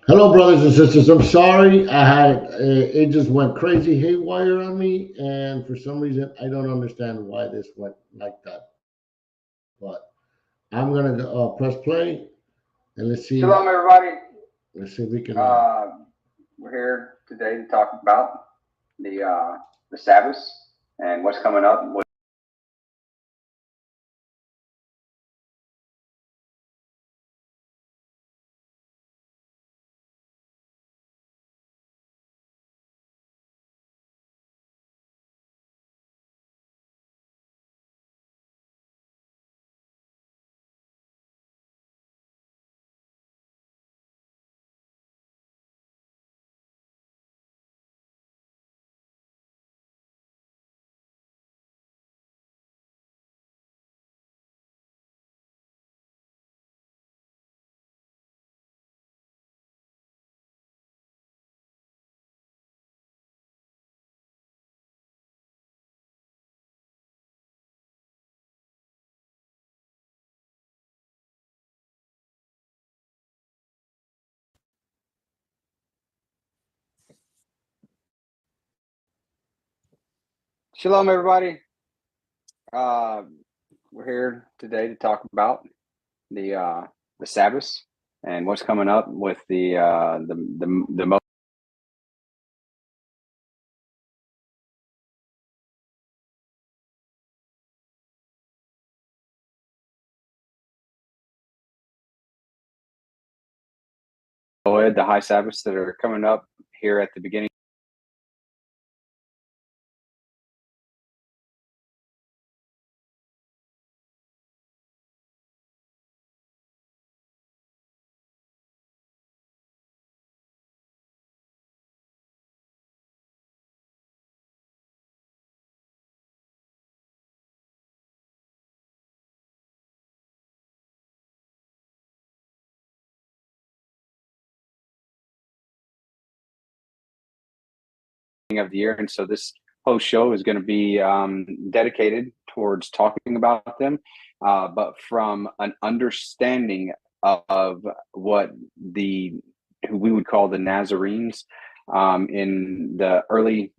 Hello, brothers and sisters. I'm sorry. It just went crazy haywire on me, and for some reason, I don't understand why this went like that. But I'm gonna press play, and let's see. Shalom, everybody. Let's see if we can. We're here today to talk about the Sabbath and what's coming up. Shalom, everybody. We're here today to talk about the Sabbath and what's coming up with the high Sabbaths that are coming up here at the beginning. Of the year, and so this whole show is going to be dedicated towards talking about them, but from an understanding of what who we would call the Nazarenes in the early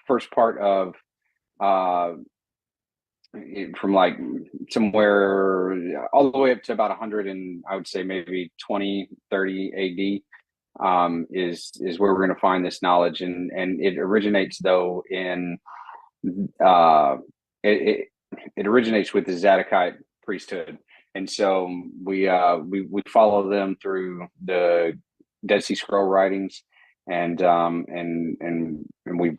first part of from like somewhere all the way up to about 100 and I would say maybe 2030 AD is where we're going to find this knowledge, and it originates though in it originates with the Zadokite priesthood, and so we follow them through the Dead Sea Scroll writings, and we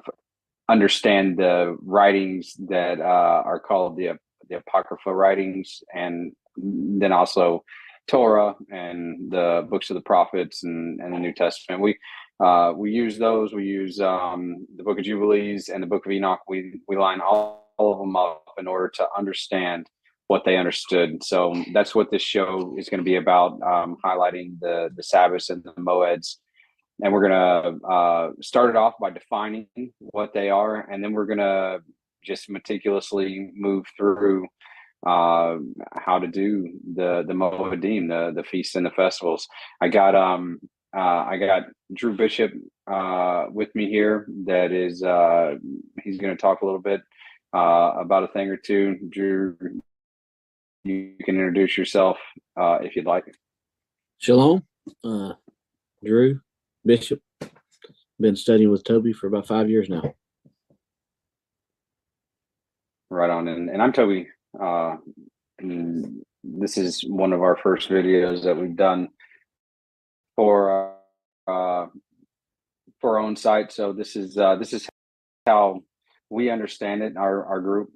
understand the writings that are called the Apocrypha writings, and then also Torah and the books of the prophets and the New Testament. We use those. We use the Book of Jubilees and the Book of Enoch. We line all of them up in order to understand what they understood. So that's what this show is going to be about, highlighting the Sabbaths and the Moeds. And we're going to start it off by defining what they are, and then we're going to just meticulously move through how to do the Moedim, the feasts and the festivals. I got Drew Bishop with me here. That is, he's going to talk a little bit about a thing or two. Drew, you can introduce yourself if you'd like. Shalom, Drew Bishop. Been studying with Toby for about 5 years now. Right on, and I'm Toby. This is one of our first videos that we've done for our own site. So this is how we understand it. Our group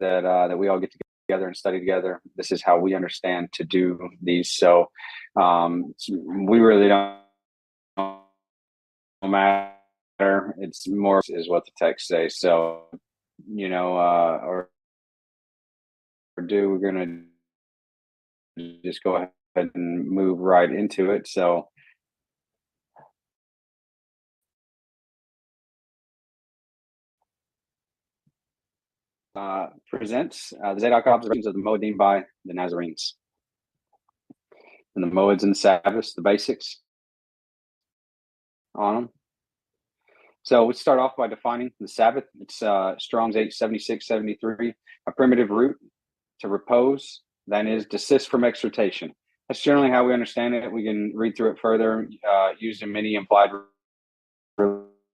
that we all get together and study together. This is how we understand to do these. So we really don't matter. It's more is what the text says. So we're going to just go ahead and move right into it. So presents the Zadok observations of the Moedim by the Nazarenes. and the moeds and the Sabbaths, the basics on them. So we start off by defining the Sabbath. It's Strong's 87673, a primitive root to repose, that is, desist from exhortation. That's generally how we understand it. We can read through it further, used in many implied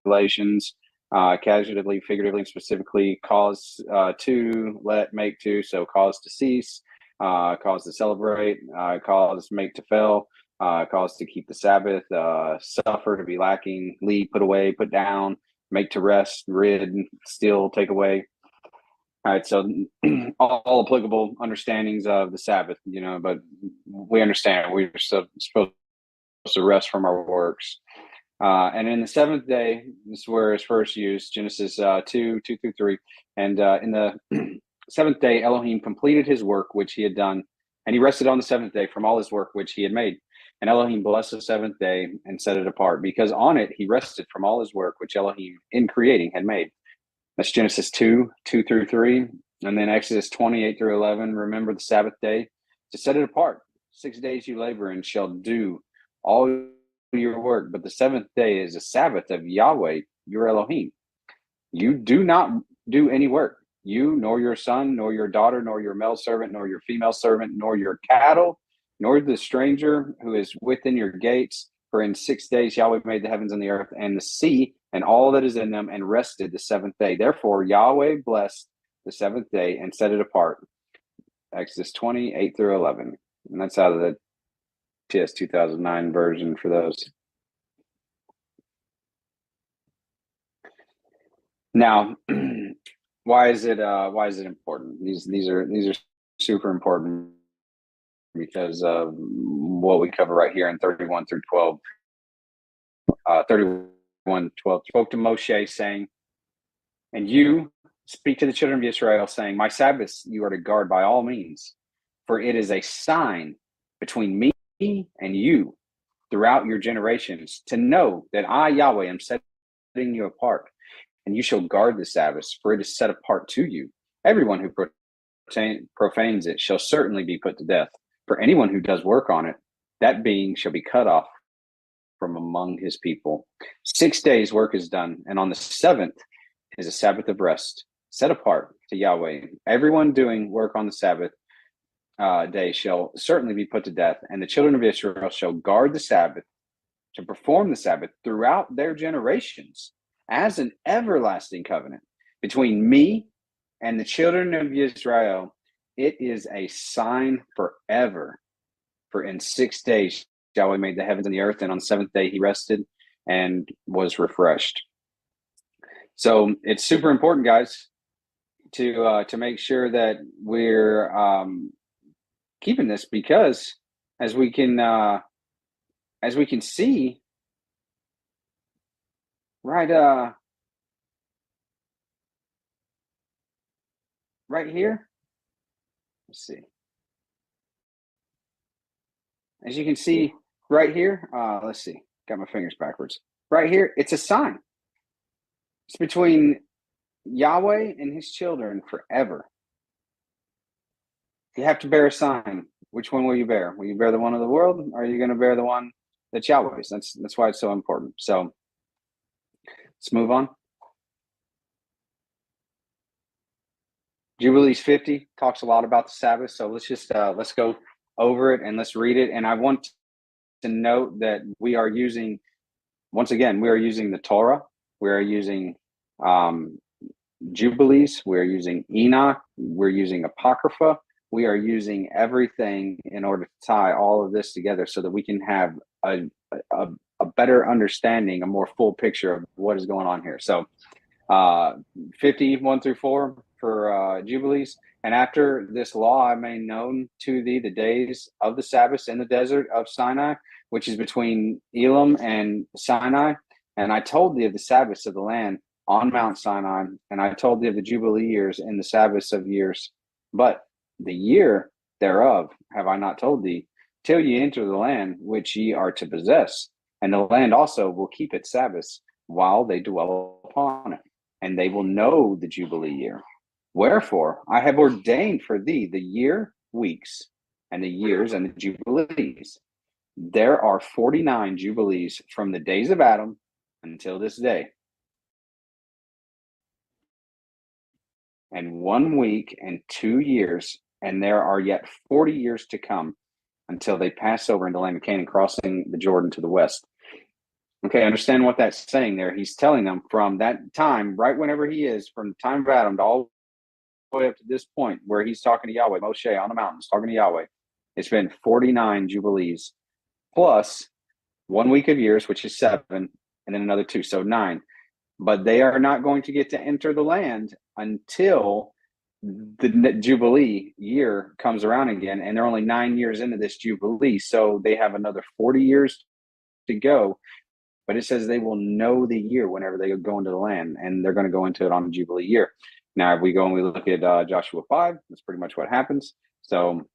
relations, causatively, figuratively, and specifically, cause to, let, make to, so cause to cease, cause to celebrate, cause make to fail, cause to keep the Sabbath, suffer, to be lacking, leave, put away, put down, make to rest, rid, steal, take away. All right, so all applicable understandings of the Sabbath, but we understand we're supposed to rest from our works. And in the seventh day, this is where it's first used, Genesis 2:2-3. And in the seventh day, Elohim completed his work which he had done, and he rested on the seventh day from all his work which he had made. And Elohim blessed the seventh day and set it apart, because on it he rested from all his work which Elohim in creating had made. That's Genesis 2:2-3. And then Exodus 28-11. Remember the Sabbath day to set it apart. 6 days you labor and shall do all your work, but the seventh day is a Sabbath of Yahweh, your Elohim. You do not do any work, you, nor your son, nor your daughter, nor your male servant, nor your female servant, nor your cattle, nor the stranger who is within your gates. For in 6 days Yahweh made the heavens and the earth and the sea and all that is in them, and rested the seventh day. Therefore Yahweh blessed the seventh day and set it apart. Exodus 28-11. And that's out of the TS 2009 version for those. Now, why is it important? These are super important because of what we cover right here in 31-12. 31:12 spoke to Moshe, saying, and you speak to the children of Israel, saying, my Sabbaths you are to guard by all means, for it is a sign between me and you throughout your generations, to know that I, Yahweh, am setting you apart, and you shall guard the Sabbaths, for it is set apart to you. Everyone who profanes it shall certainly be put to death. For anyone who does work on it, that being shall be cut off from among his people. 6 days work is done, and on the seventh is a Sabbath of rest, set apart to Yahweh. Everyone doing work on the Sabbath day shall certainly be put to death, and the children of Israel shall guard the Sabbath, to perform the Sabbath throughout their generations as an everlasting covenant between me and the children of Israel. It is a sign forever. For in 6 days Yahweh made the heavens and the earth, and on the seventh day he rested and was refreshed. So it's super important, guys, to make sure that we're keeping this, because as we can see right here. Let's see. As you can see right here, let's see, got my fingers backwards. Right here, it's a sign. It's between Yahweh and his children forever. You have to bear a sign. Which one will you bear? Will you bear the one of the world, or are you going to bear the one that's Yahweh's? That's why it's so important. So let's move on. Jubilees 50 talks a lot about the Sabbath. So let's go over it and let's read it. And I want to note that we are using the Torah. We are using Jubilees. We're using Enoch. We're using Apocrypha. We are using everything in order to tie all of this together so that we can have a better understanding, a more full picture of what is going on here. So 51-4 for Jubilees. And after this law I made known to thee the days of the Sabbaths in the desert of Sinai, which is between Elam and Sinai. And I told thee of the Sabbaths of the land on Mount Sinai, and I told thee of the Jubilee years and the Sabbaths of years. But the year thereof have I not told thee, till ye enter the land which ye are to possess. And the land also will keep its Sabbaths while they dwell upon it, and they will know the Jubilee year. Wherefore I have ordained for thee the year, weeks, and the years, and the Jubilees, There are 49 jubilees from the days of Adam until this day, and 1 week and 2 years, and there are yet 40 years to come until they pass over into the land of Canaan, crossing the Jordan to the west. Okay, understand what that's saying there. He's telling them from that time, right whenever he is, from the time of Adam to all the way up to this point where he's talking to Yahweh, Moshe on the mountains, talking to Yahweh. It's been 49 jubilees plus 1 week of years, which is 7, and then another 2, so 9. But they are not going to get to enter the land until the Jubilee year comes around again, and they're only 9 years into this Jubilee, so they have another 40 years to go. But it says they will know the year whenever they go into the land, and they're going to go into it on the Jubilee year. Now, if we go and we look at Joshua 5, that's pretty much what happens. So,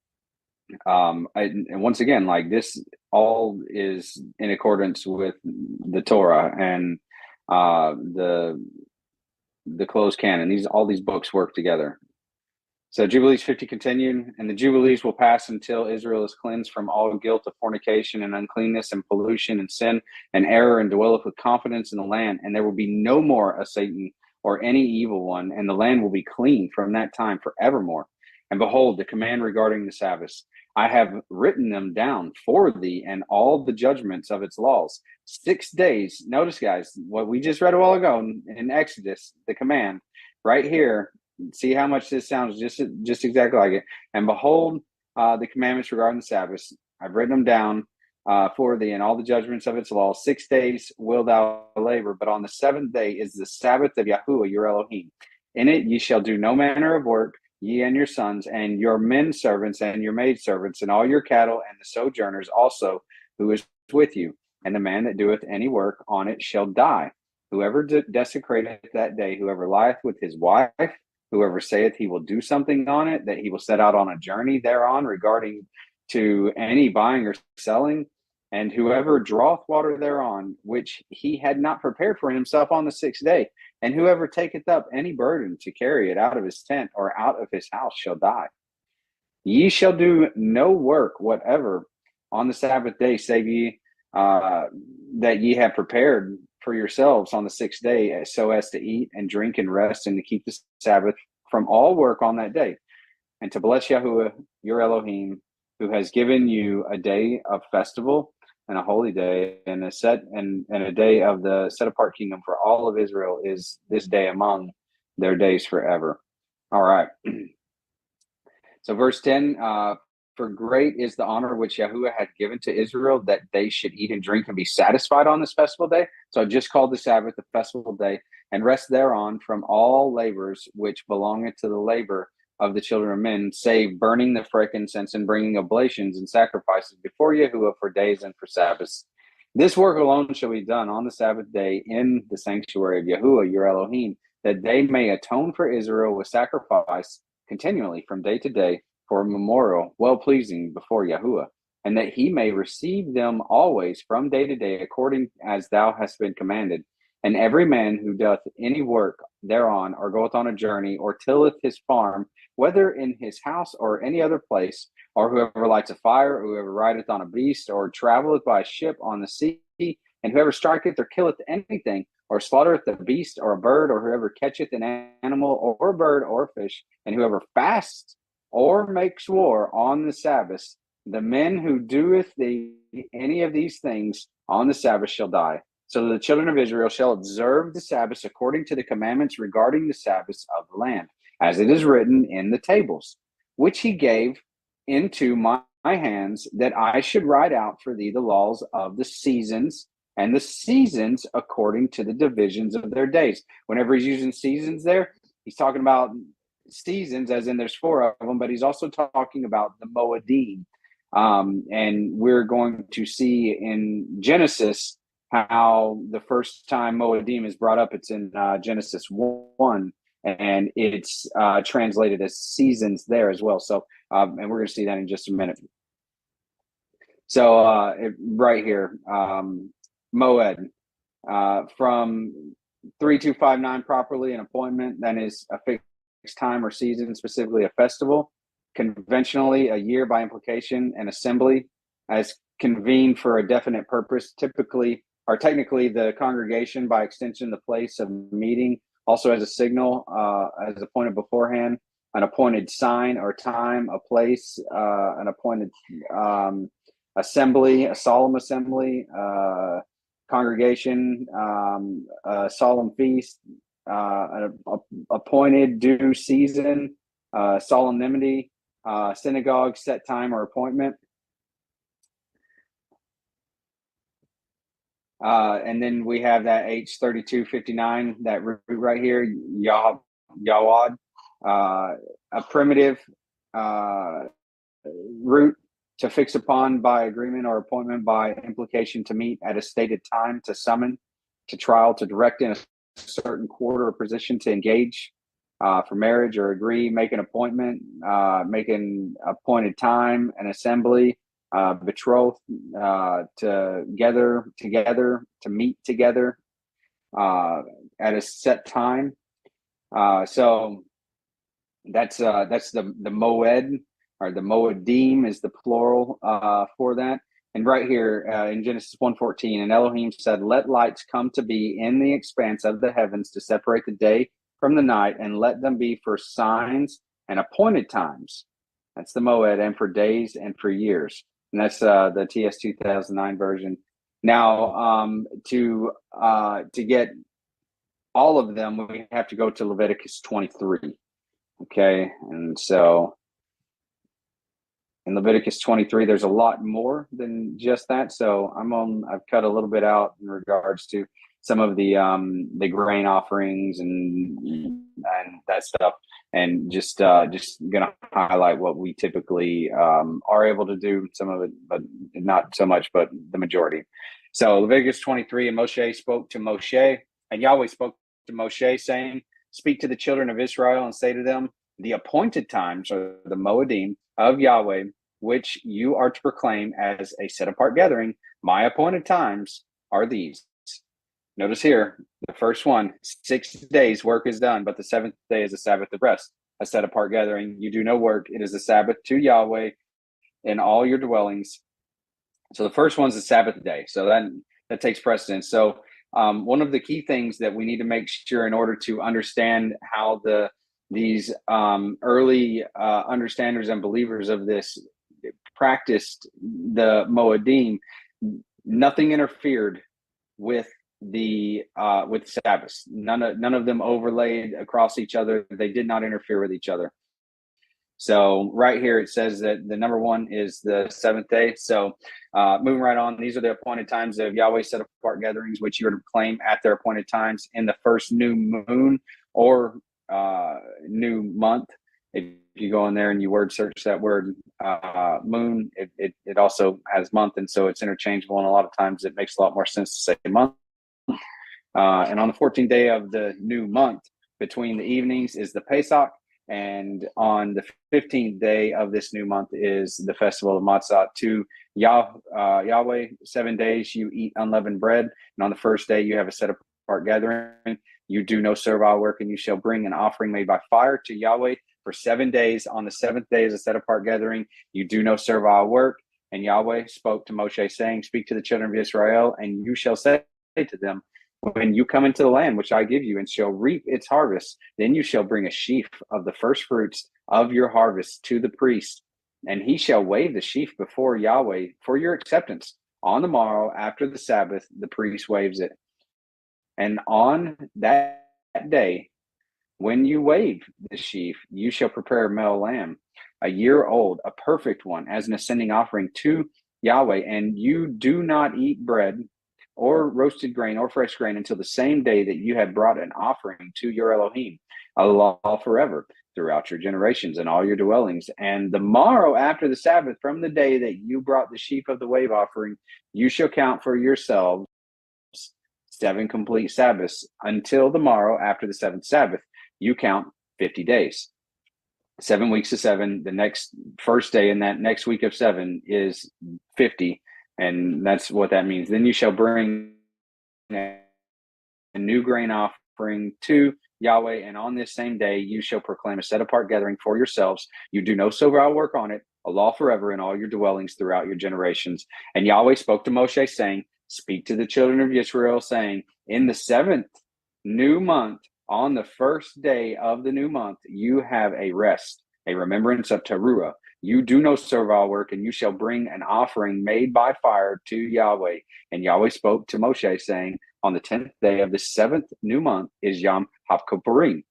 and once again, like, this all is in accordance with the Torah and the closed canon. All these books work together. So Jubilees 50 continued, and the Jubilees will pass until Israel is cleansed from all guilt of fornication and uncleanness and pollution and sin and error, and dwelleth with confidence in the land. And there will be no more a Satan or any evil one, and the land will be clean from that time forevermore. And behold, the command regarding the Sabbaths, I have written them down for thee, and all the judgments of its laws. 6 days. Notice, guys, what we just read a while ago in Exodus, the command right here. See how much this sounds just exactly like it. And behold, the commandments regarding the Sabbaths, I've written them down for thee, and all the judgments of its law. 6 days will thou labor, but on the 7th day is the Sabbath of Yahuwah your Elohim. In it ye shall do no manner of work, ye and your sons, and your men servants, and your maid servants, and all your cattle, and the sojourners also who is with you. And the man that doeth any work on it shall die. Whoever desecrateth that day, whoever lieth with his wife, whoever saith he will do something on it, that he will set out on a journey thereon regarding to any buying or selling, and whoever draweth water thereon, which he had not prepared for himself on the 6th day, and whoever taketh up any burden to carry it out of his tent or out of his house shall die. Ye shall do no work whatever on the Sabbath day, save ye that ye have prepared for yourselves on the 6th day, so as to eat and drink and rest, and to keep the Sabbath from all work on that day, and to bless Yahuwah your Elohim, who has given you a day of festival and a holy day, and a day of the set apart kingdom for all of Israel is this day among their days forever. All right. So verse 10, for great is the honor which Yahuwah had given to Israel, that they should eat and drink and be satisfied on this festival day. So I just called the Sabbath the festival day, and rest thereon from all labors which belongeth to the labor of the children of men, save burning the frankincense and bringing oblations and sacrifices before Yahuwah for days and for Sabbaths. This work alone shall be done on the Sabbath day in the sanctuary of Yahuwah your Elohim, that they may atone for Israel with sacrifice continually from day to day, for a memorial well-pleasing before Yahuwah, and that he may receive them always from day to day, according as thou hast been commanded. And every man who doth any work thereon, or goeth on a journey, or tilleth his farm, whether in his house or any other place, or whoever lights a fire, or whoever rideth on a beast, or travelleth by a ship on the sea, and whoever striketh or killeth anything, or slaughtereth a beast or a bird, or whoever catcheth an animal or a bird or a fish, and whoever fasts or makes war on the Sabbath, the men who doeth any of these things on the Sabbath shall die. So the children of Israel shall observe the Sabbath according to the commandments regarding the Sabbaths of the land, as it is written in the tables, which he gave into my hands, that I should write out for thee the laws of the seasons, and the seasons according to the divisions of their days. Whenever he's using seasons there, he's talking about seasons as in there's 4 of them, but he's also talking about the Moedim. And we're going to see in Genesis how the first time Moedim is brought up. It's in Genesis 1, and it's translated as seasons there as well. So, and we're going to see that in just a minute. So right here, Moed, from 3259 properly, an appointment, then is a fixed time or season, specifically a festival. Conventionally, a year by implication, an assembly, as convene for a definite purpose, typically or technically the congregation, by extension the place of meeting, also has a signal as appointed beforehand, an appointed sign or time, a place, an appointed assembly, a solemn assembly, congregation, a solemn feast, an appointed due season, solemnity, synagogue, set time or appointment. And then we have that H3259, that root right here, Yawad, a primitive root to fix upon by agreement or appointment by implication, to meet at a stated time, to summon, to trial, to direct in a certain quarter or position, to engage for marriage or agree, make an appointment, make an appointed time, an assembly, betrothed, together, to meet together at a set time. So that's the moed, or the moedim is the plural for that. And right here in Genesis 1:14, and Elohim said, "Let lights come to be in the expanse of the heavens to separate the day from the night, and let them be for signs and appointed times." That's the moed, and for days and for years. And that's the TS 2009 version. Now, to get all of them, we have to go to Leviticus 23. Okay, and so in Leviticus 23, there's a lot more than just that. So I've cut a little bit out in regards to some of the grain offerings and that stuff, and just gonna highlight what we typically are able to do. Some of it, but not so much, but the majority. So Leviticus 23, and Moshe spoke to Moshe, and Yahweh spoke to Moshe, saying, "Speak to the children of Israel and say to them, the appointed times, or the Moedim of Yahweh, which you are to proclaim as a set apart gathering, my appointed times are these." Notice here, the first one, 6 days work is done, but the seventh day is a Sabbath of rest, a set apart gathering. You do no work. It is a Sabbath to Yahweh in all your dwellings. So the first one's the Sabbath day. So that takes precedence. So one of the key things that we need to make sure in order to understand how these early understanders and believers of this practiced the Moedim, nothing interfered with the Sabbaths. None of them overlaid across each other. They did not interfere with each other. So right here it says that the number one is the seventh day. So moving right on, these are the appointed times of Yahweh set apart gatherings, which you are to proclaim at their appointed times in the first new moon or new month. If you go in there and you word search that word moon, it also has month, and so it's interchangeable, and a lot of times it makes a lot more sense to say month. And on the 14th day of the new month, between the evenings, is the Pesach, and on the 15th day of this new month is the festival of Matzah to Yahweh. 7 days you eat unleavened bread, and on the first day you have a set apart gathering. You do no servile work, and you shall bring an offering made by fire to Yahweh for 7 days. On the seventh day is a set apart gathering. You do no servile work. And Yahweh spoke to Moshe, saying, "Speak to the children of Israel, and you shall say to them, when you come into the land which I give you, and shall reap its harvest, then you shall bring a sheaf of the first fruits of your harvest to the priest, and he shall wave the sheaf before Yahweh for your acceptance. On the morrow after the Sabbath, the priest waves it. And on that day, when you wave the sheaf, you shall prepare a male lamb, a year old, a perfect one, as an ascending offering to Yahweh. And you do not eat bread or roasted grain or fresh grain until the same day that you have brought an offering to your Elohim, a law forever throughout your generations and all your dwellings. And the morrow after the Sabbath, from the day that you brought the sheaf of the wave offering, you shall count for yourselves 7 complete Sabbaths. Until the morrow after the seventh Sabbath, you count 50 days. 7 weeks of 7. The next first day in that next week of 7 is 50. And that's what that means. Then you shall bring a new grain offering to Yahweh, and on this same day you shall proclaim a set apart gathering for yourselves. You do no servile work on it, a law forever in all your dwellings throughout your generations. And Yahweh spoke to Moshe, saying, speak to the children of Israel, saying, in the 7th new month, on the first day of the new month, you have a rest, a remembrance of Teruah. You do no servile work, and you shall bring an offering made by fire to Yahweh. And Yahweh spoke to Moshe, saying, on the 10th day of the 7th new month is Yom HaKippurim.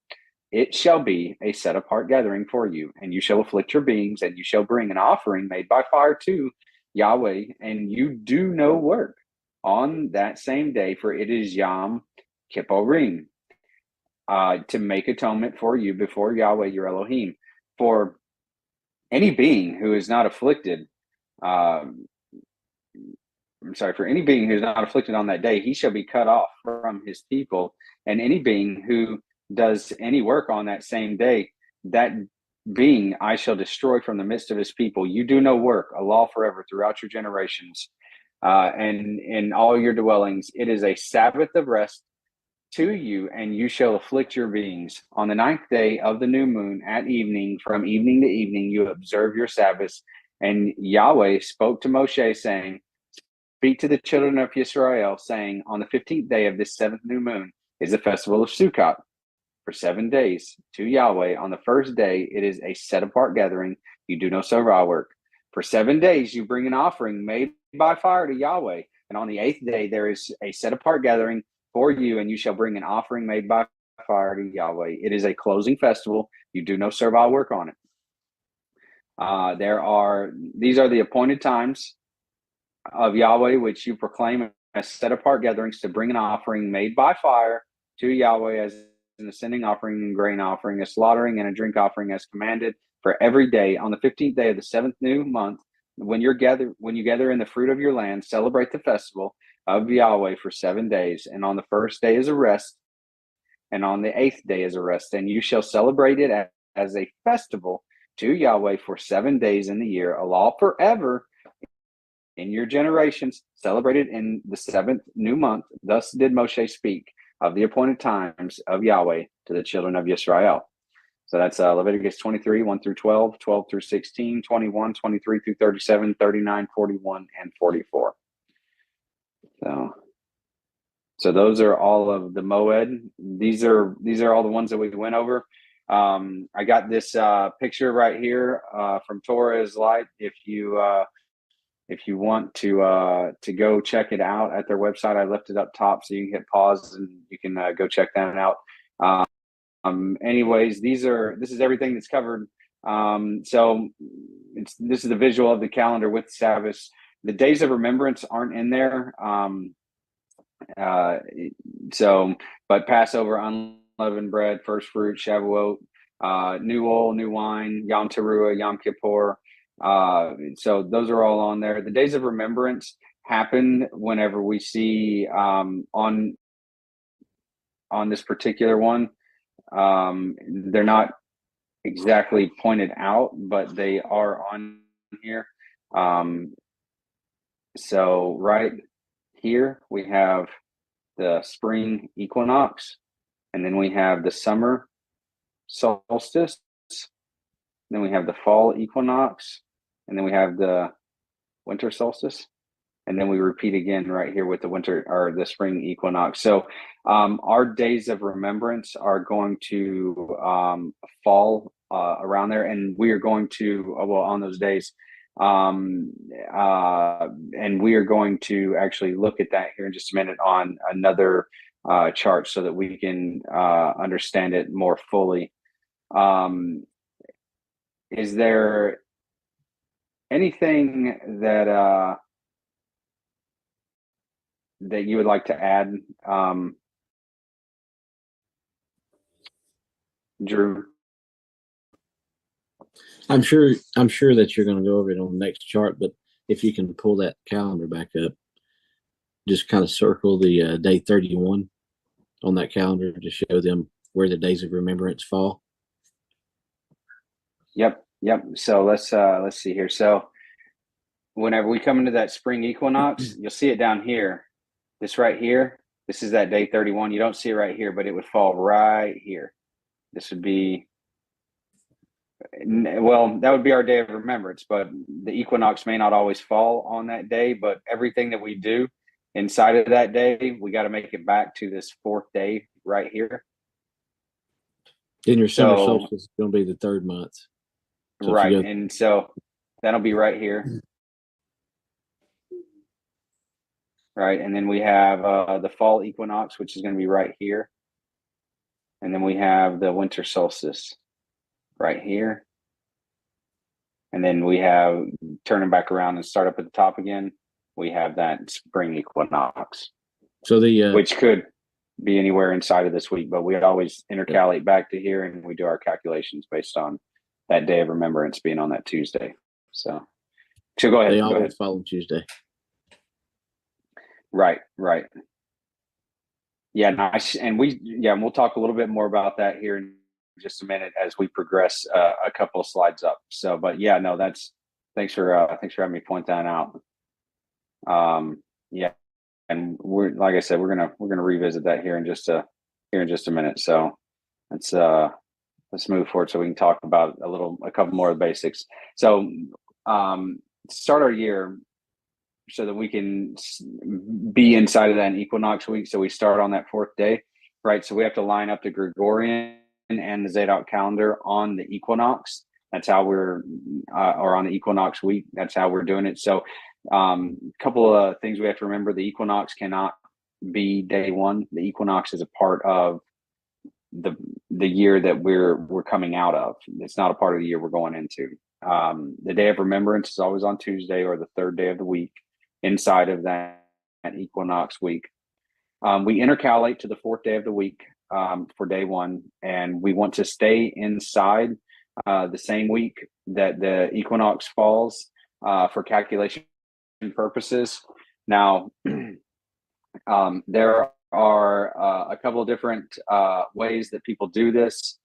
It shall be a set-apart gathering for you, and you shall afflict your beings, and you shall bring an offering made by fire to Yahweh, and you do no work on that same day, for it is Yom Kippurim, to make atonement for you before Yahweh your Elohim. For any being who is not afflicted, for any being who is not afflicted on that day, he shall be cut off from his people. And any being who does any work on that same day, that being I shall destroy from the midst of his people. You do no work, a law forever throughout your generations, and in all your dwellings. It is a Sabbath of rest to you, and you shall afflict your beings. On the 9th day of the new moon at evening, from evening to evening, you observe your Sabbaths. And Yahweh spoke to Moshe, saying, speak to the children of Israel, saying, on the 15th day of this 7th new moon is the festival of Sukkot. For 7 days to Yahweh. On the first day, it is a set-apart gathering. You do no servile work. For 7 days, you bring an offering made by fire to Yahweh. And on the 8th day, there is a set-apart gathering for you, and you shall bring an offering made by fire to Yahweh. It is a closing festival. You do no servile work on it. These are the appointed times of Yahweh, which you proclaim as set-apart gatherings to bring an offering made by fire to Yahweh as an ascending offering and grain offering, a slaughtering and a drink offering as commanded for every day. On the 15th day of the 7th new month, when you gather in the fruit of your land, celebrate the festival of Yahweh for 7 days. And on the first day is a rest, and on the 8th day is a rest. And you shall celebrate it as a festival to Yahweh for 7 days in the year, a law forever in your generations, celebrated in the 7th new month. Thus did Moshe speak of the appointed times of Yahweh to the children of Israel. So that's Leviticus 23, 1 through 12, 12 through 16, 21, 23 through 37, 39, 41, and 44. So those are all of the Moed. These are all the ones that we went over. I got this picture right here from Torah is Light. If you want to go check it out at their website, I left it up top so you can hit pause and you can go check that out. Anyways, this is everything that's covered. So this is the visual of the calendar with Sabbaths. The days of remembrance aren't in there. But Passover, unleavened bread, first fruit, Shavuot, new oil, new wine, Yom Teruah, Yom Kippur. So those are all on there. The days of remembrance happen whenever we see on this particular one. They're not exactly pointed out, but they are on here. So right here we have the spring equinox, and then we have the summer solstice, then we have the fall equinox, and then we have the winter solstice, and then we repeat again right here with the winter or the spring equinox. So our days of remembrance are going to fall around there, and we are going to on those days, and we are going to actually look at that here in just a minute on another chart so that we can understand it more fully. Is there anything that that you would like to add, Drew? I'm sure that you're going to go over it on the next chart, but if you can pull that calendar back up, just kind of circle the day 31 on that calendar to show them where the days of remembrance fall. Yep. So let's see here. So whenever we come into that spring equinox, you'll see it down here. This right here, this is that day 31. You don't see it right here, but it would fall right here. This would be Well, that would be our day of remembrance, but the equinox may not always fall on that day. But everything that we do inside of that day, we got to make it back to this fourth day right here. Then your summer So, solstice is going to be the third month. So right. And so that'll be right here. Right. And then we have the fall equinox, which is going to be right here. And then we have the winter solstice right here. And then we have, turning back around and start up at the top again, we have that spring equinox. So which could be anywhere inside of this week, but we always intercalate back to here, and we do our calculations based on that day of remembrance being on that Tuesday. So go ahead. They always fall on Tuesday. Right. Yeah, nice. And we'll talk a little bit more about that here in just a minute as we progress a couple of slides up. So, but yeah, no, thanks for having me point that out. Yeah, and we're, like I said, we're gonna revisit that here in just a minute. So let's move forward so we can talk about a couple more of the basics. So start our year so that we can be inside of that equinox week. So we start on that fourth day, right? So we have to line up the Gregorian and the Zadok calendar on the equinox. That's how we're, or on the equinox week. That's how we're doing it. So a couple of things we have to remember: the equinox cannot be day one. The equinox is a part of the year that we're coming out of. It's not a part of the year we're going into. The day of remembrance is always on Tuesday or the third day of the week inside of that equinox week. We intercalate to the fourth day of the week for day one, and we want to stay inside the same week that the equinox falls for calculation purposes. Now, there are a couple of different ways that people do this.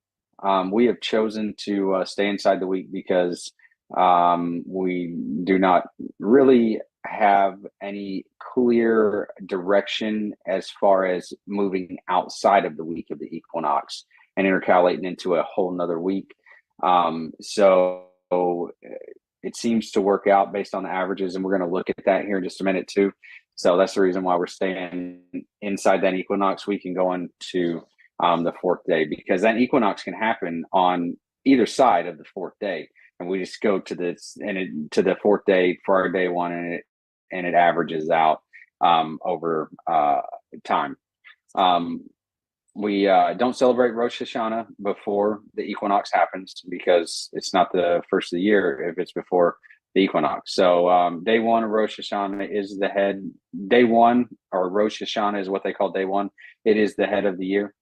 We have chosen to stay inside the week because we do not really have any clear direction as far as moving outside of the week of the equinox and intercalating into a whole nother week. So it seems to work out based on the averages, and we're going to look at that here in just a minute too. So that's the reason why we're staying inside that equinox week and going to the fourth day, because that equinox can happen on either side of the fourth day, and we just go to the fourth day for our day one, and it averages out over time. We don't celebrate Rosh Hashanah before the equinox happens because it's not the first of the year if it's before the equinox. So day one of Rosh Hashanah is the head. Day one, or Rosh Hashanah is what they call day one. It is the head of the year.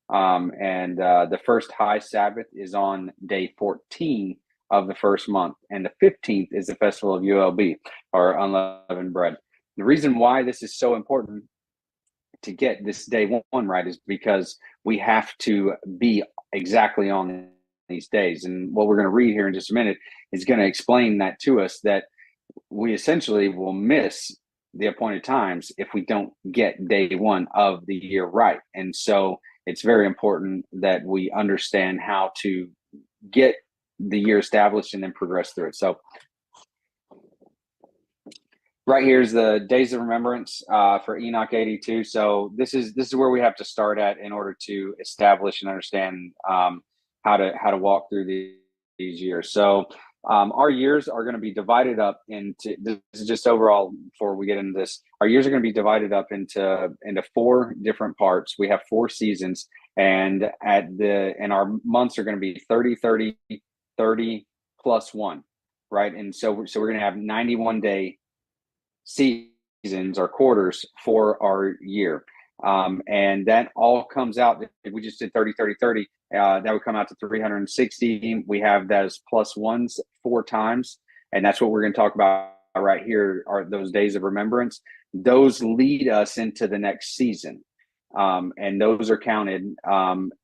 And the first high Sabbath is on day 14 of the first month, and the 15th is the festival of ULB, or unleavened bread. The reason why this is so important to get this day one right is because we have to be exactly on these days. And what we're going to read here in just a minute is going to explain that to us, that we essentially will miss the appointed times if we don't get day one of the year right. And so it's very important that we understand how to get the year established and then progress through it. So right here's the days of remembrance for Enoch 82. So this is where we have to start at in order to establish and understand how to walk through these years. So our years are going to be divided up into, this is just overall before we get into this, our years are going to be divided up into 4 different parts. We have 4 seasons, and our months are going to be 30, 30, 30 plus 1, right? And so we're going to have 91 day seasons or quarters for our year. And that all comes out, if we just did 30, 30, 30, that would come out to 360. We have that as plus ones 4 times. And that's what we're going to talk about right here, are those days of remembrance. Those lead us into the next season. And those are counted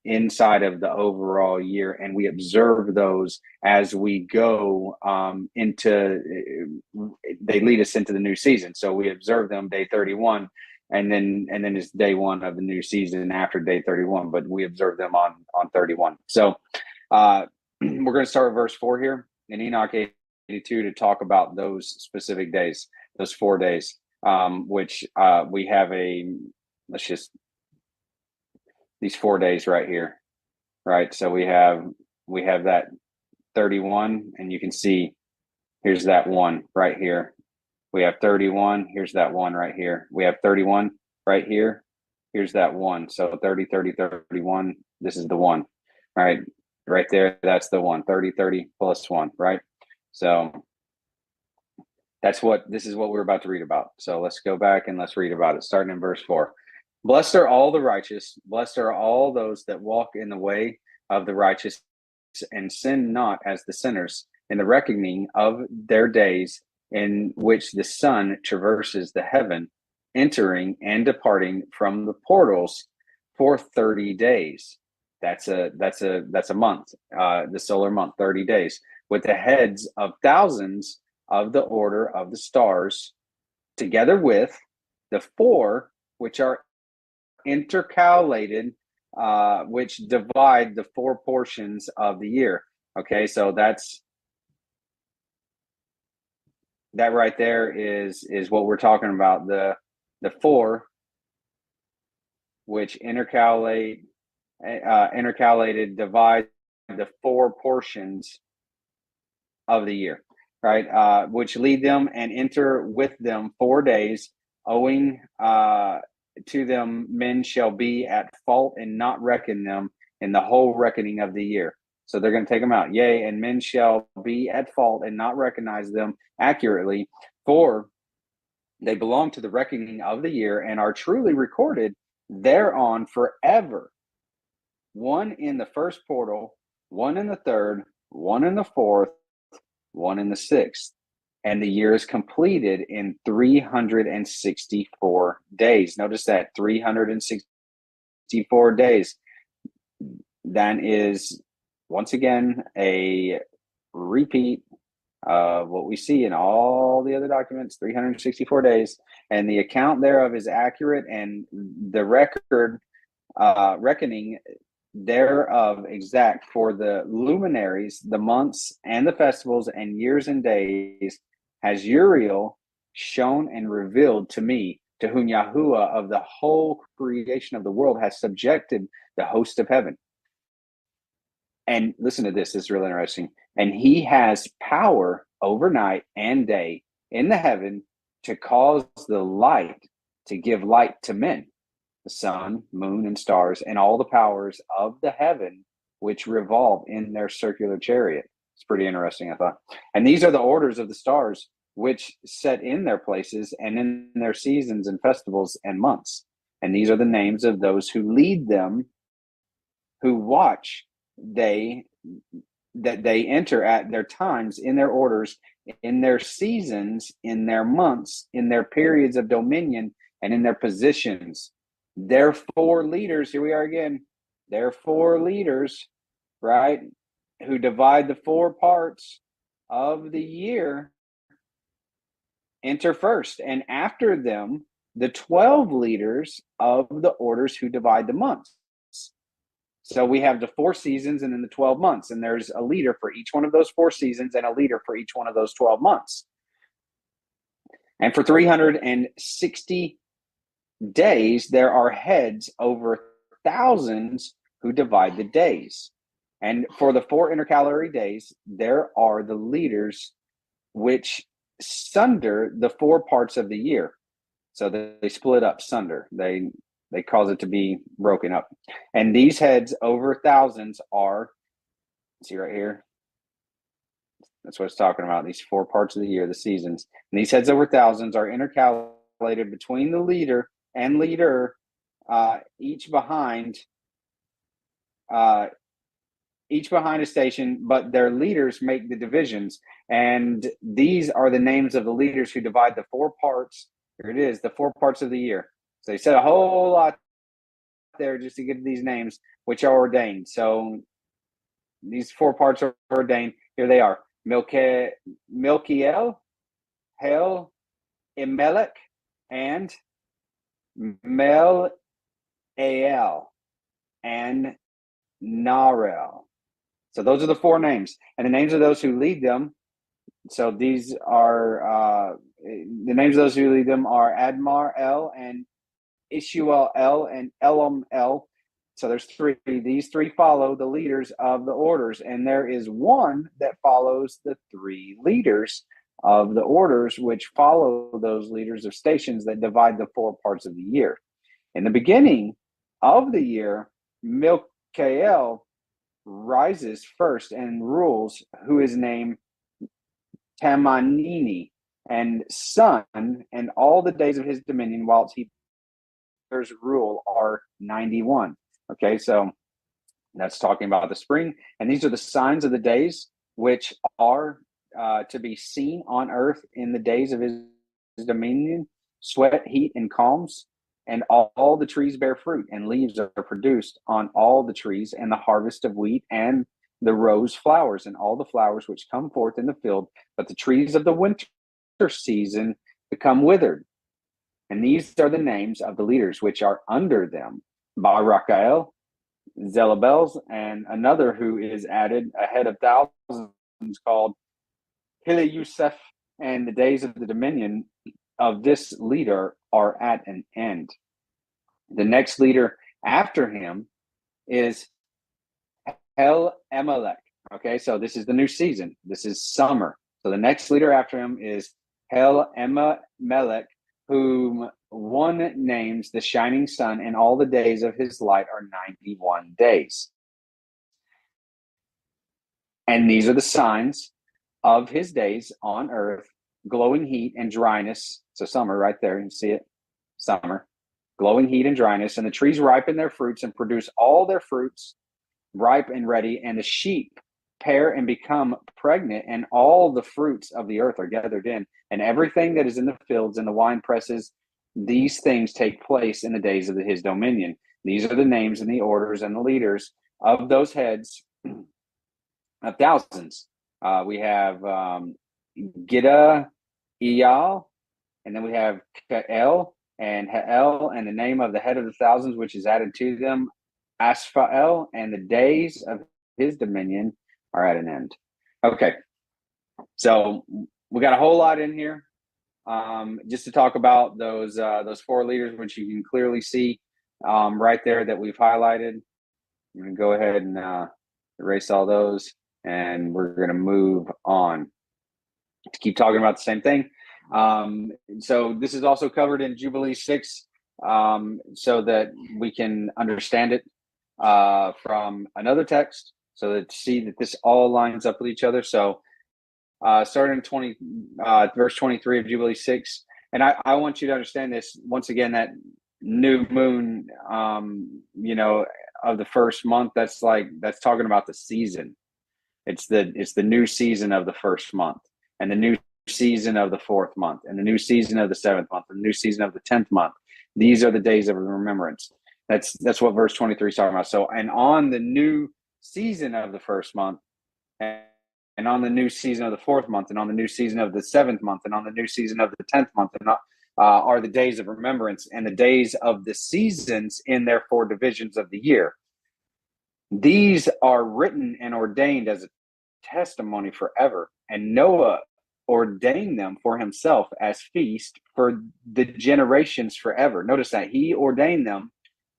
inside of the overall year, and we observe those as we go they lead us into the new season. So we observe them day 31, and then it's day one of the new season after day 31, but we observe them on 31. So we're going to start with verse 4 here in Enoch 82 to talk about those specific days, those 4 days, which we have these 4 days right here, right? So we have that 31, and you can see here's that one right here. We have 31. Here's that one right here. We have 31 right here. Here's that one. So 30, 30, 31. This is the one, right? Right there. That's the one. 30, 30 plus one, right? So this is what we're about to read about. So let's go back and let's read about it, starting in verse 4. Blessed are all the righteous. Blessed are all those that walk in the way of the righteous and sin not as the sinners in the reckoning of their days, in which the sun traverses the heaven, entering and departing from the portals for 30 days. That's a month, the solar month, 30 days, with the heads of thousands of the order of the stars, together with the 4 which are intercalated, which divide the 4 portions of the year. Okay, so that right there is what we're talking about. The 4 which intercalated divide the 4 portions of the year, right? Which lead them and enter with them 4 days, owing to them men shall be at fault and not reckon them in the whole reckoning of the year. So they're going to take them out. Yea, and men shall be at fault and not recognize them accurately, for they belong to the reckoning of the year and are truly recorded thereon forever. One in the first portal, one in the third, one in the fourth, one in the sixth. And the year is completed in 364 days. Notice that, 364 days. That is, once again, a repeat of what we see in all the other documents, 364 days. And the account thereof is accurate, and the reckoning thereof exact for the luminaries, the months, and the festivals, and years and days, has Uriel shown and revealed to me, to whom Yahuwah of the whole creation of the world has subjected the host of heaven. And listen to this, is really interesting. And he has power over night and day in the heaven to cause the light to give light to men, the sun, moon, and stars, and all the powers of the heaven which revolve in their circular chariot. It's pretty interesting, I thought. And these are the orders of the stars, which set in their places and in their seasons and festivals and months. And these are the names of those who lead them, who watch that they enter at their times, in their orders, in their seasons, in their months, in their periods of dominion, and in their positions. Their 4 leaders, here we are again, their 4 leaders, right, who divide the 4 parts of the year, enter first, and after them the 12 leaders of the orders who divide the months. So we have the 4 seasons and then the 12 months, and there's a leader for each one of those 4 seasons and a leader for each one of those 12 months. And for 360 days there are heads over thousands who divide the days. And for the 4 intercalary days there are the leaders which sunder the 4 parts of the year. So they split up, sunder. They cause it to be broken up. And these heads over thousands are, see right here, that's what it's talking about, these 4 parts of the year, the seasons. And these heads over thousands are intercalated between the leader and leader, each behind a station, but their leaders make the divisions. And these are the names of the leaders who divide the 4 parts. Here it is, the 4 parts of the year. So they said a whole lot there just to get these names, which are ordained. So these 4 parts are ordained. Here they are: Milkiel, Hel, Imelech, and Mel-Ael, and Narel. So those are the 4 names, and the names of those who lead them. So these are the names of those who lead them are Admar El and Ishuel El and Elam El. So there's 3. These 3 follow the leaders of the orders, and there is one that follows the 3 leaders of the orders, which follow those leaders of stations that divide the 4 parts of the year. In the beginning of the year, Milkael rises first and rules, who is named Tamanini and son, and all the days of his dominion, whilst he bears rule, are 91. Okay, so that's talking about the spring, and these are the signs of the days which are to be seen on earth in the days of his dominion: sweat, heat, and calms. And all the trees bear fruit, and leaves are produced on all the trees, and the harvest of wheat, and the rose flowers, and all the flowers which come forth in the field. But the trees of the winter season become withered. And these are the names of the leaders which are under them: Barakael, Zelabels, and another who is added, a head of thousands, called Hili Yusef. And the days of the dominion of this leader are at an end. The next leader after him is Hel Emelech. Okay, so this is the new season. This is summer. So the next leader after him is Hel Emelech, whom one names the shining sun, and all the days of his light are 91 days. And these are the signs of his days on earth: glowing heat and dryness. So summer right there, you see it, summer, glowing heat and dryness. And the trees ripen their fruits and produce all their fruits ripe and ready. And the sheep pair and become pregnant, and all the fruits of the earth are gathered in, and everything that is in the fields and the wine presses. These things take place in the days of his dominion. These are the names and the orders and the leaders of those heads of thousands. We have Gida, Iyal, and then we have Kael and Hael, and the name of the head of the thousands, which is added to them, Asphael, and the days of his dominion are at an end. Okay, so we got a whole lot in here, just to talk about those 4 leaders, which you can clearly see right there that we've highlighted. I'm going to go ahead and erase all those, and we're going to move on to keep talking about the same thing. So this is also covered in Jubilee 6, so that we can understand it from another text, so that see that this all lines up with each other. So starting in verse 23 of Jubilee 6, and I want you to understand this once again, that new moon, of the first month, that's talking about the season. It's the new season of the first month, and the new season of the 4th month, and the new season of the 7th month, and the new season of the 10th month. These are the days of remembrance. That's what verse 23 is talking about. So, and on the new season of the first month, and on the new season of the 4th month, and on the new season of the 7th month, and on the new season of the 10th month, and are the days of remembrance, and the days of the seasons in their 4 divisions of the year. These are written and ordained as a testimony forever. And Noah ordained them for himself as feast for the generations forever. Notice that he ordained them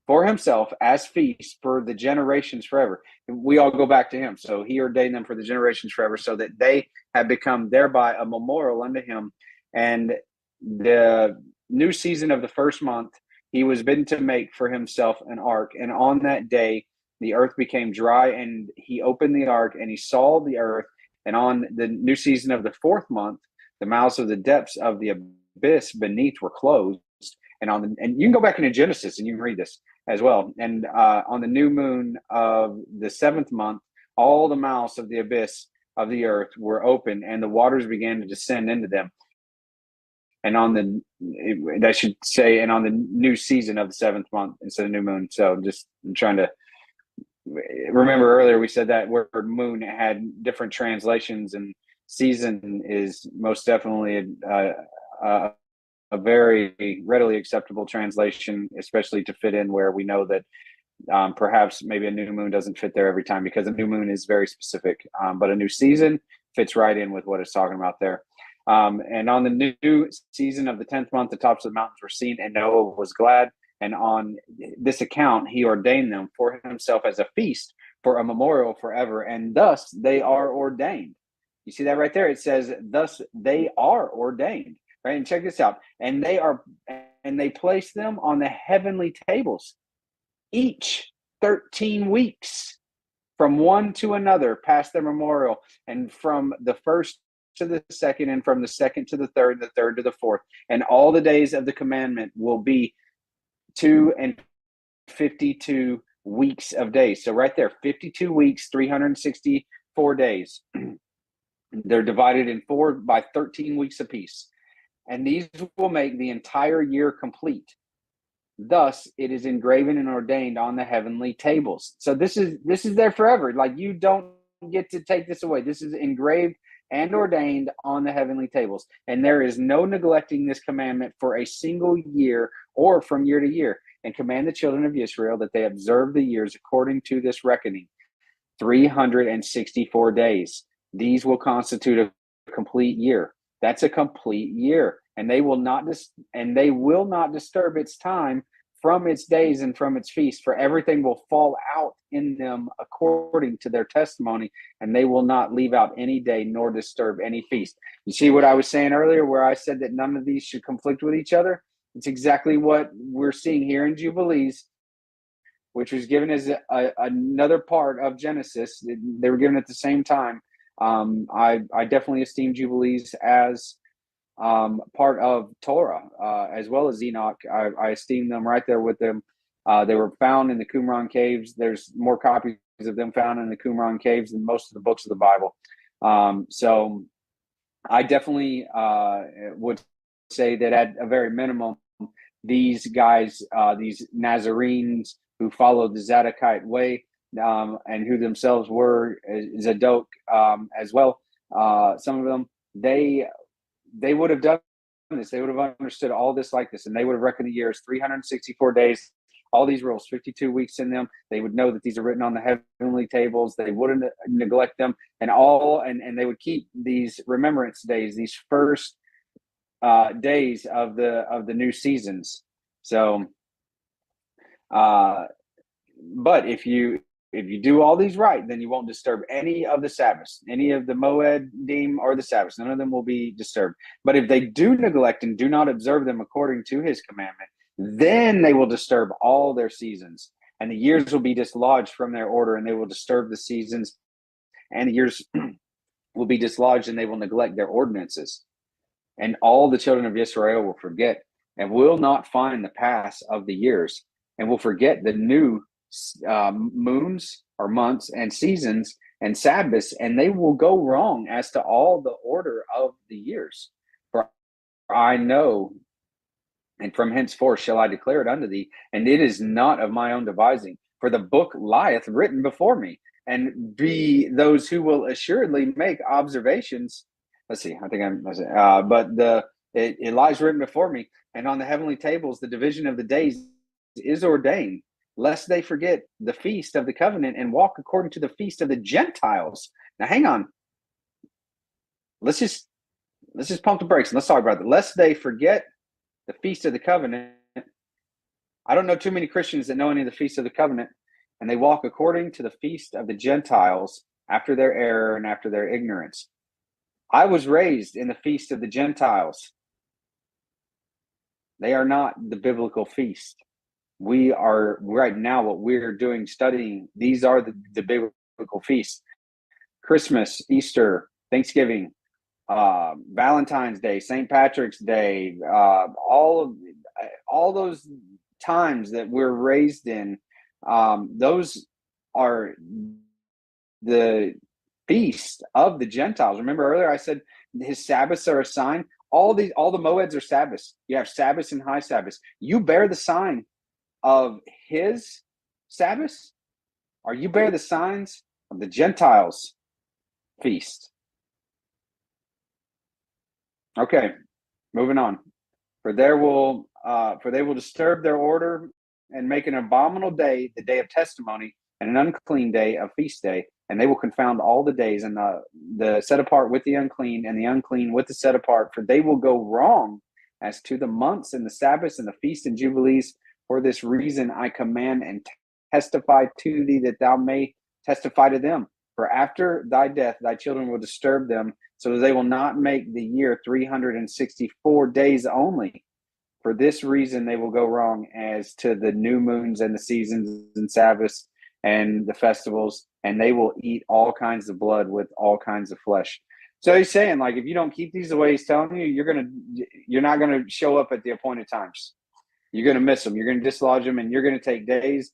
for himself as feast for the generations forever. We all go back to him. So he ordained them for the generations forever, so that they have become thereby a memorial unto him. And the new season of the first month, he was bidden to make for himself an ark. And on that day, the earth became dry, and he opened the ark, and he saw the earth. And on the new season of the 4th month, the mouths of the depths of the abyss beneath were closed. And you can go back into Genesis and you can read this as well. And on the new moon of the 7th month, all the mouths of the abyss of the earth were open, and the waters began to descend into them. And on the new season of the 7th month instead of new moon. So I'm trying to remember earlier we said that word moon had different translations, and season is most definitely a very readily acceptable translation, especially to fit in where we know that Perhaps maybe a new moon doesn't fit there every time, because a new moon is very specific. But a new season fits right in with what it's talking about there. And on the new season of the 10th month, the tops of the mountains were seen, and Noah was glad. And on this account, he ordained them for himself as a feast, for a memorial forever. And thus they are ordained. You see that right there? It says, thus they are ordained. Right? And check this out. And they place them on the heavenly tables, each 13 weeks, from one to another, past their memorial, and from the first to the second, and from the second to the third to the fourth. And all the days of the commandment will be 252 weeks of days. So right there, 52 weeks, 364 days. They're divided in 4 by 13 weeks apiece. And these will make the entire year complete. Thus, it is engraven and ordained on the heavenly tables. So this is there forever. Like, you don't get to take this away. This is engraved and ordained on the heavenly tables. And there is no neglecting this commandment for a single year or from year to year. And command the children of Israel that they observe the years according to this reckoning, 364 days. These will constitute a complete year. That's a complete year. And they will not disturb its time from its days and from its feasts, for everything will fall out in them according to their testimony, and they will not leave out any day nor disturb any feast. You see what I was saying earlier, where I said that none of these should conflict with each other? It's exactly what we're seeing here in Jubilees, which was given as another part of Genesis. They were given at the same time. I definitely esteem Jubilees as part of Torah, as well as Enoch. I esteem them right there with them. They were found in the Qumran caves. There's more copies of them found in the Qumran caves than most of the books of the Bible. So I definitely would say that at a very minimum, these guys, these Nazarenes who followed the Zadokite way, and who themselves were Zadok as well, some of them, they would have done this. They would have understood all this like this, and they would have reckoned the years 364 days, all these rules, 52 weeks in them. They would know that these are written on the heavenly tables. They wouldn't neglect them, and they would keep these remembrance days, these first days of the new seasons. So, but if you do all these right, then you won't disturb any of the Sabbaths, any of the Moedim or the Sabbaths. None of them will be disturbed. But if they do neglect and do not observe them according to his commandment, then they will disturb all their seasons, and the years will be dislodged from their order, and they will disturb the seasons, and the years will be dislodged, and they will neglect their ordinances. And all the children of Israel will forget and will not find the pass of the years, and will forget the new moons or months and seasons and Sabbaths, and they will go wrong as to all the order of the years. For I know, and from henceforth shall I declare it unto thee, and it is not of my own devising, for the book lieth written before me, and be those who will assuredly make observations. Let's see, I think it lies written before me, and on the heavenly tables the division of the days is ordained, lest they forget the feast of the covenant and walk according to the feast of the Gentiles. Now, hang on. Let's just pump the brakes and let's talk about it. Lest they forget the feast of the covenant. I don't know too many Christians that know any of the feasts of the covenant, and they walk according to the feast of the Gentiles after their error and after their ignorance. I was raised in the feast of the Gentiles. They are not the biblical feast. We are right now, what we're doing, studying, these are the biblical feasts. Christmas, Easter, Thanksgiving, Valentine's Day, St. Patrick's Day, all those times that we're raised in, those are the feast of the Gentiles. Remember earlier I said his Sabbaths are a sign. All the Moeds are Sabbaths. You have Sabbaths and high Sabbaths. You bear the sign of his Sabbath, or you bear the signs of the Gentiles' feast. Okay, moving on. For they will disturb their order and make an abominable day the day of testimony, and an unclean day a feast day, and they will confound all the days, and the set apart with the unclean, and the unclean with the set apart, for they will go wrong as to the months and the Sabbaths and the feasts and jubilees. For this reason I command and testify to thee, that thou may testify to them. For after thy death thy children will disturb them, so that they will not make the year 364 days only. For this reason they will go wrong as to the new moons and the seasons and Sabbaths and the festivals, and they will eat all kinds of blood with all kinds of flesh. So he's saying, like, if you don't keep these the way he's telling you, you're not gonna show up at the appointed times. You're gonna miss them. You're gonna dislodge them, and you're gonna take days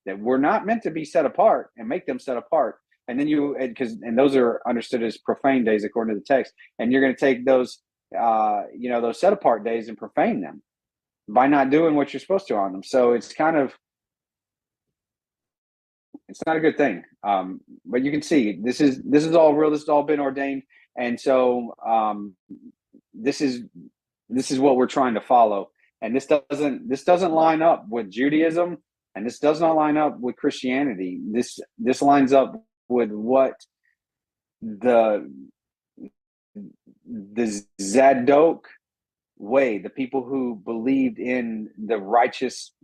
that were not meant to be set apart and make them set apart. And then and those are understood as profane days according to the text. And you're going to take those, those set apart days and profane them by not doing what you're supposed to on them. So it's not a good thing. But you can see this is all real. This has all been ordained. And so this is what we're trying to follow. And this doesn't line up with Judaism, and this does not line up with Christianity. This lines up with what the Zadok way, the people who believed in the righteous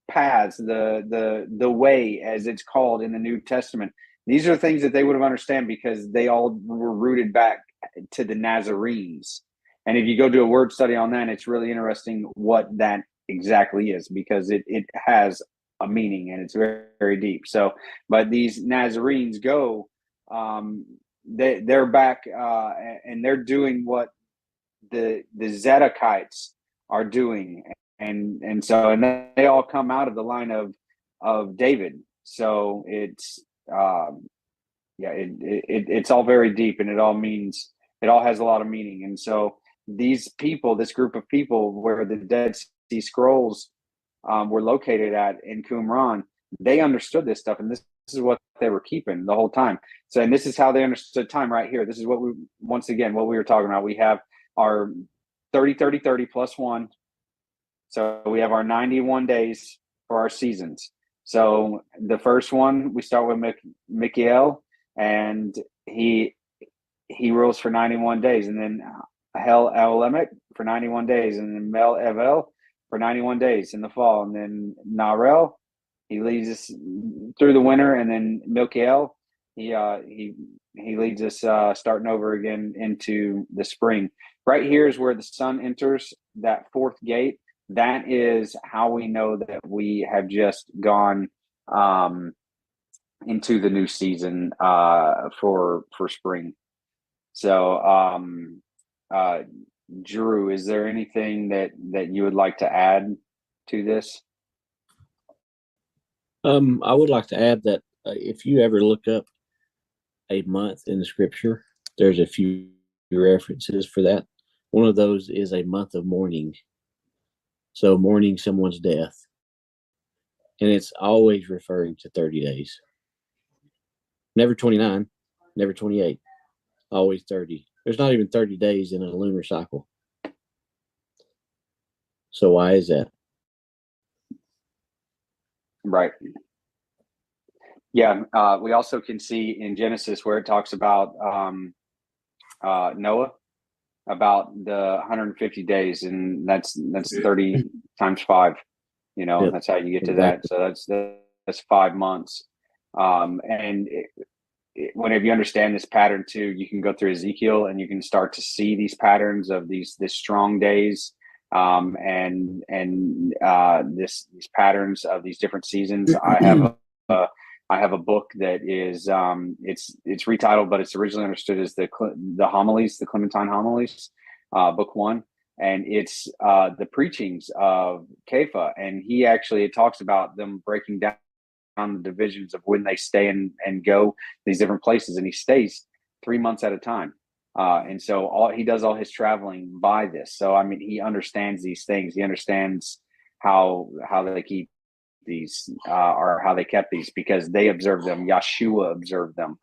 paths, the way, as it's called in the New Testament. These are things that they would have understand, because they all were rooted back to the Nazarenes. And if you go do a word study on that, it's really interesting what that exactly is, because it has a meaning, and it's very, very deep. So, but these Nazarenes go, they're back, and they're doing what the Zadokites are doing, and they all come out of the line of David. So it's it's all very deep, and it all has a lot of meaning. And so these people, this group of people, where the Dead Sea Scrolls were located at in Qumran, they understood this stuff, and this is what they were keeping the whole time. So, and this is how they understood time right here. This is what we were talking about. We have our 30 plus 1. So we have our 91 days for our seasons. So the first one, we start with Michael, and he rules for 91 days, and then Hel Elamek for 91 days, and then Mel Evel for 91 days in the fall, and then Narel, he leads us through the winter, and then Milkael, he leads us starting over again into the spring. Right here is where the sun enters that fourth gate. That is how we know that we have just gone into the new season for spring. So, Drew, is there anything that you would like to add to this? I would like to add that if you ever look up a month in the scripture, there's a few references for that. One of those is a month of mourning. So mourning someone's death. And it's always referring to 30 days. Never 29, never 28, always 30. There's not even 30 days in a lunar cycle. So why is that? Right. Yeah. We also can see in Genesis where it talks about Noah, about the 150 days, and that's 30 times 5. Yep. That's how you get to that. So that's 5 months. And whenever you understand this pattern too, you can go through Ezekiel and you can start to see these patterns of these strong days, and these patterns of these different seasons. I have a book that is it's retitled, but it's originally understood as the homilies, the Clementine homilies, book 1, and it's the preachings of Kepha, and it talks about them breaking down on the divisions of when they stay and go these different places, and he stays 3 months at a time, and so he does all his traveling by this. So I mean, he understands these things. He understands how they keep these, or how they kept these, because they observed them. Yeshua observed them.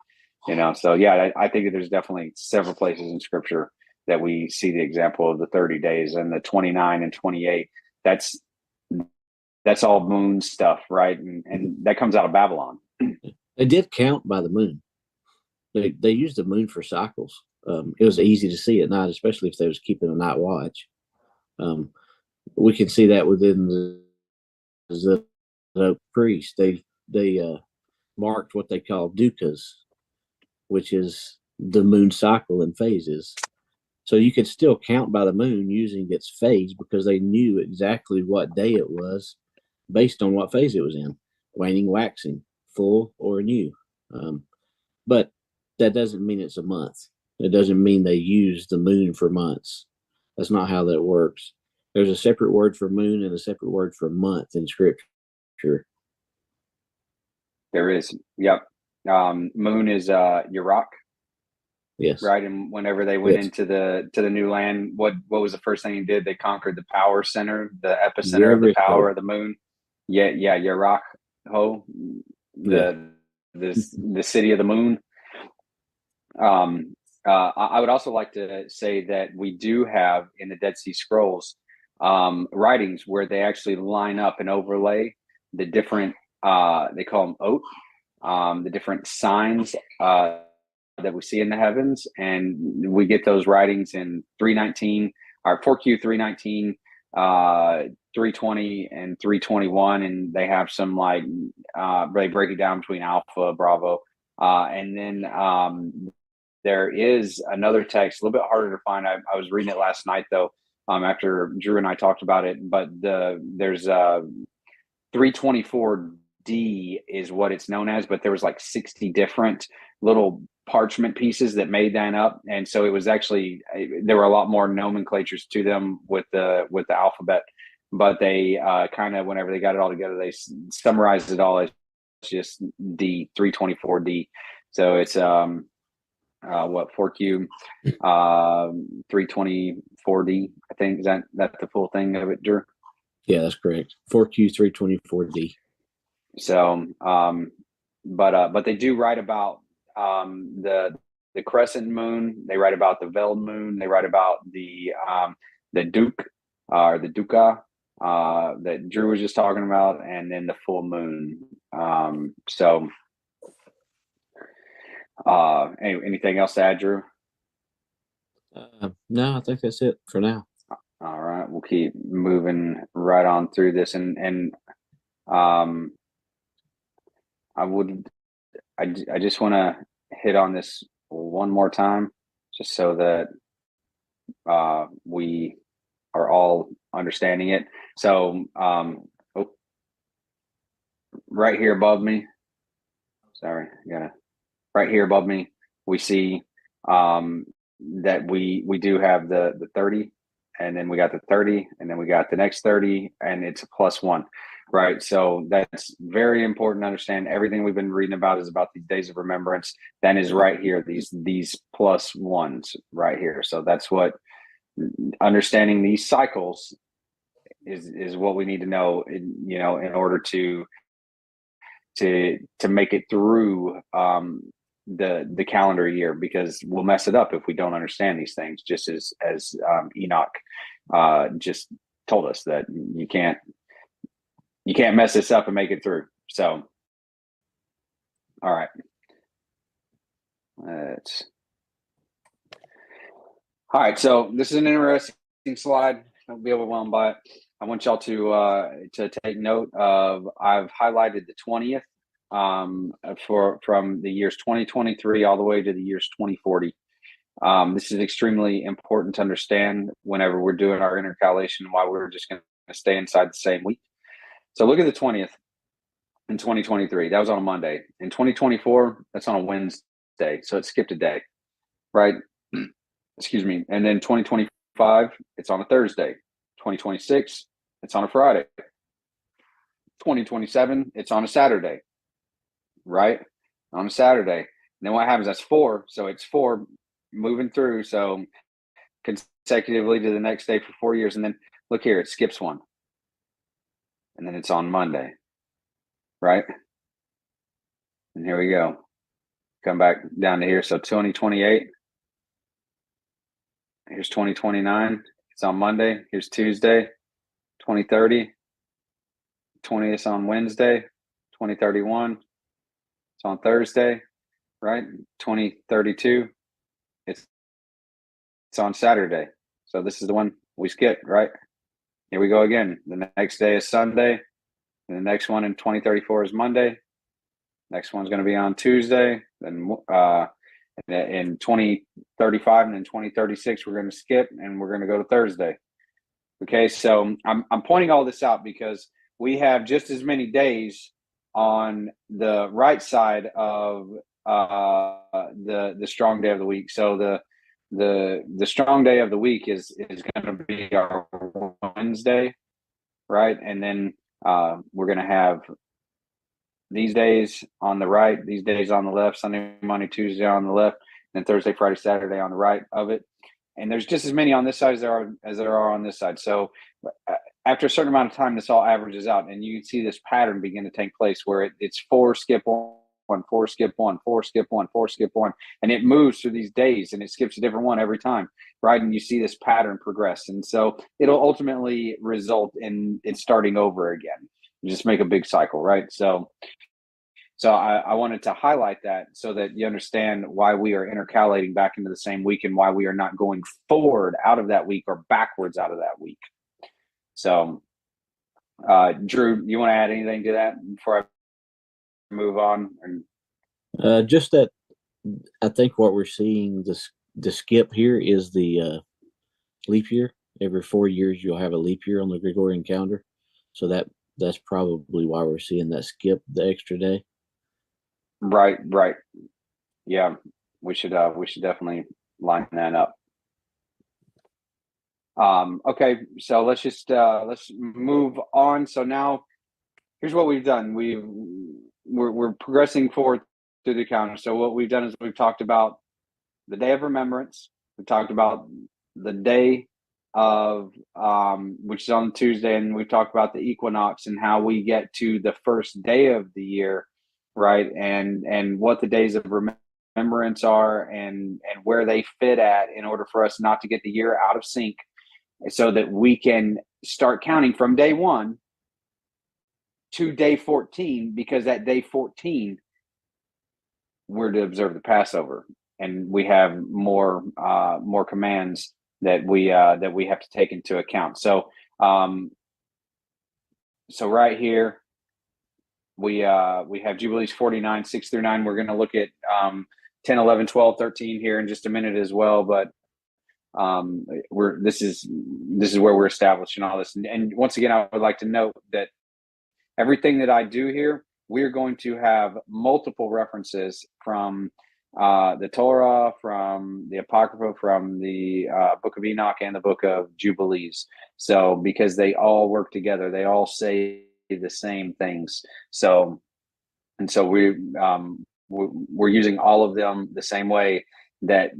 So yeah, I think that there's definitely several places in Scripture that we see the example of the 30 days and the 29 and 28. That's that's all moon stuff, right? And that comes out of Babylon. They did count by the moon. They used the moon for cycles. It was easy to see at night, especially if they was keeping a night watch. We can see that within the priests. They marked what they call dukas, which is the moon cycle in phases. So you could still count by the moon using its phase because they knew exactly what day it was based on what phase it was in, waning, waxing, full, or new. But that doesn't mean it's a month. It doesn't mean they use the moon for months. That's not how that works. There's a separate word for moon and a separate word for month in scripture. There is. Yep. Moon is Yerach. Yes. Right. And whenever they went into the new land, what was the first thing he did? They conquered the power center, the epicenter of the power of the moon. Yeah, Yerach Ho, the city of the moon. I would also like to say that we do have in the Dead Sea Scrolls writings where they actually line up and overlay the different they call them oath, the different signs that we see in the heavens, and we get those writings in 319 or 4Q 319, 320 and 321, and they have some like they break it down between Alpha, Bravo, and then there is another text, a little bit harder to find. I was reading it last night though, after Drew and I talked about it, but there's 324D is what it's known as, but there was like 60 different little parchment pieces that made that up, and so it was actually there were a lot more nomenclatures to them with the alphabet, but they kind of whenever they got it all together, they summarized it all as just D 324D. So it's what 4Q 324D, I think. Is that the full thing of it, Drew? Yeah, that's correct. 4Q 324D. So but they do write about the crescent moon. They write about the veiled moon. They write about the Duke or the Duca that Drew was just talking about, and then the full moon. So anything else to add, Drew? No, I think that's it for now. All right, we'll keep moving right on through this, and I just want to hit on this one more time, just so that we are all understanding it. So, right here above me, right here above me, we see that we do have the 30, and then we got the 30, and then we got the next 30, and it's a +1. Right. So that's very important to understand. Everything we've been reading about is about these days of remembrance. That is right here, these +1s right here. So that's what understanding these cycles is what we need to know, in order to make it through the calendar year, because we'll mess it up if we don't understand these things, just as Enoch just told us that you can't mess this up and make it through. So, all right. All right. So this is an interesting slide. Don't be overwhelmed by it. I want y'all to take note of, I've highlighted the 20th from the years 2023 all the way to the years 2040. This is extremely important to understand whenever we're doing our intercalation, why we're just going to stay inside the same week. So look at the 20th in 2023. That was on a Monday. In 2024, that's on a Wednesday. So it skipped a day, right? Excuse me. And then 2025, it's on a Thursday. 2026, it's on a Friday. 2027, it's on a Saturday, right? On a Saturday. And then what happens? That's 4. So it's 4 moving through. So consecutively to the next day for 4 years. And then look here, it skips one. And then it's on Monday, right? And here we go. Come back down to here. So 2028. Here's 2029. It's on Monday. Here's Tuesday. 2030. 20th on Wednesday, 2031. It's on Thursday, right? 2032. It's on Saturday. So this is the one we skipped, right? Here we go again. The next day is Sunday. And the next one in 2034 is Monday. Next one's going to be on Tuesday. Then in 2035 and in 2036, we're going to skip and we're going to go to Thursday. Okay, so I'm pointing all this out because we have just as many days on the right side of the strong day of the week. So the strong day of the week is going to be our Wednesday, right? And then we're going to have these days on the right, these days on the left, Sunday, Monday, Tuesday on the left, and Thursday, Friday, Saturday on the right of it. And there's just as many on this side as there are on this side. So after a certain amount of time, this all averages out, and you can see this pattern begin to take place where it's 4 skip 1, 4 skip 1, 4 skip 1, 4 skip 1, and it moves through these days, and it skips a different one every time, right? And you see this pattern progress, and so it'll ultimately result in it starting over again. You just make a big cycle, right? So I wanted to highlight that so that you understand why we are intercalating back into the same week and why we are not going forward out of that week or backwards out of that week. So, Drew, you want to add anything to that before I move on? Just that I think what we're seeing, the skip here is the leap year. Every 4 years, you'll have a leap year on the Gregorian calendar. So that's probably why we're seeing that skip, the extra day. Right. Yeah, we should definitely line that up. Okay, so let's move on. So now here's what we've done. We're progressing forward through the calendar. So what we've done is we've talked about the day of remembrance. We talked about the day of which is on Tuesday, and we've talked about the equinox and how we get to the first day of the year, right? And what the days of remembrance are and where they fit at in order for us not to get the year out of sync, so that we can start counting from day 1 to day 14, because at day 14 we're to observe the Passover, and we have more commands that we have to take into account. So so right here we have Jubilees 49, 6 through 9. We're going to look at 10, 11, 12, 13 here in just a minute as well, but this is where we're establishing all this. And once again, I would like to note that everything that I do here, we're going to have multiple references from the Torah, from the Apocrypha, from the Book of Enoch and the Book of Jubilees. So because they all work together, they all say the same things. So we're using all of them the same way. That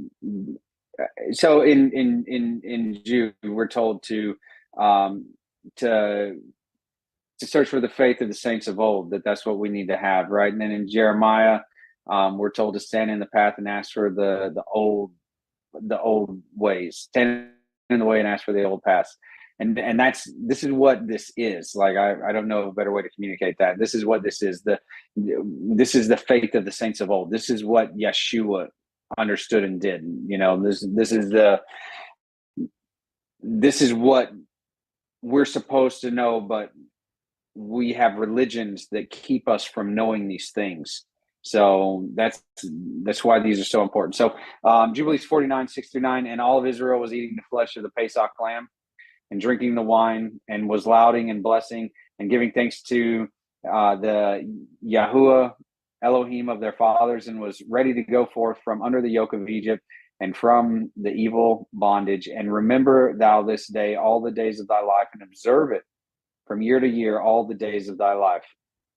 so in Jude, we're told to search for the faith of the saints of old. That's what we need to have, right? And then in Jeremiah, we're told to stand in the path and ask for the old ways. Stand in the way and ask for the old paths. And this is what this is. Like I don't know a better way to communicate that. This is what this is. This is the faith of the saints of old. This is what Yeshua understood and did. You know, this is what we're supposed to know, but we have religions that keep us from knowing these things. So that's why these are so important. So Jubilees 49, 6 through 9, and all of Israel was eating the flesh of the Pesach lamb and drinking the wine, and was lauding and blessing and giving thanks to the Yahuwah Elohim of their fathers, and was ready to go forth from under the yoke of Egypt and from the evil bondage. And remember thou this day all the days of thy life, and observe it from year to year all the days of thy life.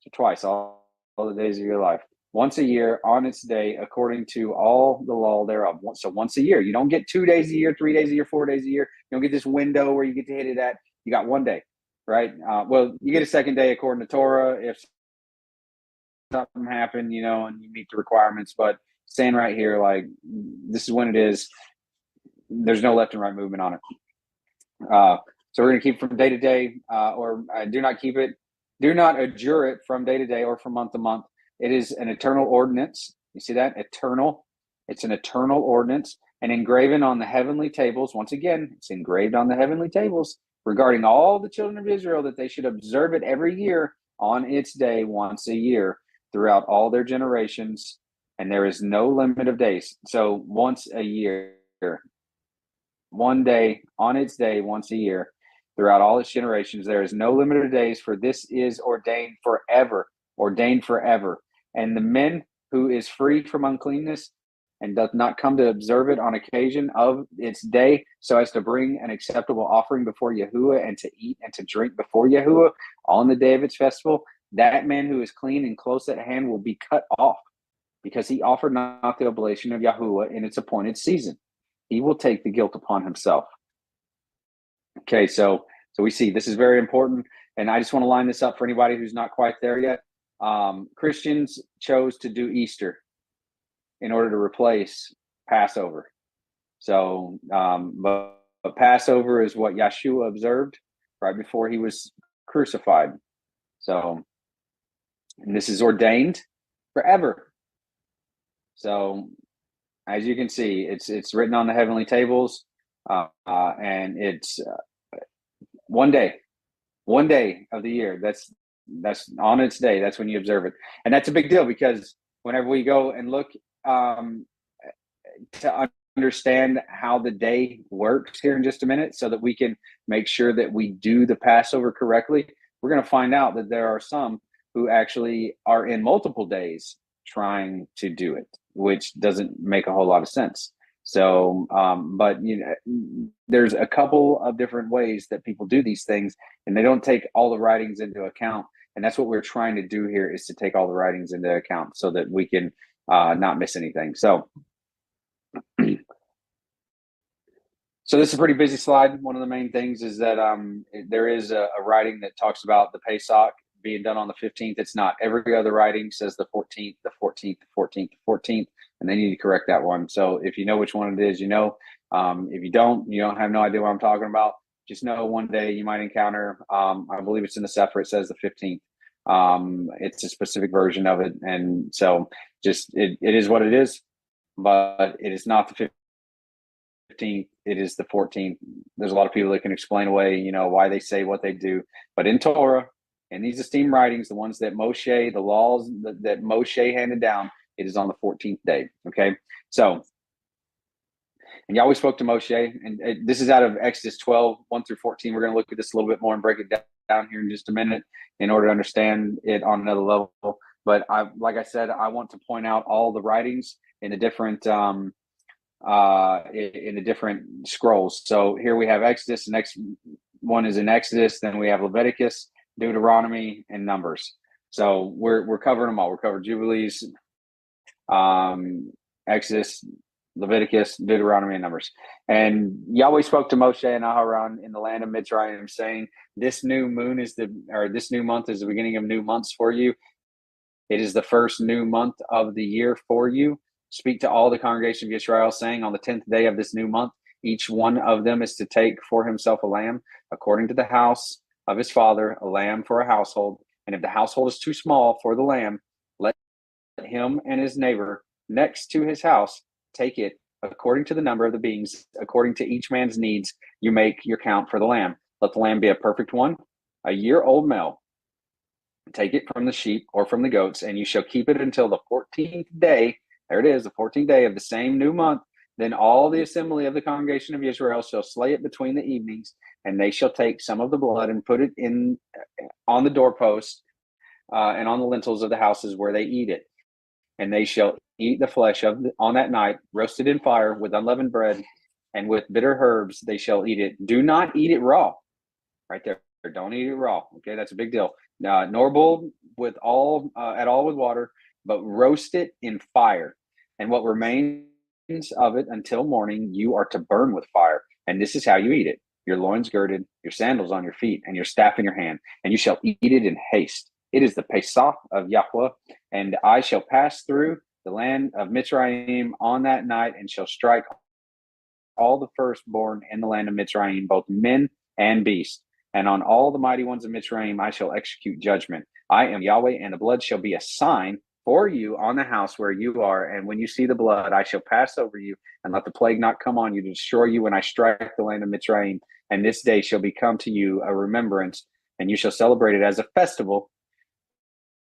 So twice, all the days of your life. Once a year on its day, according to all the law thereof. So once a year. You don't get 2 days a year, 3 days a year, 4 days a year. You don't get this window where you get to hit it at. You got 1 day, right? Well, you get a second day according to Torah if something happened, you know, and you meet the requirements. But saying right here, like, this is when it is. There's no left and right movement on it. So we're going to keep from day to day, or do not keep it Do not adjure it from day to day or from month to month. It is an eternal ordinance. You see that? Eternal. It's an eternal ordinance and engraven on the heavenly tables. Once again, it's engraved on the heavenly tables regarding all the children of Israel, that they should observe it every year on its day, once a year, throughout all their generations. And there is no limit of days. So once a year, one day on its day, once a year, throughout all its generations, there is no limit of days, for this is ordained forever, ordained forever. And the man who is free from uncleanness and doth not come to observe it on occasion of its day, so as to bring an acceptable offering before Yahuwah, and to eat and to drink before Yahuwah on the day of its festival, that man who is clean and close at hand will be cut off, because he offered not the oblation of Yahuwah in its appointed season. He will take the guilt upon himself. Okay, so we see this is very important, and I just want to line this up for anybody who's not quite there yet. Christians chose to do Easter in order to replace Passover. So, but Passover is what Yeshua observed right before he was crucified. So, and this is ordained forever. So, as you can see, it's written on the heavenly tables, and it's one day of the year. That's on its day. That's when you observe it, and that's a big deal, because whenever we go and look to understand how the day works here in just a minute, so that we can make sure that we do the Passover correctly, we're going to find out that there are some who actually are in multiple days trying to do it, which doesn't make a whole lot of sense. So, but there's a couple of different ways that people do these things, and they don't take all the writings into account. And that's what we're trying to do here, is to take all the writings into account so that we can not miss anything. So, so this is a pretty busy slide. One of the main things is that there is a writing that talks about the Pesach being done on the 15th. It's not. Every other writing says the 14th, the 14th, the 14th, the 14th, and they need to correct that one. So if you know which one it is, you know. If you don't have no idea what I'm talking about. Just know one day you might encounter, I believe it's in the Sefer, it says the 15th. It's a specific version of it. And so just, it is what it is, but it is not the 15th. It is the 14th. There's a lot of people that can explain away, why they say what they do. But in Torah, in these esteemed writings, the ones that Moshe, the laws that Moshe handed down, it is on the 14th day. Okay. So, and Yahweh spoke to Moshe, and this is out of Exodus 12, 1 through 14. We're going to look at this a little bit more and break it down here in just a minute in order to understand it on another level. But like I said, I want to point out all the writings in the different scrolls. So here we have Exodus. The next one is in Exodus. Then we have Leviticus, Deuteronomy, and Numbers. So we're covering them all. We're covering Jubilees, Exodus, Leviticus, Deuteronomy, and Numbers. And Yahweh spoke to Moshe and Aharon in the land of Mitzrayim, saying, this new month is the beginning of new months for you. It is the first new month of the year for you. Speak to all the congregation of Israel, saying, on the 10th day of this new month, each one of them is to take for himself a lamb, according to the house of his father, a lamb for a household. And if the household is too small for the lamb, let him and his neighbor next to his house take it according to the number of the beings, according to each man's needs. You make your count for the lamb. Let the lamb be a perfect one, a year-old male. Take it from the sheep or from the goats, and you shall keep it until the 14th day. There it is, the 14th day of the same new month. Then all the assembly of the congregation of Israel shall slay it between the evenings, and they shall take some of the blood and put it on the doorposts and on the lintels of the houses where they eat it. And they shall eat the flesh on that night, roasted in fire with unleavened bread, and with bitter herbs they shall eat it. Do not eat it raw. Right there. Don't eat it raw. Okay, that's a big deal. Nor boiled at all with water, but roast it in fire. And what remains of it until morning you are to burn with fire. And this is how you eat it: your loins girded, your sandals on your feet, and your staff in your hand. And you shall eat it in haste. It is the Pesach of Yahweh, and I shall pass through the land of Mitzrayim on that night, and shall strike all the firstborn in the land of Mitzrayim, both men and beasts. and on all the mighty ones of Mitzrayim I shall execute judgment. I am Yahweh, and the blood shall be a sign for you on the house where you are. And when you see the blood, I shall pass over you, and let the plague not come on you to destroy you when I strike the land of Mitzrayim. And this day shall become to you a remembrance, and you shall celebrate it as a festival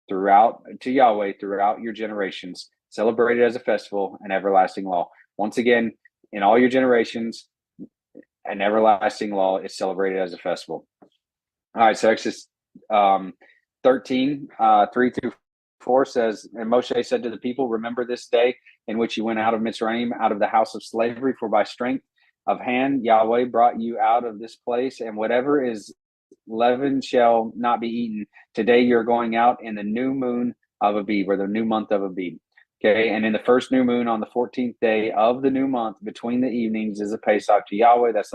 throughout to Yahweh throughout your generations. Celebrate it as a festival, an everlasting law. Once again, in all your generations, an everlasting law is celebrated as a festival. All right, so Exodus 13, 3 through 4 says, and Moshe said to the people, remember this day in which you went out of Mitzrayim, out of the house of slavery, for by strength of hand Yahweh brought you out of this place, and whatever is leavened shall not be eaten. Today you're going out in the new moon of Abib, or the new month of Abib. Okay, and in the first new moon on the 14th day of the new month, between the evenings is a Pesach to Yahweh. That's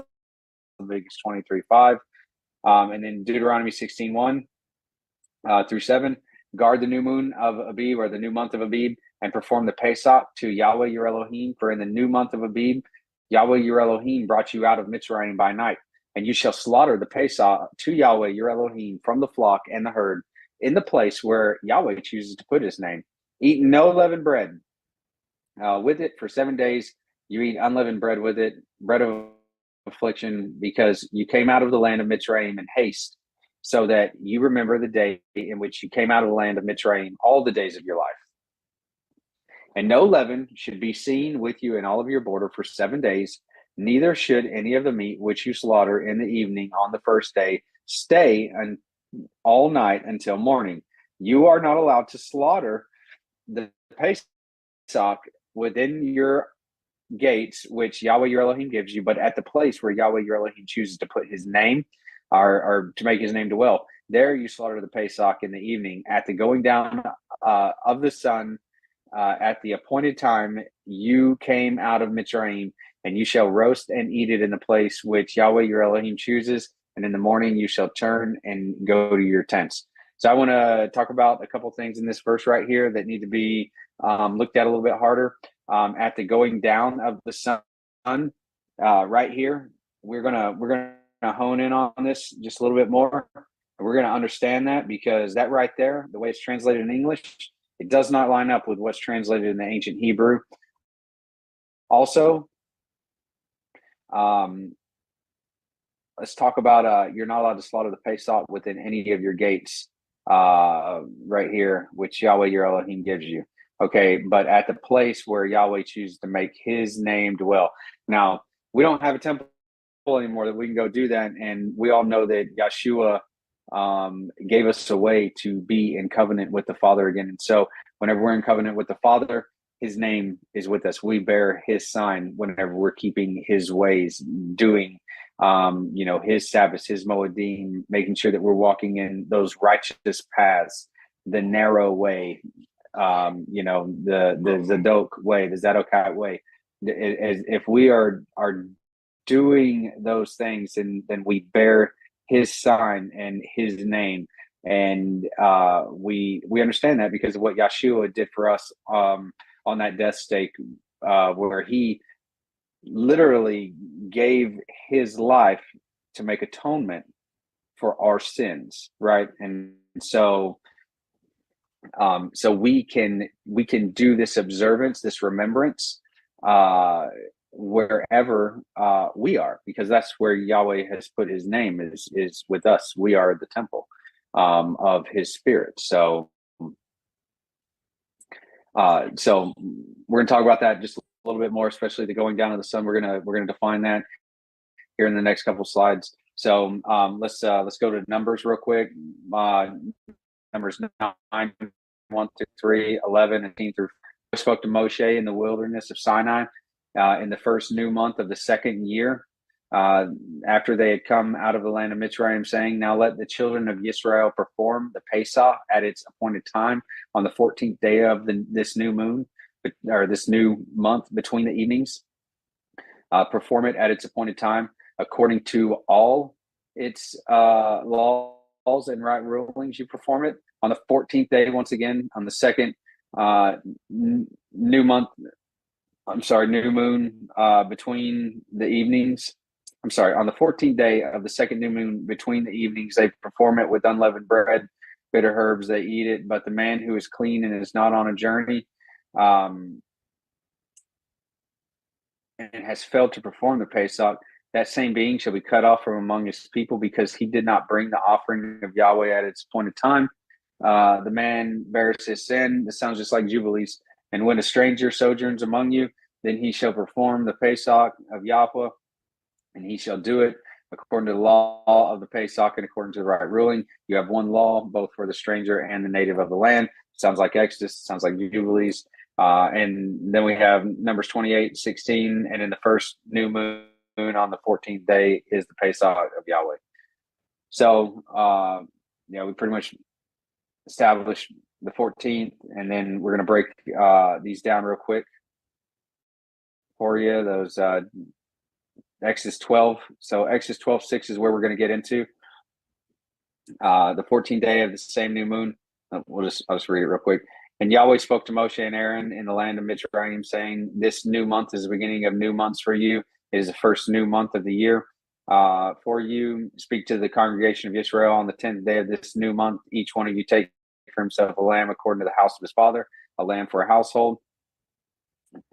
Leviticus 23:5. And then Deuteronomy 16:1 through 7. Guard the new moon of Abib, or the new month of Abib, and perform the Pesach to Yahweh your Elohim. For in the new month of Abib, Yahweh your Elohim brought you out of Mitzrayim by night. And you shall slaughter the Pesach to Yahweh your Elohim from the flock and the herd in the place where Yahweh chooses to put his name. Eat no leavened bread with it for 7 days. You eat unleavened bread with it, bread of affliction, because you came out of the land of Mitzrayim in haste, so that you remember the day in which you came out of the land of Mitzrayim all the days of your life. And no leaven should be seen with you in all of your border for 7 days. Neither should any of the meat which you slaughter in the evening on the first day stay all night until morning. You are not allowed to slaughter the Pesach within your gates, which Yahweh your Elohim gives you, but at the place where Yahweh your Elohim chooses to put his name, or to make his name dwell. There you slaughter the Pesach in the evening at the going down of the sun. At the appointed time you came out of Mitzrayim, and you shall roast and eat it in the place which Yahweh your Elohim chooses. And in the morning you shall turn and go to your tents. So I want to talk about a couple things in this verse right here that need to be looked at a little bit harder. At the going down of the sun, right here, we're gonna hone in on this just a little bit more. We're gonna understand that, because that right there, the way it's translated in English, it does not line up with what's translated in the ancient Hebrew. Also, let's talk about you're not allowed to slaughter the Pesach within any of your gates, right here, which Yahweh your Elohim gives you. Okay, but at the place where Yahweh chooses to make his name dwell. Now, we don't have a temple anymore that we can go do that, and we all know that Yeshua gave us a way to be in covenant with the Father again. And so whenever we're in covenant with the Father, his name is with us. We bear his sign whenever we're keeping his ways, doing his Sabbaths, his Moedim, making sure that we're walking in those righteous paths, the narrow way, the Zadok way, the Zadokai way. If we are doing those things, and then we bear his sign and his name, and we understand that because of what Yeshua did for us on that death stake, where he literally gave his life to make atonement for our sins, right? And so we can do this observance, this remembrance, wherever we are, because that's where Yahweh has put his name, is with us. We are the temple of his spirit. So we're going to talk about that just a little bit more, especially the going down of the sun. We're going to define that here in the next couple slides. So let's go to Numbers real quick. Numbers 9, 1 through 3, 11, and 10 through. I spoke to Moshe in the wilderness of Sinai in the first new month of the second year, after they had come out of the land of Mitzrayim, saying, now let the children of Israel perform the Pesach at its appointed time on the 14th day of this new moon, or this new month between the evenings. Perform it at its appointed time according to all its laws and right rulings. You perform it on the 14th day, once again, on the second new moon between the evenings. I'm sorry, on the 14th day of the second new moon between the evenings, they perform it with unleavened bread, bitter herbs, they eat it. But the man who is clean and is not on a journey, and has failed to perform the Pesach, that same being shall be cut off from among his people, because he did not bring the offering of Yahweh at its appointed time. The man bears his sin. This sounds just like Jubilees. And when a stranger sojourns among you, then he shall perform the Pesach of Yahweh, and he shall do it according to the law of the Pesach and according to the right ruling. You have one law, both for the stranger and the native of the land. Sounds like Exodus. Sounds like Jubilees. And then we have Numbers 28:16. And in the first new moon on the 14th day is the Pesach of Yahweh. So, we pretty much established the 14th, and then we're going to break these down real quick for you. Those Exodus 12. So Exodus 12:6 is where we're going to get into. The 14th day of the same new moon. I'll just read it real quick. And Yahweh spoke to Moshe and Aaron in the land of Mitzrayim, saying, "This new month is the beginning of new months for you. It is the first new month of the year. For you, speak to the congregation of Israel on the 10th day of this new month. Each one of you take for himself a lamb according to the house of his father, a lamb for a household.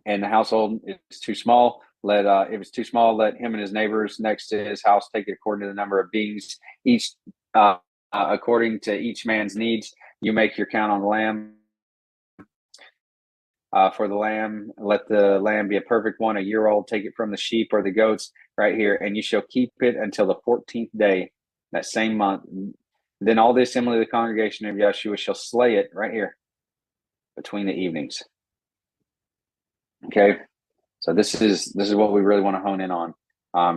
And the household is too small. If it's too small, let him and his neighbors next to his house take it according to the number of beings, each according to each man's needs. You make your count on the lamb. For the lamb, let the lamb be a perfect one, a year old. Take it from the sheep or the goats right here, and you shall keep it until the 14th day, that same month. Then all the assembly of the congregation of Yeshua shall slay it right here between the evenings." Okay, so this is what we really want to hone in on,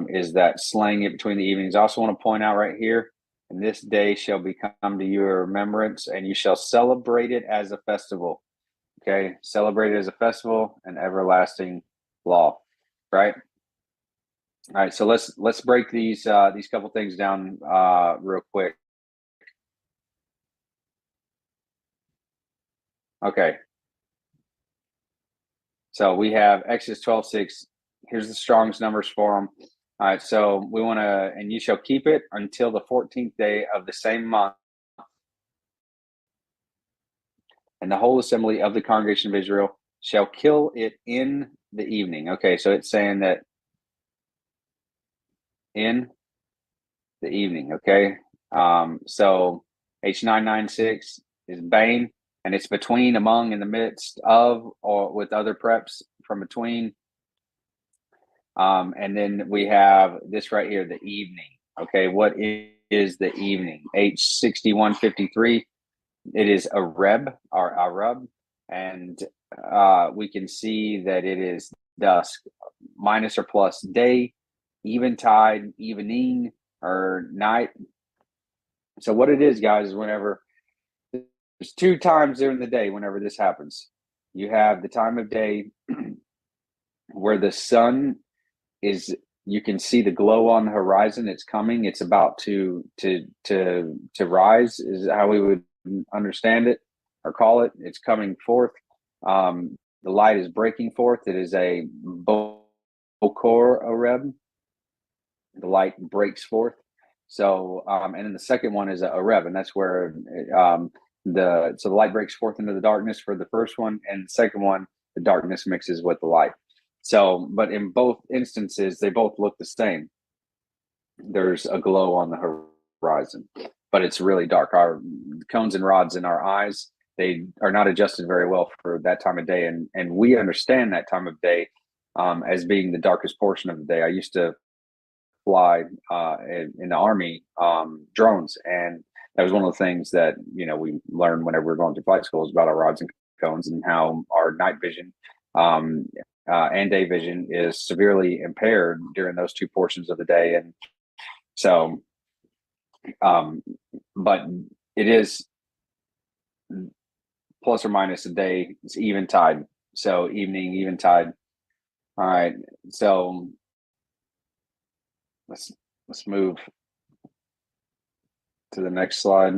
is that slaying it between the evenings. I also want to point out right here, and this day shall become to you a remembrance, and you shall celebrate it as a festival. Okay, celebrate it as a festival, an everlasting law, right? All right, so let's break these couple things down real quick. Okay. So we have Exodus 12:6. Here's the Strong's numbers for them. All right, so we want to, and you shall keep it until the 14th day of the same month. And the whole assembly of the congregation of Israel shall kill it in the evening. Okay, so it's saying that in the evening, okay? So H996 is Bane, and it's between, among, in the midst of, or with other preps from between. And then we have this right here, the evening. Okay, what is the evening? H6153. It is a reb or arab, and we can see that it is dusk, minus or plus day, eventide, evening, or night. So what it is, guys, is whenever there's two times during the day whenever this happens. You have the time of day where the sun is, you can see the glow on the horizon. It's coming. It's about to rise, is how we would understand it or call it. It's coming forth. The light is breaking forth. It is a bokor oreb. The light breaks forth. So, and then the second one is a oreb, and that's where the light breaks forth into the darkness for the first one, and the second one, the darkness mixes with the light. So, but in both instances, they both look the same. There's a glow on the horizon, but it's really dark. Our cones and rods in our eyes, they are not adjusted very well for that time of day. And we understand that time of day as being the darkest portion of the day. I used to fly in the Army drones, and that was one of the things that, we learned whenever we were going to flight schools about our rods and cones, and how our night vision and day vision is severely impaired during those two portions of the day. And so, but it is plus or minus a day. It's eventide. So evening, eventide. All right. So let's move to the next slide.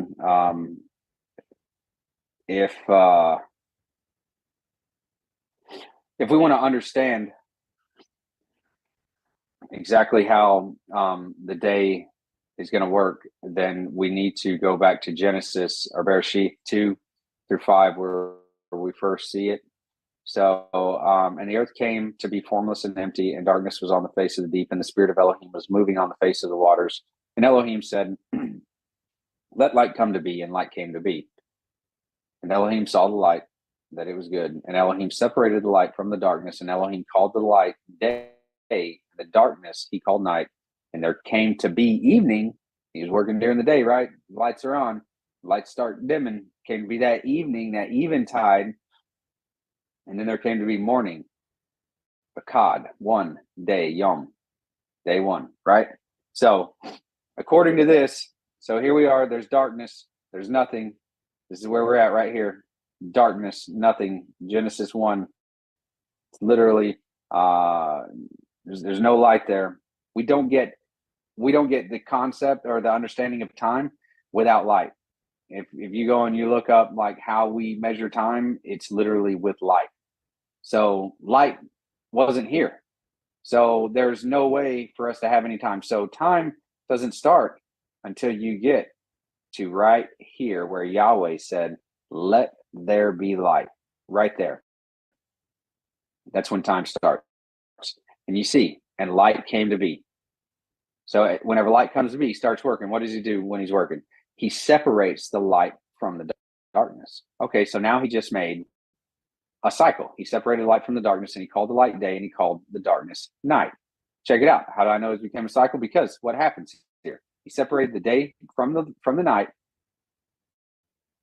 If we want to understand, exactly how the day is going to work, then we need to go back to Genesis or Bereshit 2-5, where we first see it. So, and the earth came to be formless and empty, and darkness was on the face of the deep, and the spirit of Elohim was moving on the face of the waters. And Elohim said, let light come to be, and light came to be. And Elohim saw the light, that it was good. And Elohim separated the light from the darkness, and Elohim called the light day, the darkness he called night. And there came to be evening. He was working during the day, right? Lights are on. Lights start dimming. Came to be that evening, that eventide. And then there came to be morning. Akkad, 1 day, Yom. Day 1, right? So, according to this, so here we are. There's darkness. There's nothing. This is where we're at right here. Darkness, nothing. Genesis 1. It's literally, there's no light there. We don't get the concept or the understanding of time without light. If you go and you look up like how we measure time, it's literally with light. So light wasn't here. So there's no way for us to have any time. So time doesn't start until you get to right here where Yahweh said, let there be light. Right there. That's when time starts. And you see, and light came to be. So whenever light comes to be, he starts working. What does he do when he's working? He separates the light from the darkness. Okay, so now he just made a cycle. He separated light from the darkness, and he called the light day, and he called the darkness night. Check it out. How do I know it became a cycle? Because what happens here? He separated the day from the night,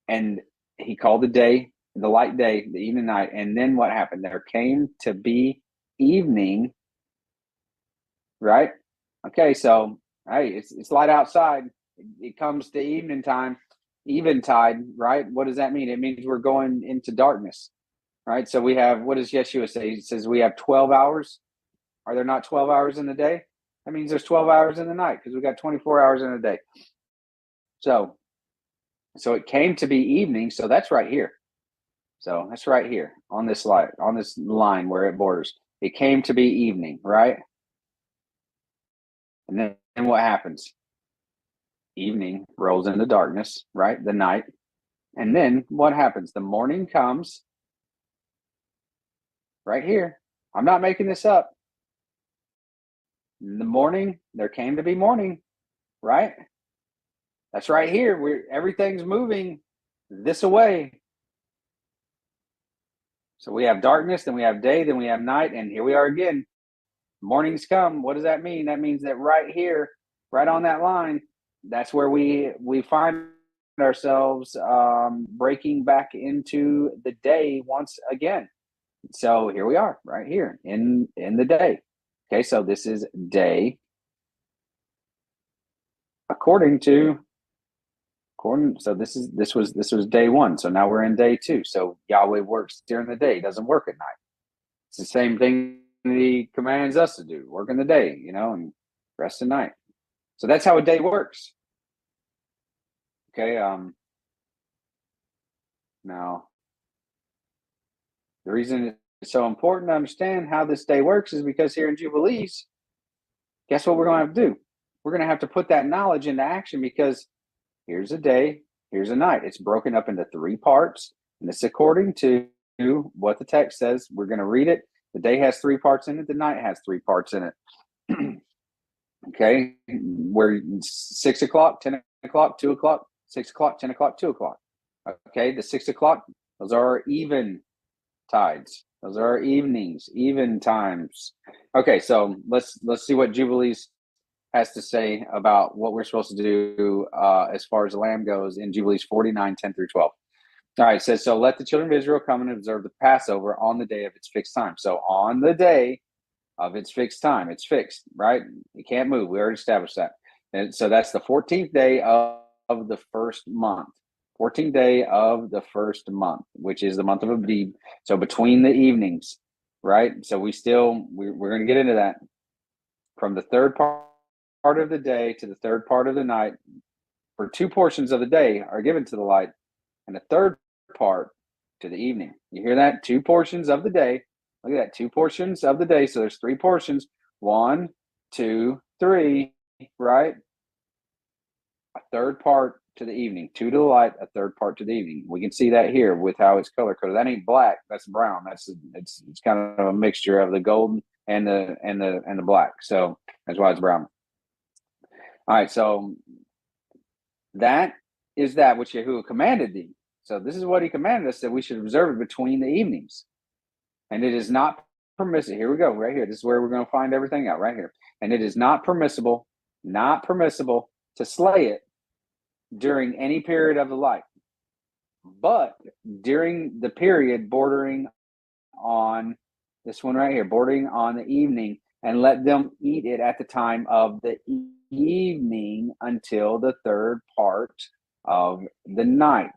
and he called the day, the light day, the evening night. And then what happened? There came to be evening, right? Okay, so hey, it's light outside. It comes to evening time, eventide, right? What does that mean? It means we're going into darkness, right? So we have, what does Yeshua say? He says we have 12 hours. Are there not 12 hours in the day? That means there's 12 hours in the night because we got 24 hours in a day. So it came to be evening. So that's right here. So that's right here on this line, where it borders. It came to be evening, right? And then what happens? Evening rolls into darkness, right? The night. And then what happens? The morning comes right here. I'm not making this up. In the morning, there came to be morning, right? That's right here. Everything's moving this away. So we have darkness, then we have day, then we have night, and here we are again. Mornings come. What does that mean? That means that right here, right on that line, that's where we find ourselves breaking back into the day once again. So here we are, right here in the day. Okay, so this is day so this was day 1. So now we're in day 2. So Yahweh works during the day, doesn't work at night. It's the same thing he commands us to do, work in the day, and rest at night. So that's how a day works. Okay, now the reason it's so important to understand how this day works is because here in Jubilees, guess what we're going to have to do? We're going to have to put that knowledge into action, because here's a day, here's a night. It's broken up into 3 parts, and it's according to what the text says. We're going to read it. The day has 3 parts in it. The night has 3 parts in it. Okay, we're 6 o'clock, 10 o'clock, 2 o'clock, 6 o'clock, 10 o'clock, 2 o'clock. Okay, the 6 o'clock, those are our even tides. Those are our evenings, even times. Okay, so let's see what Jubilees has to say about what we're supposed to do as far as the lamb goes in Jubilees 49, 10 through 12. All right, it says, so let the children of Israel come and observe the Passover on the day of its fixed time. So on the day of its fixed time, it's fixed, right? It can't move. We already established that. And so that's the 14th day of the first month. 14th day of the first month, which is the month of Abib. So between the evenings, right? So we're going to get into that. From the third part of the day to the third part of the night, for 2 portions of the day are given to the light, and the third part to the evening. You hear that? 2 portions of the day. Look at that, 2 portions of the day. So there's 3 portions. 1, 2, 3, right? A third part to the evening, 2 to the light, a third part to the evening. We can see that here with how it's color coded. That ain't black, that's brown. It's kind of a mixture of the golden and the black. So that's why it's brown. All right, so that is that which Yahuwah commanded thee. So this is what he commanded us, that we should observe it between the evenings. And it is not permissible. Here we go, right here. This is where we're going to find everything out, right here. And it is not permissible to slay it during any period of the light, but during the period bordering on this one right here, bordering on the evening, and let them eat it at the time of the evening until the third part of the night.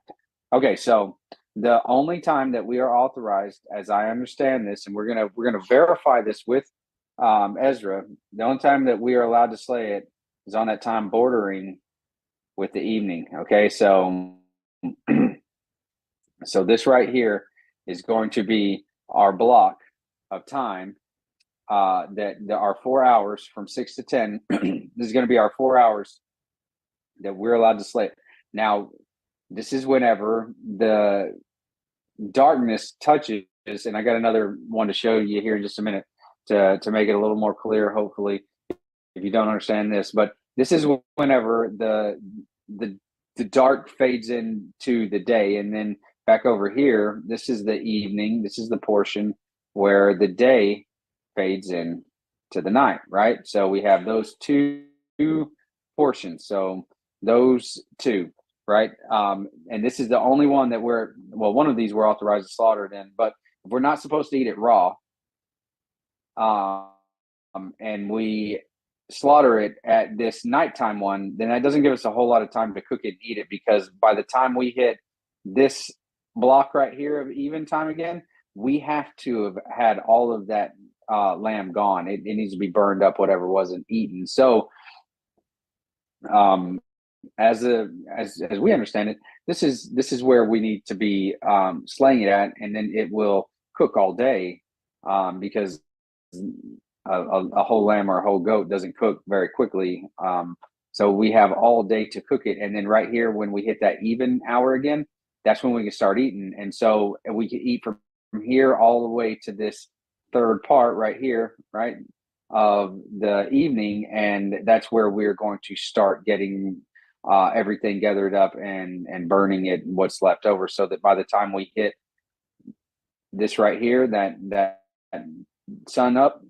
Okay, so the only time that we are authorized, as I understand this, and we're gonna verify this with Ezra, the only time that we are allowed to slay it is on that time bordering with the evening. Okay, so so this right here is going to be our block of time, that our 4 hours from 6 to 10. This is going to be our 4 hours that we're allowed to slay. Now, this is whenever the darkness touches, and I got another one to show you here in just a minute to make it a little more clear, hopefully, if you don't understand this. But this is whenever the dark fades into the day, and then back over here, this is the evening. This is the portion where the day fades in to the night, right? So we have those two portions. So those two, right? And this is the only one that one of these we're authorized to slaughter it in, but if we're not supposed to eat it raw, and we slaughter it at this nighttime one, then that doesn't give us a whole lot of time to cook it and eat it, because by the time we hit this block right here of eventime again, we have to have had all of that lamb gone. It needs to be burned up, whatever wasn't eaten. So as we understand it, this is where we need to be slaying it at, and then it will cook all day, because a whole lamb or a whole goat doesn't cook very quickly. So we have all day to cook it, and then right here when we hit that even hour again, that's when we can start eating. And so we can eat from here all the way to this third part right here, right, of the evening, and that's where we're going to start getting everything gathered up and burning it, what's left over, so that by the time we hit this right here, that sun up,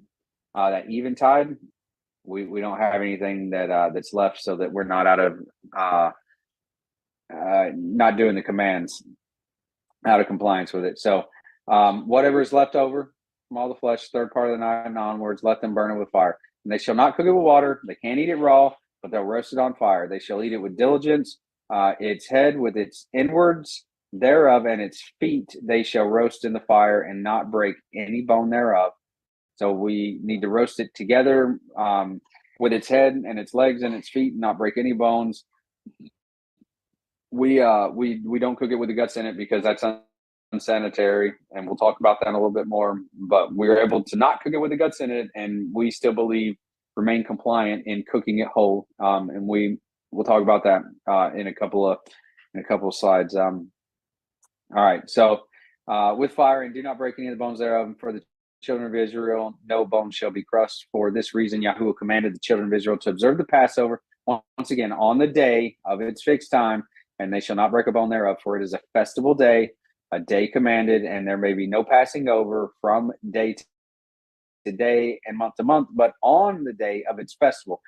that eventide, we don't have anything that's left, so that we're not out of not doing the commands, out of compliance with it. So whatever is left over from all the flesh, third part of the night and onwards, let them burn it with fire. And they shall not cook it with water. They can't eat it raw, but they'll roast it on fire. They shall eat it with diligence. Its head with its inwards thereof, and its feet they shall roast in the fire, and not break any bone thereof. So we need to roast it together, with its head and its legs and its feet, and not break any bones. We don't cook it with the guts in it, because that's unsanitary, and we'll talk about that a little bit more. But we were able to not cook it with the guts in it, and we still remain compliant in cooking it whole. And we'll talk about that in a couple of slides. All right, so with fire, and do not break any of the bones thereof. For the children of Israel, no bone shall be crushed. For this reason, Yahuwah commanded the children of Israel to observe the Passover once again on the day of its fixed time, and they shall not break a bone thereof. For it is a festival day, a day commanded, and there may be no passing over from day to day and month to month, but on the day of its festival,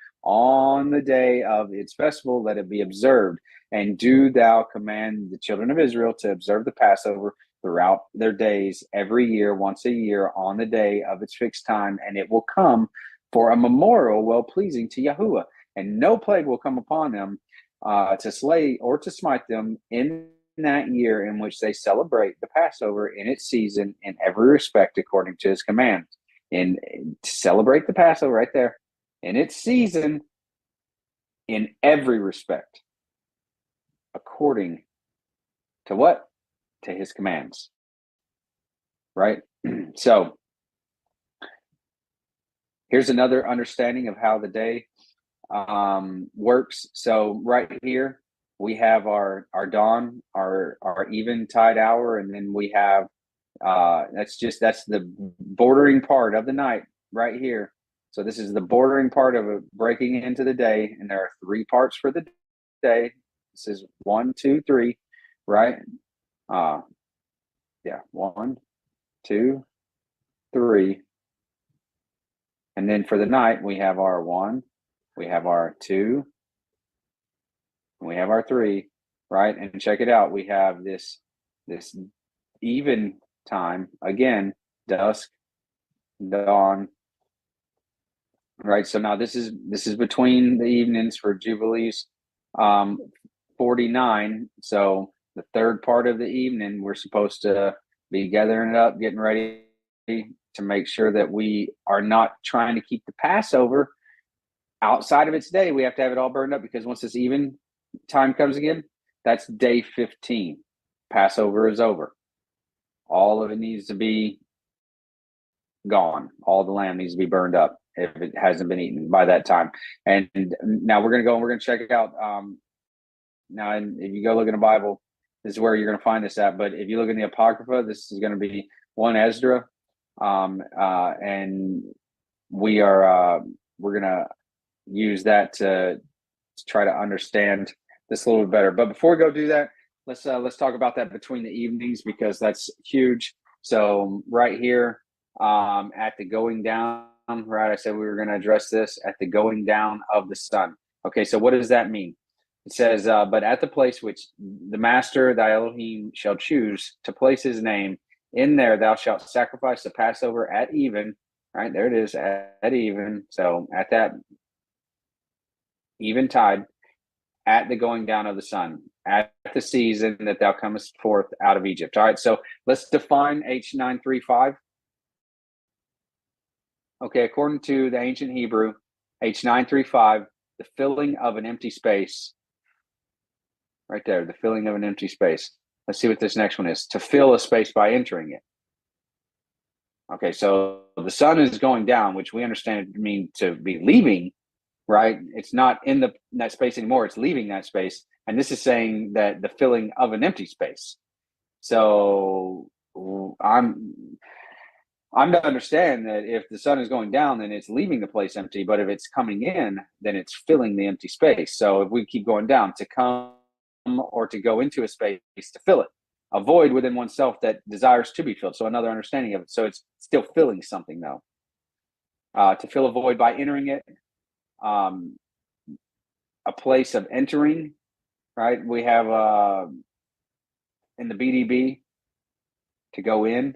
let it be observed. And do thou command the children of Israel to observe the Passover throughout their days, every year, once a year, on the day of its fixed time, and it will come for a memorial well pleasing to Yahuwah. And no plague will come upon them to slay or to smite them in that year in which they celebrate the Passover in its season, in every respect according to his command. And to celebrate the Passover right there in its season, in every respect, according to what? To his commands, right? So Here's another understanding of how the day works. So right here we have our dawn, our eventide hour, and then we have that's the bordering part of the night right here. So this is the bordering part of it breaking into the day, and there are 3 parts for the day. This is 1, 2, 3, right? Yeah, 1, 2, 3. And then for the night, we have our 1, we have our 2, and we have our 3, right? And check it out. We have this even time, again, dusk, dawn, right? So now this is between the evenings for Jubilees 49. So the 3rd part of the evening, we're supposed to be gathering it up, getting ready to make sure that we are not trying to keep the Passover outside of its day. We have to have it all burned up, because once this even time comes again, that's day 15. Passover is over. All of it needs to be gone. All the lamb needs to be burned up if it hasn't been eaten by that time. And now we're going to go and we're going to check it out. Now, if you go look in the Bible, this is where you're going to find this at. But if you look in the Apocrypha, this is going to be 1 Ezra. And we're going to use that to try to understand this a little bit better. But before we go do that, let's talk about that between the evenings, because that's huge. So right here, at the going down, right? I said we were going to address this at the going down of the sun. Okay, so what does that mean? It says, but at the place which the master thy Elohim shall choose to place his name, in there thou shalt sacrifice the Passover at even. Right, there it is, at even. So at that eventide, at the going down of the sun, at the season that thou comest forth out of Egypt. All right, so let's define H935. Okay, according to the ancient Hebrew, H935, the filling of an empty space. Right there, the filling of an empty space. Let's see what this next one is. To fill a space by entering it. Okay, so the sun is going down, which we understand to mean to be leaving, right? It's not in that space anymore. It's leaving that space. And this is saying that the filling of an empty space. So I'm to understand that if the sun is going down, then it's leaving the place empty. But if it's coming in, then it's filling the empty space. So if we keep going down, to come or to go into a space to fill it, a void within oneself that desires to be filled. So another understanding of it. So it's still filling something, though. To fill a void by entering it, a place of entering, right? We have in the BDB, to go in,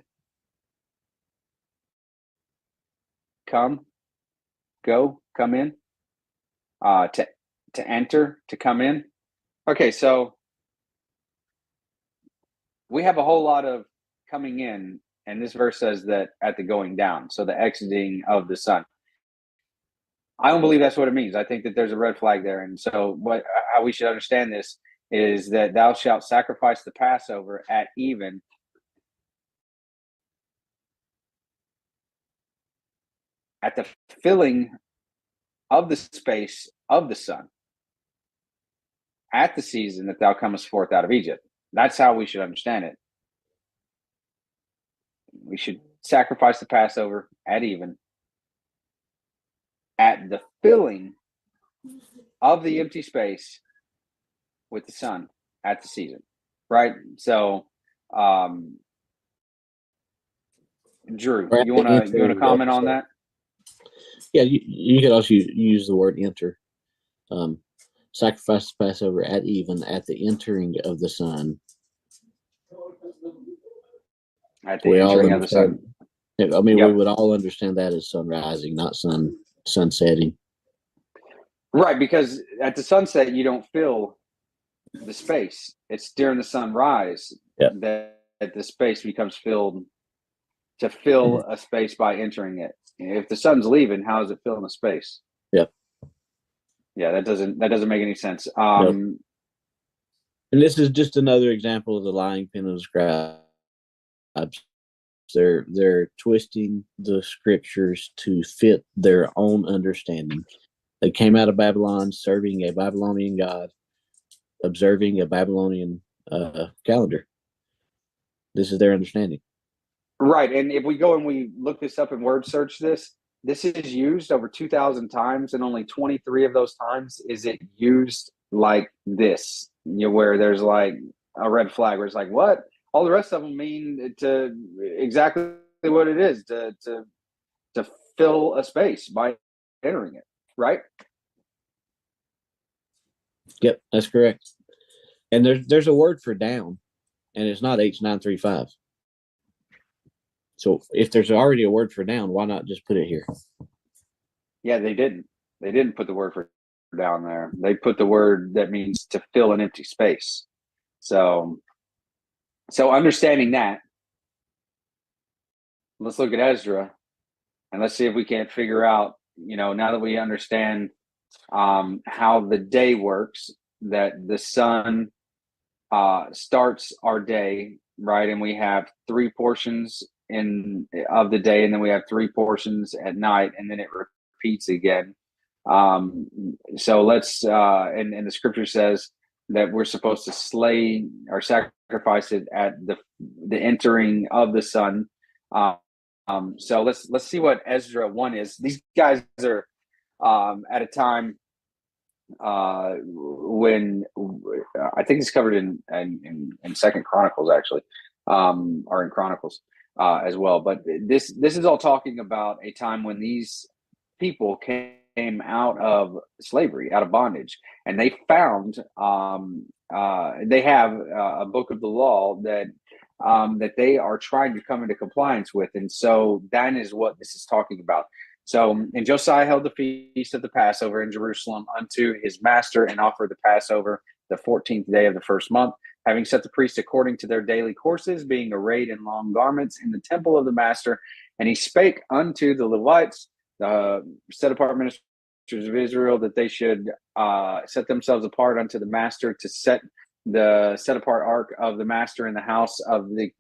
come, go, come in, to enter, to come in. Okay, so we have a whole lot of coming in, and this verse says that at the going down, so the exiting of the sun. I don't believe that's what it means. I think that there's a red flag there. And so how we should understand this is that thou shalt sacrifice the Passover at even. At the filling of the space of the sun, at the season that thou comest forth out of Egypt. That's how we should understand it. We should sacrifice the Passover at even, at the filling of the empty space with the sun at the season, right? So, Drew, you want to comment on that? Yeah, you could also use the word enter. Sacrifice the Passover at even, at the entering of the sun. At the entering of the sun. I mean, we would all understand that as sun rising, not sun setting. Right, because at the sunset, you don't fill the space. It's during the sunrise that the space becomes filled, to fill a space by entering it. If the sun's leaving, how is it filling a space? Yep. Yeah, that doesn't make any sense. Nope. And this is just another example of the lying pen of the scribes. They're twisting the scriptures to fit their own understanding. They came out of Babylon serving a Babylonian god, observing a Babylonian calendar. This is their understanding. Right. And if we go and we look this up and word search this is used over 2,000 times, and only 23 of those times is it used like this, where there's like a red flag where it's like, what? All the rest of them mean to exactly what it is, to fill a space by entering it, right? Yep, that's correct. And there's a word for down, and it's not H935. So if there's already a word for down, why not just put it here? Yeah, they didn't. They didn't put the word for down there. They put the word that means to fill an empty space. So understanding that, let's look at Ezra and let's see if we can't figure out, now that we understand how the day works, that the sun starts our day, right? And we have 3 portions of the day, and then we have 3 portions at night, and then it repeats again. So let's and the scripture says that we're supposed to slay or sacrifice it at the entering of the sun. So let's see what Ezra 1 is. These guys are at a time when I think it's covered in Second Chronicles, actually, or in Chronicles as well. But this is all talking about a time when these people came out of slavery, out of bondage, and they found they have a book of the law that they are trying to come into compliance with, and so that is what this is talking about. So, and Josiah held the feast of the Passover in Jerusalem unto his master, and offered the Passover the 14th day of the first month, having set the priests according to their daily courses, being arrayed in long garments in the temple of the master. And he spake unto the Levites, the set apart ministers of Israel, that they should set themselves apart unto the master, to set the set apart ark of the master in the house of the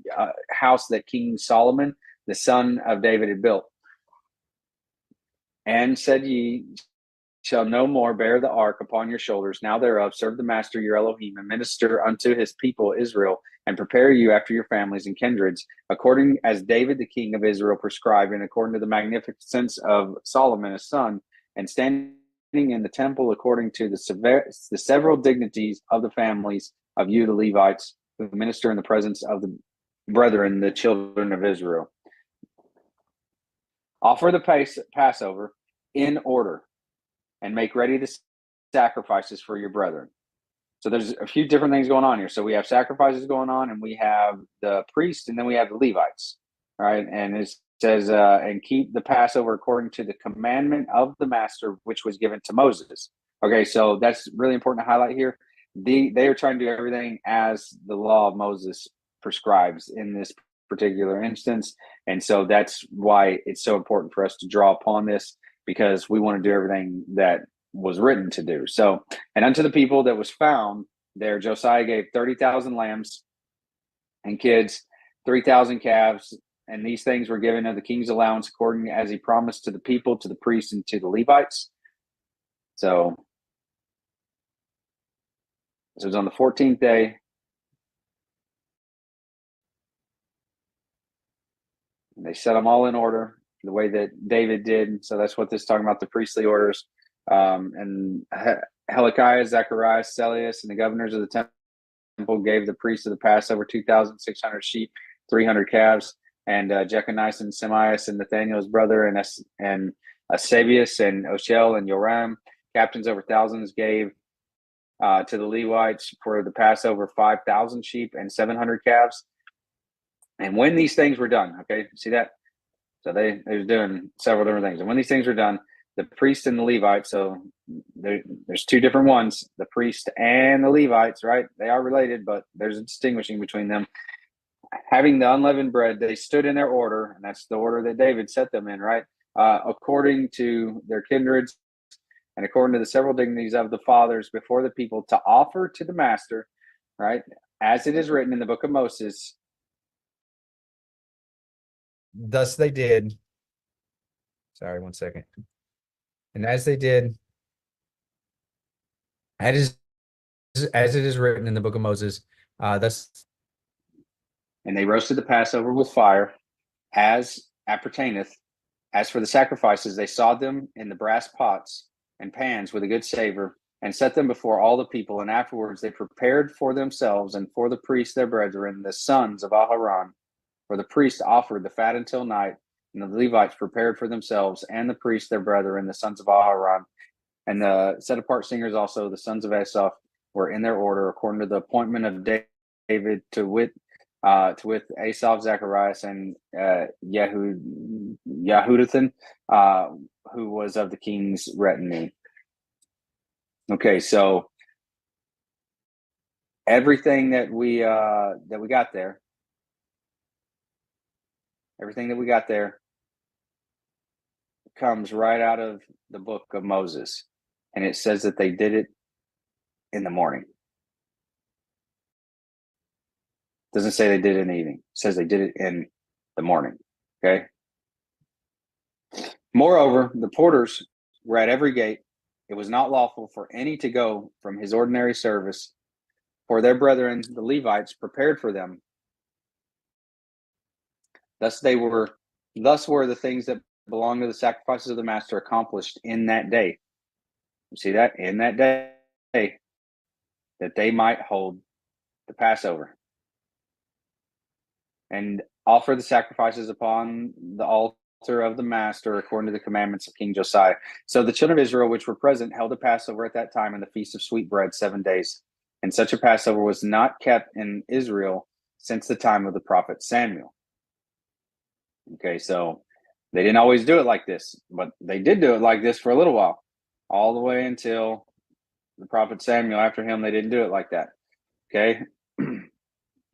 house that King Solomon, the son of David, had built. And said, ye shall no more bear the ark upon your shoulders. Now thereof serve the master your Elohim, and minister unto his people Israel, and prepare you after your families and kindreds, according as David the king of Israel prescribed, and according to the magnificence of Solomon his son, and standing in the temple according to the several dignities of the families of you, the Levites, who minister in the presence of the brethren, the children of Israel. Offer the Passover in order, and make ready the sacrifices for your brethren. So there's a few different things going on here. So we have sacrifices going on, and we have the priest, and then we have the Levites. All right. And it says, and keep the Passover according to the commandment of the master, which was given to Moses. Okay. So that's really important to highlight here. They are trying to do everything as the law of Moses prescribes in this particular instance. And so that's why it's so important for us to draw upon this, because we want to do everything that was written to do. So, and unto the people that was found there, Josiah gave 30,000 lambs and kids, 3,000 calves, and these things were given of the king's allowance according as he promised to the people, to the priests, and to the Levites. So it was on the 14th day. And they set them all in order the way that David did. So that's what this is talking about, the priestly orders. And Hilkiah, Zechariah, Selius, and the governors of the temple gave the priests of the Passover 2,600 sheep, 300 calves, and Jeconiah and Semias and Nathaniel's brother, and Asabius and Oshel and Joram, captains over thousands, gave to the Levites for the Passover 5,000 sheep and 700 calves. And when these things were done, okay, see that? So they was doing several different things. And when these things were done, the priest and the Levites, so there's 2 different ones, the priest and the Levites, right? They are related, but there's a distinguishing between them. Having the unleavened bread, they stood in their order, and that's the order that David set them in, right? According to their kindreds and according to the several dignities of the fathers before the people, to offer to the master, right? As it is written in the book of Moses, thus they did. Sorry, 1 second. And as they did, as it is written in the book of Moses, thus. And they roasted the Passover with fire, as appertaineth. As for the sacrifices, they sawed them in the brass pots and pans with a good savor, and set them before all the people. And afterwards they prepared for themselves and for the priests their brethren, the sons of Aharon. For the priests offered the fat until night, and the Levites prepared for themselves and the priests their brethren, the sons of Aharon. And the set apart singers also, the sons of Asaph, were in their order according to the appointment of David, to wit Asaph, Zacharias, and Yehudithan, who was of the king's retinue. Okay, so everything that we got there, comes right out of the book of Moses, and it says that they did it in the morning. Doesn't say they did it in the evening. It says they did it in the morning. Okay. Moreover, the porters were at every gate. It was not lawful for any to go from his ordinary service, for their brethren, the Levites, prepared for them. Thus were the things that belong to the sacrifices of the master accomplished in that day. You see that? In that day, that they might hold the Passover and offer the sacrifices upon the altar of the master according to the commandments of King Josiah. So the children of Israel which were present held a Passover at that time, and the feast of sweet bread 7 days. And such a Passover was not kept in Israel since the time of the prophet Samuel. Okay, so they didn't always do it like this, but they did do it like this for a little while, all the way until the prophet Samuel. After him, they didn't do it like that. Okay,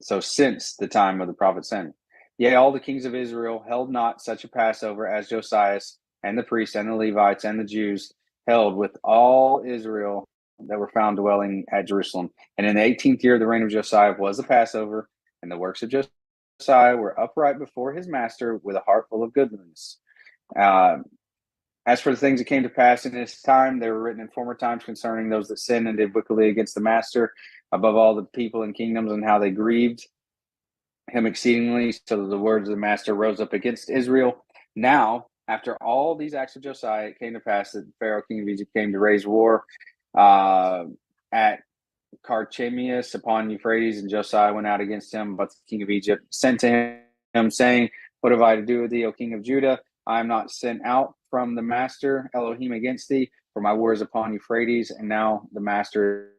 so since the time of the prophet Samuel. Yea, all the kings of Israel held not such a Passover as Josiah and the priests and the Levites and the Jews held with all Israel that were found dwelling at Jerusalem. And in the 18th year of the reign of Josiah was the Passover, and the works of Josiah were upright before his master with a heart full of goodness. As for the things that came to pass in his time, they were written in former times concerning those that sinned and did wickedly against the master above all the people and kingdoms, and how they grieved him exceedingly, so that the words of the master rose up against Israel. Now, after all these acts of Josiah, it came to pass that Pharaoh, king of Egypt, came to raise war at Carchemius upon Euphrates, and Josiah went out against him. But the king of Egypt sent to him, saying, "What have I to do with thee, O king of Judah? I am not sent out from the master Elohim against thee, for my war is upon Euphrates, and now the master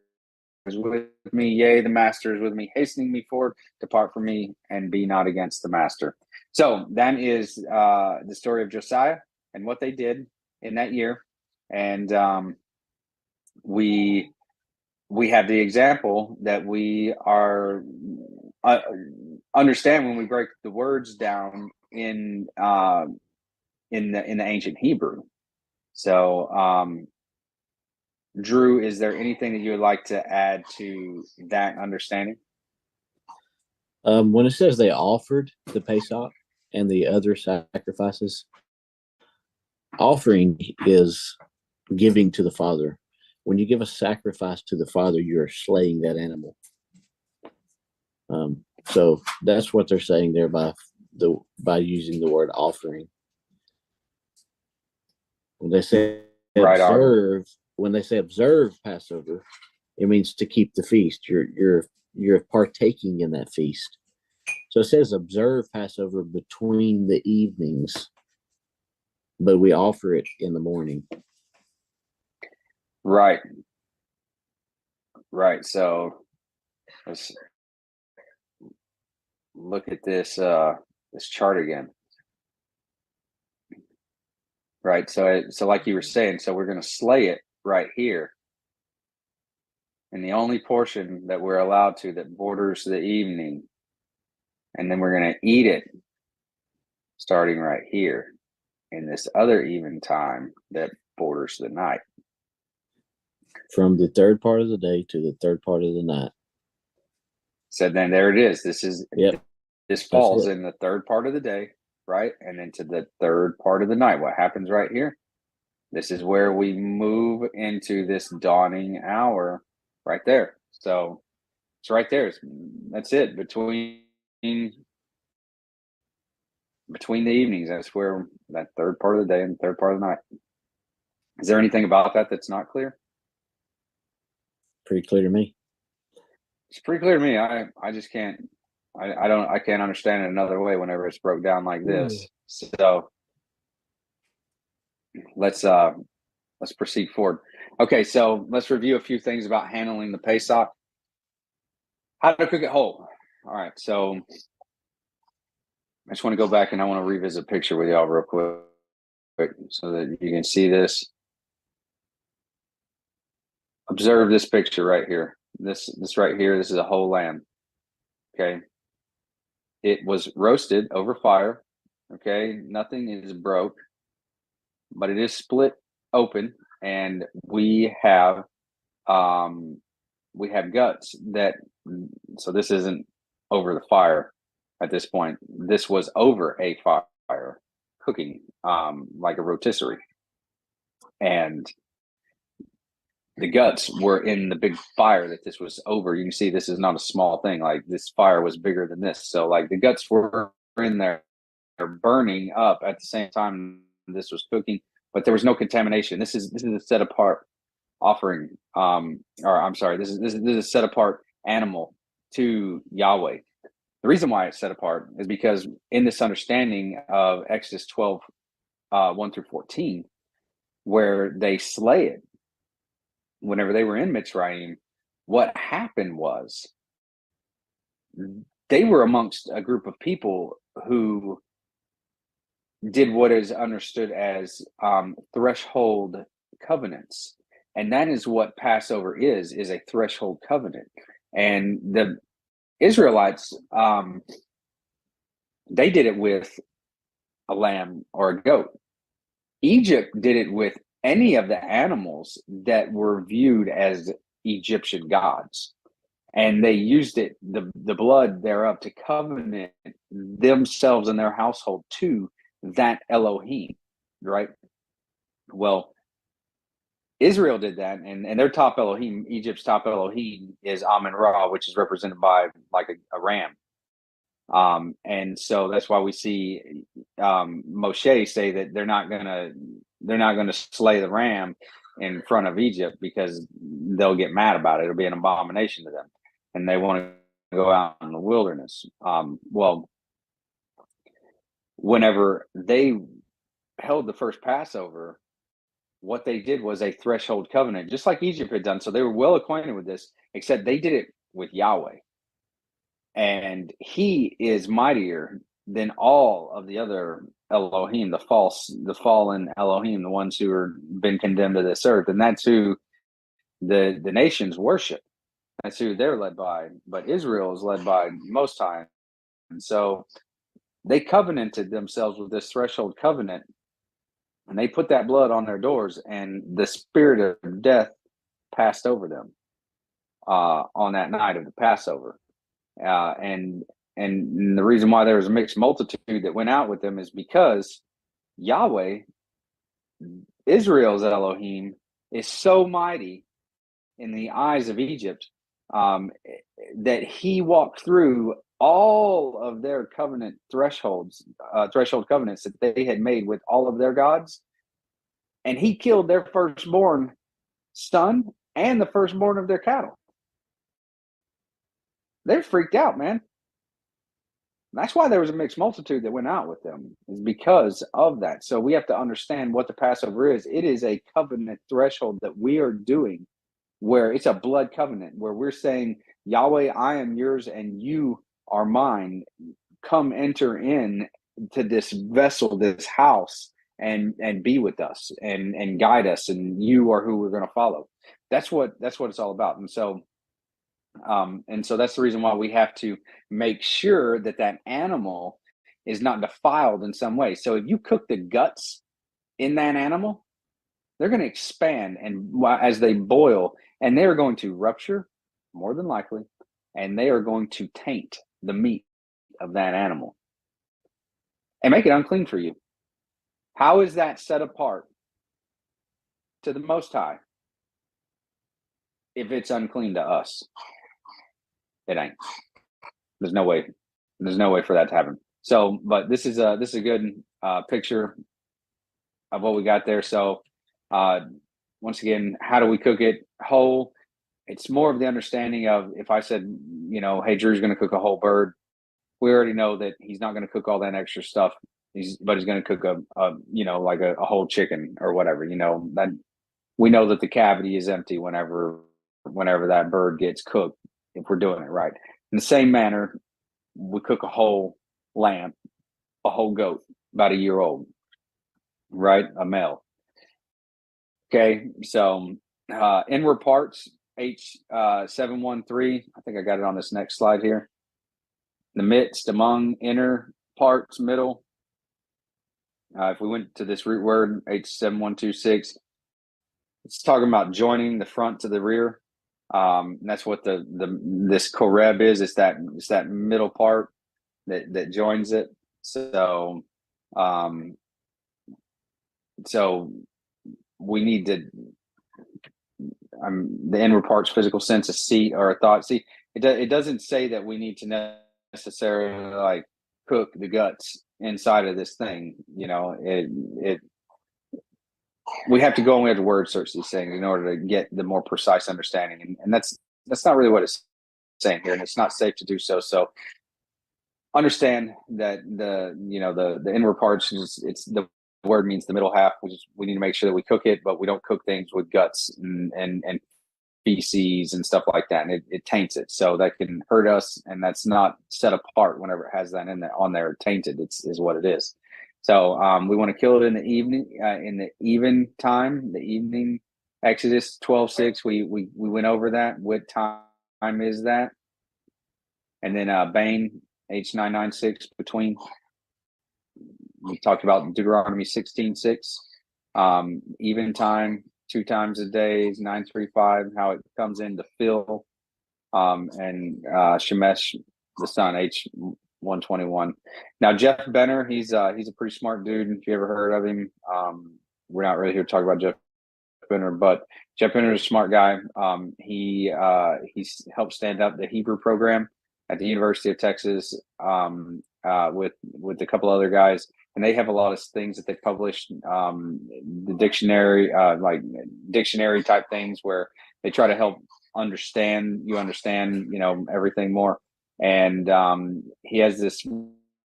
is with me. Yea, the master is with me, hastening me forward. Depart from me, and be not against the master." So that is the story of Josiah and what they did in that year. And we have the example that we are understand when we break the words down in the ancient Hebrew. So Drew, is there anything that you would like to add to that understanding? When it says they offered the Pesach and the other sacrifices, offering is giving to the Father. When you give a sacrifice to the Father, you're slaying that animal. So that's what they're saying there by using the word offering. When they say observe, when they say observe Passover, it means to keep the feast. You're partaking in that feast. So it says observe Passover between the evenings, but we offer it in the morning. Right. So let's look at this chart again. Right. So like you were saying, so we're going to slay it right here. And the only portion that we're allowed to that borders the evening. And then we're going to eat it starting right here in this other even time that borders the night. From the third part of the day to the third part of the night. So then there it is. This falls in the third part of the day, right? And then to the third part of the night. What happens right here? This is where we move into this dawning hour right there. So it's right there. That's it. Between the evenings, that's where that third part of the day and third part of the night. Is there anything about that that's not clear? Pretty clear to me. It's pretty clear to me. I just can't. I can't understand it another way whenever it's broke down like this. So let's proceed forward. Okay, so let's review a few things about handling the Pesach. How to cook it whole. All right, so I just want to go back and I want to revisit a picture with y'all real quick so that you can see this. Observe this picture right here. This right here, this is a whole lamb. Okay. It was roasted over fire. Okay. Nothing is broke, but it is split open, and we have guts that, so this isn't over the fire at this point. This was over a fire cooking, like a rotisserie. And the guts were in the big fire that this was over. You can see this is not a small thing. Like, this fire was bigger than this. So like the guts were in there, they're burning up at the same time this was cooking, but there was no contamination. This is a set apart offering. This is a set apart animal to Yahweh. The reason why it's set apart is because in this understanding of Exodus 12, 1 through 14, where they slay it, whenever they were in Mitzrayim, what happened was they were amongst a group of people who did what is understood as threshold covenants. And that is what Passover is a threshold covenant. And the Israelites, they did it with a lamb or a goat. Egypt did it with any of the animals that were viewed as Egyptian gods. And they used it, the blood thereof, to covenant themselves and their household to that Elohim, right? Well, Israel did that, and their top Elohim, Egypt's top Elohim, is Amun-Ra, which is represented by like a ram. And so that's why we see Moshe say that they're not gonna slay the ram in front of Egypt because they'll get mad about it. It'll be an abomination to them, and they want to go out in the wilderness. Well, whenever they held the first Passover, what they did was a threshold covenant, just like Egypt had done. So they were well acquainted with this, except they did it with Yahweh. And he is mightier than all of the other Elohim, the fallen Elohim, the ones who are been condemned to this earth. And that's who the nations worship. That's who they're led by. But Israel is led by Most High. And so they covenanted themselves with this threshold covenant. And they put that blood on their doors, and the spirit of death passed over them on that night of the Passover. And the reason why there was a mixed multitude that went out with them is because Yahweh, Israel's Elohim, is so mighty in the eyes of Egypt that he walked through all of their covenant threshold covenants that they had made with all of their gods, and he killed their firstborn son and the firstborn of their cattle. They're freaked out, man. That's why there was a mixed multitude that went out with them, is because of that. So we have to understand what the Passover is. It is a covenant threshold that we are doing, where it's a blood covenant, where we're saying, Yahweh, I am yours and you are mine. Come enter in to this vessel, this house, and be with us and guide us, and you are who we're going to follow. That's what it's all about. And so that's the reason why we have to make sure that that animal is not defiled in some way. So if you cook the guts in that animal, they're going to expand and as they boil, and they are going to rupture, more than likely, and they are going to taint the meat of that animal. and make it unclean for you. How is that set apart to the Most High if it's unclean to us? It ain't. There's no way. There's no way for that to happen. So, but this is a good picture of what we got there. So, once again, how do we cook it whole? It's more of the understanding of, if I said, hey, Drew's going to cook a whole bird, we already know that he's not going to cook all that extra stuff. But he's going to cook like a whole chicken or whatever. That we know that the cavity is empty whenever that bird gets cooked, if we're doing it right. In the same manner, we cook a whole lamb, a whole goat, about a year old, right? A male. Okay, so inward parts, H713. I think I got it on this next slide here. The midst, among, inner parts, middle. If we went to this root word, H7126, it's talking about joining the front to the rear. That's what this koreb is. It's that middle part that joins it. So, so we need to. The inward parts, physical sense, a seat or a thought. See, it doesn't say that we need to necessarily like cook the guts inside of this thing. We have to go and we have to word search these things in order to get the more precise understanding, and that's not really what it's saying here, and it's not safe to do so. So understand that the inward parts it's the word means the middle half, which is we need to make sure that we cook it, but we don't cook things with guts and feces and stuff like that, and it taints it, so that can hurt us, and that's not set apart whenever it has that on there tainted. Is what it is. So we want to kill it in the evening, in the even time, the evening. Exodus 12:6. We went over that. What time is that? And then Bane, H996 between. We talked about Deuteronomy 16:6. Even time, 2 times a day, 935. How it comes in to fill. And Shemesh, the son, H121. Now Jeff Benner, he's a pretty smart dude. If you ever heard of him, we're not really here to talk about Jeff Benner, but Jeff Benner is a smart guy. He's helped stand up the Hebrew program at the University of Texas with a couple other guys, and they have a lot of things that they published. The dictionary, like dictionary type things, where they try to help understand everything more. And he has this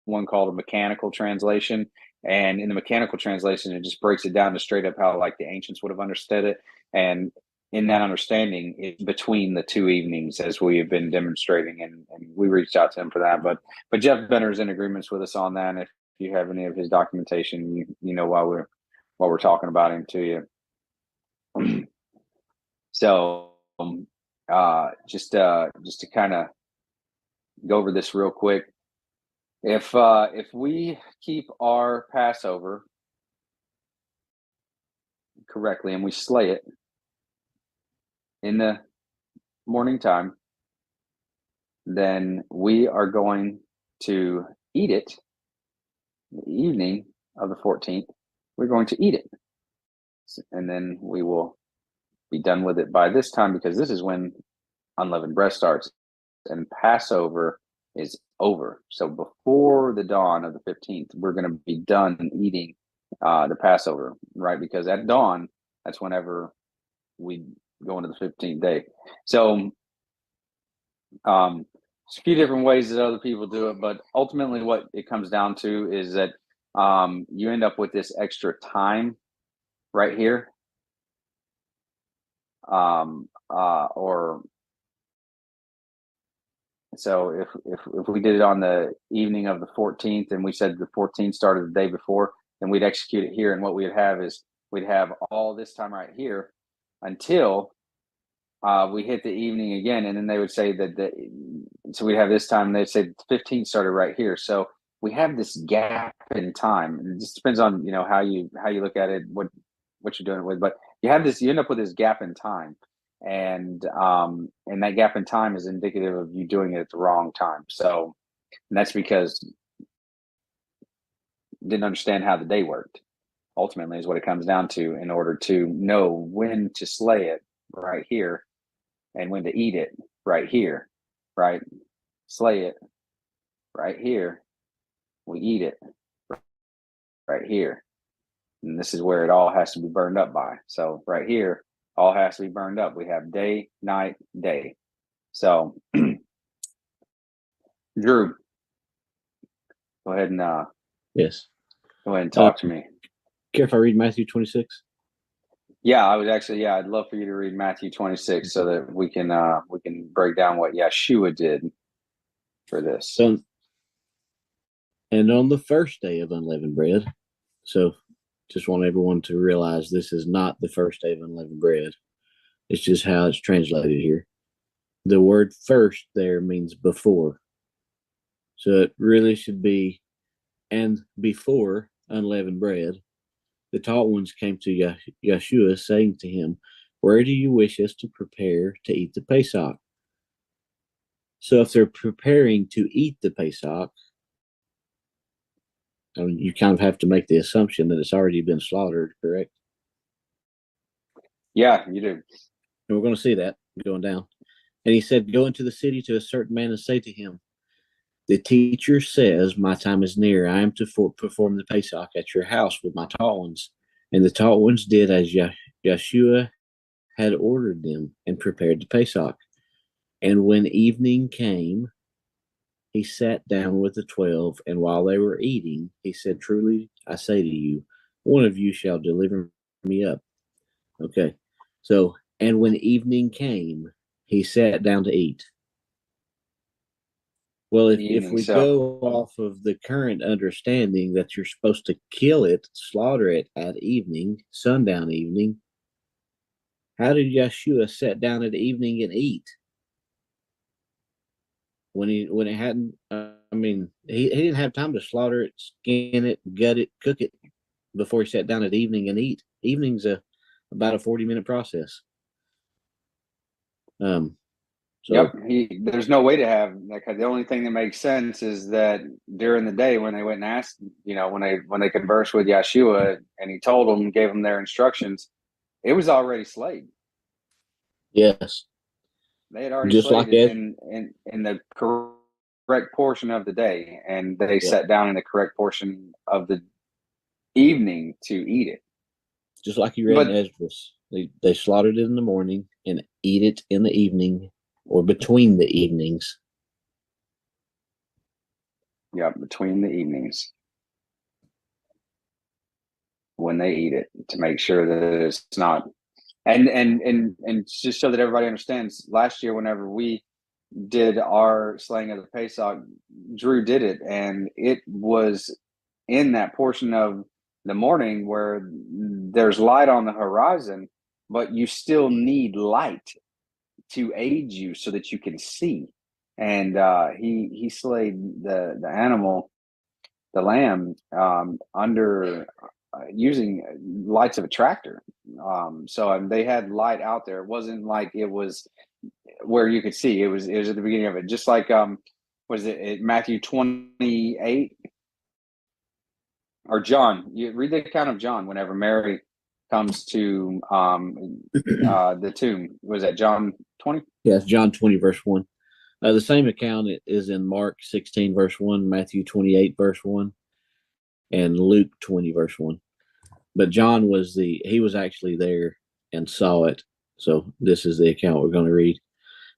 one called a mechanical translation, and in the mechanical translation it just breaks it down to straight up how like the ancients would have understood it, and in that understanding it's between the 2 evenings, as we have been demonstrating, and we reached out to him for that. But Jeff Benner is in agreements with us on that, and if you have any of his documentation, you know why we're talking about him to you. So just to kind of go over this real quick. If we keep our Passover correctly and we slay it in the morning time, then we are going to eat it the evening of the 14th. We're going to eat it, and then we will be done with it by this time, because this is when unleavened bread starts and Passover is over. So before the dawn of the 15th, we're going to be done eating the Passover, right? Because at dawn, that's whenever we go into the 15th day. So it's a few different ways that other people do it, but ultimately what it comes down to is that you end up with this extra time right here. So if we did it on the evening of the 14th, and we said the 14th started the day before, then we'd execute it here. And what we'd have is we'd have all this time right here until we hit the evening again. And then they would say so we'd have this time, and they'd say the 15th started right here. So we have this gap in time. And it just depends on, how you look at it, what you're doing it with. But you end up with this gap in time. And that gap in time is indicative of you doing it at the wrong time. So, and that's because didn't understand how the day worked. Ultimately is what it comes down to, in order to know when to slay it right here and when to eat it right here, right? Slay it right here. We eat it right here. And this is where it all has to be burned up by. So right here, all has to be burned up. We have day, night, day. So Drew, go ahead and Yes. go ahead and talk to me. Care if I read Matthew 26? Yeah, I would actually. Yeah, I'd love for you to read Matthew 26 so that we can break down what Yeshua did for this. So, and on the first day of unleavened bread. So, just want everyone to realize this is not the first day of unleavened bread. It's just how it's translated here. The word "first" there means before. So it really should be, and before unleavened bread. The taught ones came to Yeshua, saying to him, "Where do you wish us to prepare to eat the Pesach?" So if they're preparing to eat the Pesach, you kind of have to make the assumption that it's already been slaughtered, correct? Yeah, you do. And we're going to see that going down. And he said, "Go into the city to a certain man and say to him, the teacher says, my time is near. I am to perform the Pesach at your house with my taught ones." And the taught ones did as Yeshua had ordered them and prepared the Pesach. And when evening came, he sat down with the 12, and while they were eating, he said, "Truly, I say to you, one of you shall deliver me up." Okay, so, and when evening came, he sat down to eat. Well, if we go off of the current understanding that you're supposed to kill it, slaughter it at evening, sundown evening, how did Yeshua sit down at evening and eat? When it hadn't, he didn't have time to slaughter it, skin it, gut it, cook it before he sat down at evening and eat. Evening's about a 40-minute process. So, yep, there's no way to have, like, the only thing that makes sense is that during the day when they went and asked, when they conversed with Yeshua and he told them, gave them their instructions, it was already slayed. Yes, they had already slayed it in the correct portion of the day, and they sat down in the correct portion of the evening to eat it. Just like you read in Esdras, they slaughtered it in the morning and eat it in the evening. Or between the evenings. Yeah, between the evenings. When they eat it, to make sure that it's not, and just so that everybody understands, last year whenever we did our slaying of the Pesach, Drew did it, and it was in that portion of the morning where there's light on the horizon, but you still need light to aid you so that you can see. And he slayed the animal, the lamb, under using lights of a tractor. So they had light out there. It wasn't like it was where you could see. It was at the beginning of it, just like was it Matthew 28 or John? You read the account of John whenever Mary comes to the tomb. Was that John 20? Yes, John 20 verse 1. The same account is in Mark 16 verse 1, Matthew 28 verse 1, and Luke 20 verse 1. But John he was actually there and saw it. So this is the account we're going to read.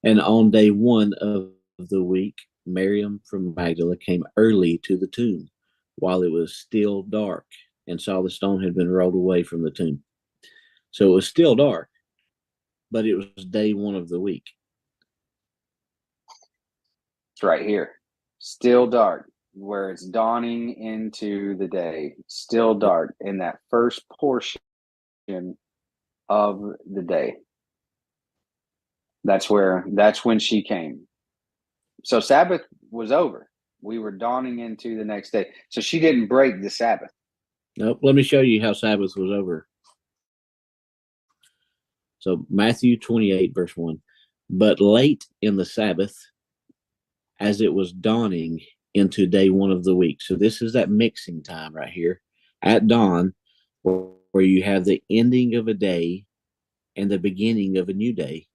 And on day 1 of the week, Miriam from Magdala came early to the tomb while it was still dark and saw the stone had been rolled away from the tomb. So it was still dark, but it was day 1 of the week. It's right here. Still dark, where it's dawning into the day. Still dark in that first portion of the day. That's when she came. So Sabbath was over. We were dawning into the next day. So she didn't break the Sabbath. Nope. Let me show you how Sabbath was over. So Matthew 28 verse 1. But late in the Sabbath, as it was dawning into day one of the week. So this is that mixing time right here at dawn, where you have the ending of a day and the beginning of a new day.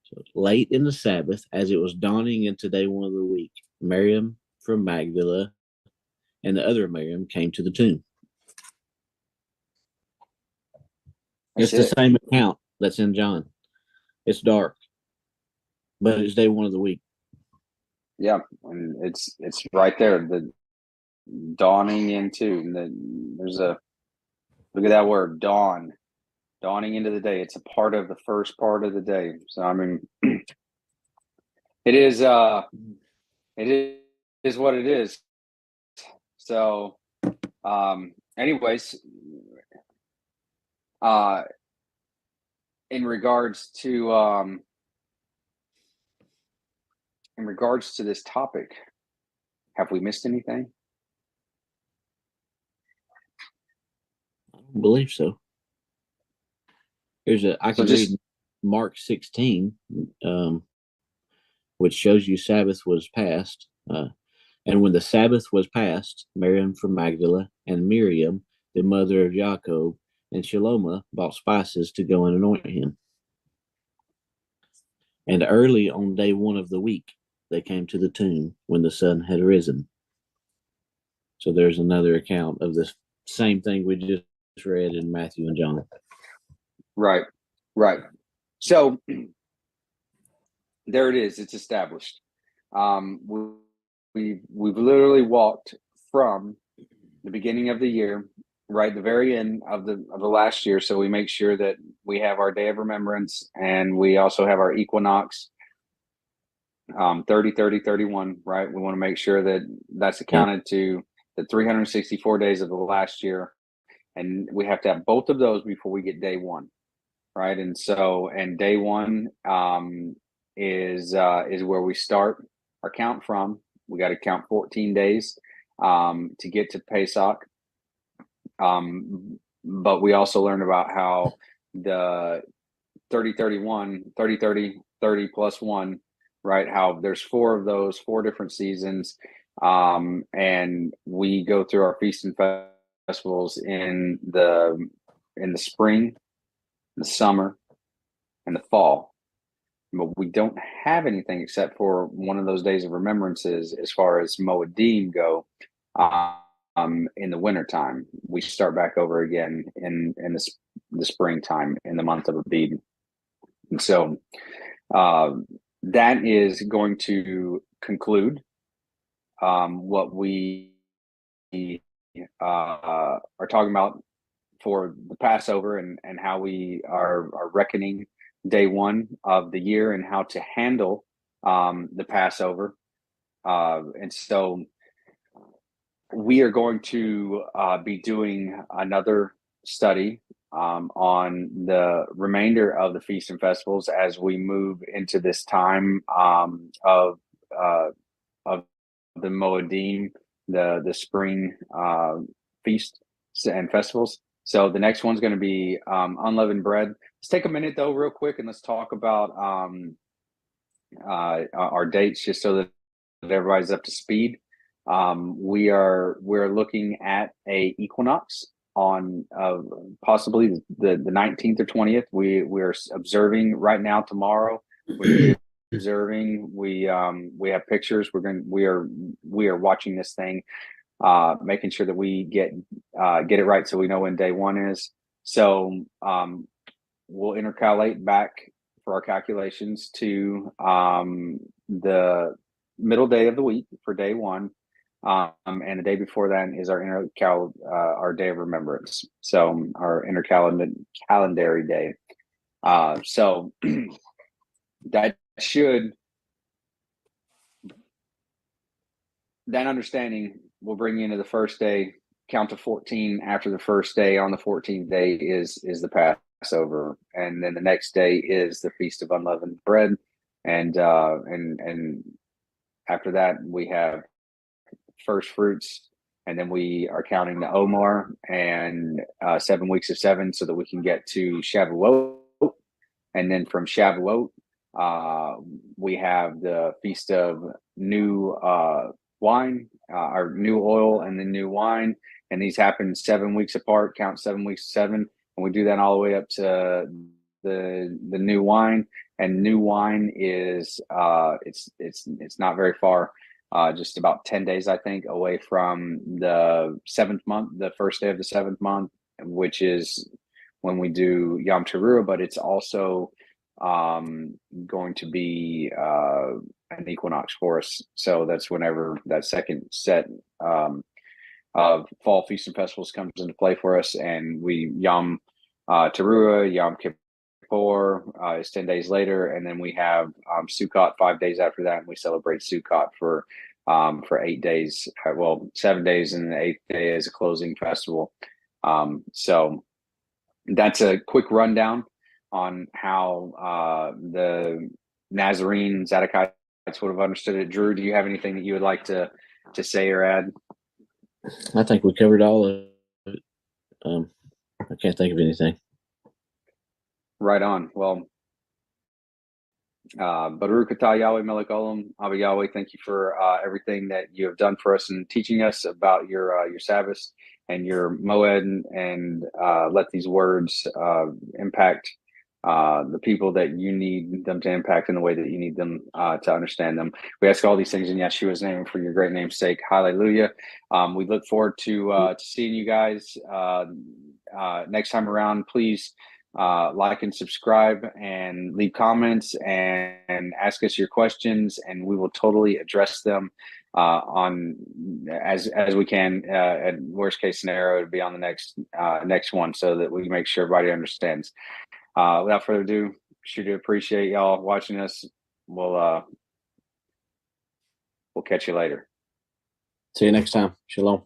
So late in the Sabbath, as it was dawning into day one of the week, Miriam from Magdala and the other Miriam came to the tomb. It's the same account that's in John. It's dark, but it's day one of the week. Yeah, and it's right there. The dawning into there's a look at that word, dawn, dawning into the day. It's a part of the first part of the day. So I mean, it is what it is. So, anyways, in regards to this topic, have we missed anything? I don't believe so. I can read Mark 16, which shows you Sabbath was passed. And when the Sabbath was passed, Miriam from Magdala and Miriam, the mother of Jacob, and Shalom bought spices to go and anoint him. And early on day one of the week, they came to the tomb when the sun had risen. So there's another account of this same thing we just read in Matthew and John. Right. So there it is. It's established. We've literally walked from the beginning of the year, right, the very end of the last year. So we make sure that we have our day of remembrance, and we also have our equinox, 30, 30, 31, right? We want to make sure that that's accounted to the 364 days of the last year, and we have to have both of those before we get day one, right? And so, and day one is where we start our count from. We got to count 14 days to get to Pesach. But we also learned about how the 30, 31, 30, 30, 30 plus one, right? How there's four of those, four different seasons. And we go through our feasts and festivals in the spring, the summer, and the fall. But we don't have anything except for one of those days of remembrances as far as Moedim go. In the wintertime, we start back over again in the springtime in the month of Abib. And so that is going to conclude what we are talking about for the Passover, and how we are reckoning day one of the year and how to handle the Passover. And so we are going to be doing another study on the remainder of the feasts and festivals as we move into this time of the Moedim, the spring feasts and festivals. So the next one's going to be unleavened bread. Let's take a minute though, real quick, and let's talk about our dates, just so that everybody's up to speed. We're looking at a equinox on possibly the 19th or 20th. We're observing right now. Tomorrow we're observing. We have pictures. We are watching this thing, making sure that we get it right, so we know when day one is. So we'll intercalate back for our calculations to the middle day of the week for day one. And the day before that is our our day of remembrance. So our intercalendary day. So that understanding will bring you into the first day, count to 14 after the first day. On the 14th day is the Passover, and then the next day is the Feast of Unleavened Bread, and after that we have first fruits, and then we are counting the Omer and 7 weeks of 7, so that we can get to Shavuot, and then from Shavuot we have the Feast of New Wine, or new oil and the new wine. And these happen 7 weeks apart, count 7 weeks to 7. And we do that all the way up to the new wine. And new wine is it's not very far, just about 10 days, I think, away from the 7th month, the first day of the 7th month, which is when we do Yom Teruah, but it's also going to be an equinox for us. So that's whenever that second set of fall feasts and festivals comes into play for us, and we Yom Teruah, Yom Kippur is 10 days later, and then we have Sukkot 5 days after that, and we celebrate Sukkot for 8 days. Well, 7 days, and the 8th day is a closing festival. So that's a quick rundown on how the Nazarene Zadokites would have understood it. Drew, do you have anything that you would like to say or add? I think we covered all of it. I can't think of anything. Right on. Well, Baruch atah Yahweh Melech Olam, Abba Yahweh, thank you for everything that you have done for us and teaching us about your Sabbath and your Moed, and let these words impact the people that you need them to impact in the way that you need them to understand them. We ask all these things in Yeshua's name for your great name's sake. Hallelujah. We look forward to seeing you guys next time around. Please like and subscribe and leave comments and ask us your questions, and we will totally address them on as we can. At worst case scenario, it'd be on the next one, so that we make sure everybody understands. Without further ado, sure to appreciate y'all watching us. We'll catch you later. See you next time. Shalom.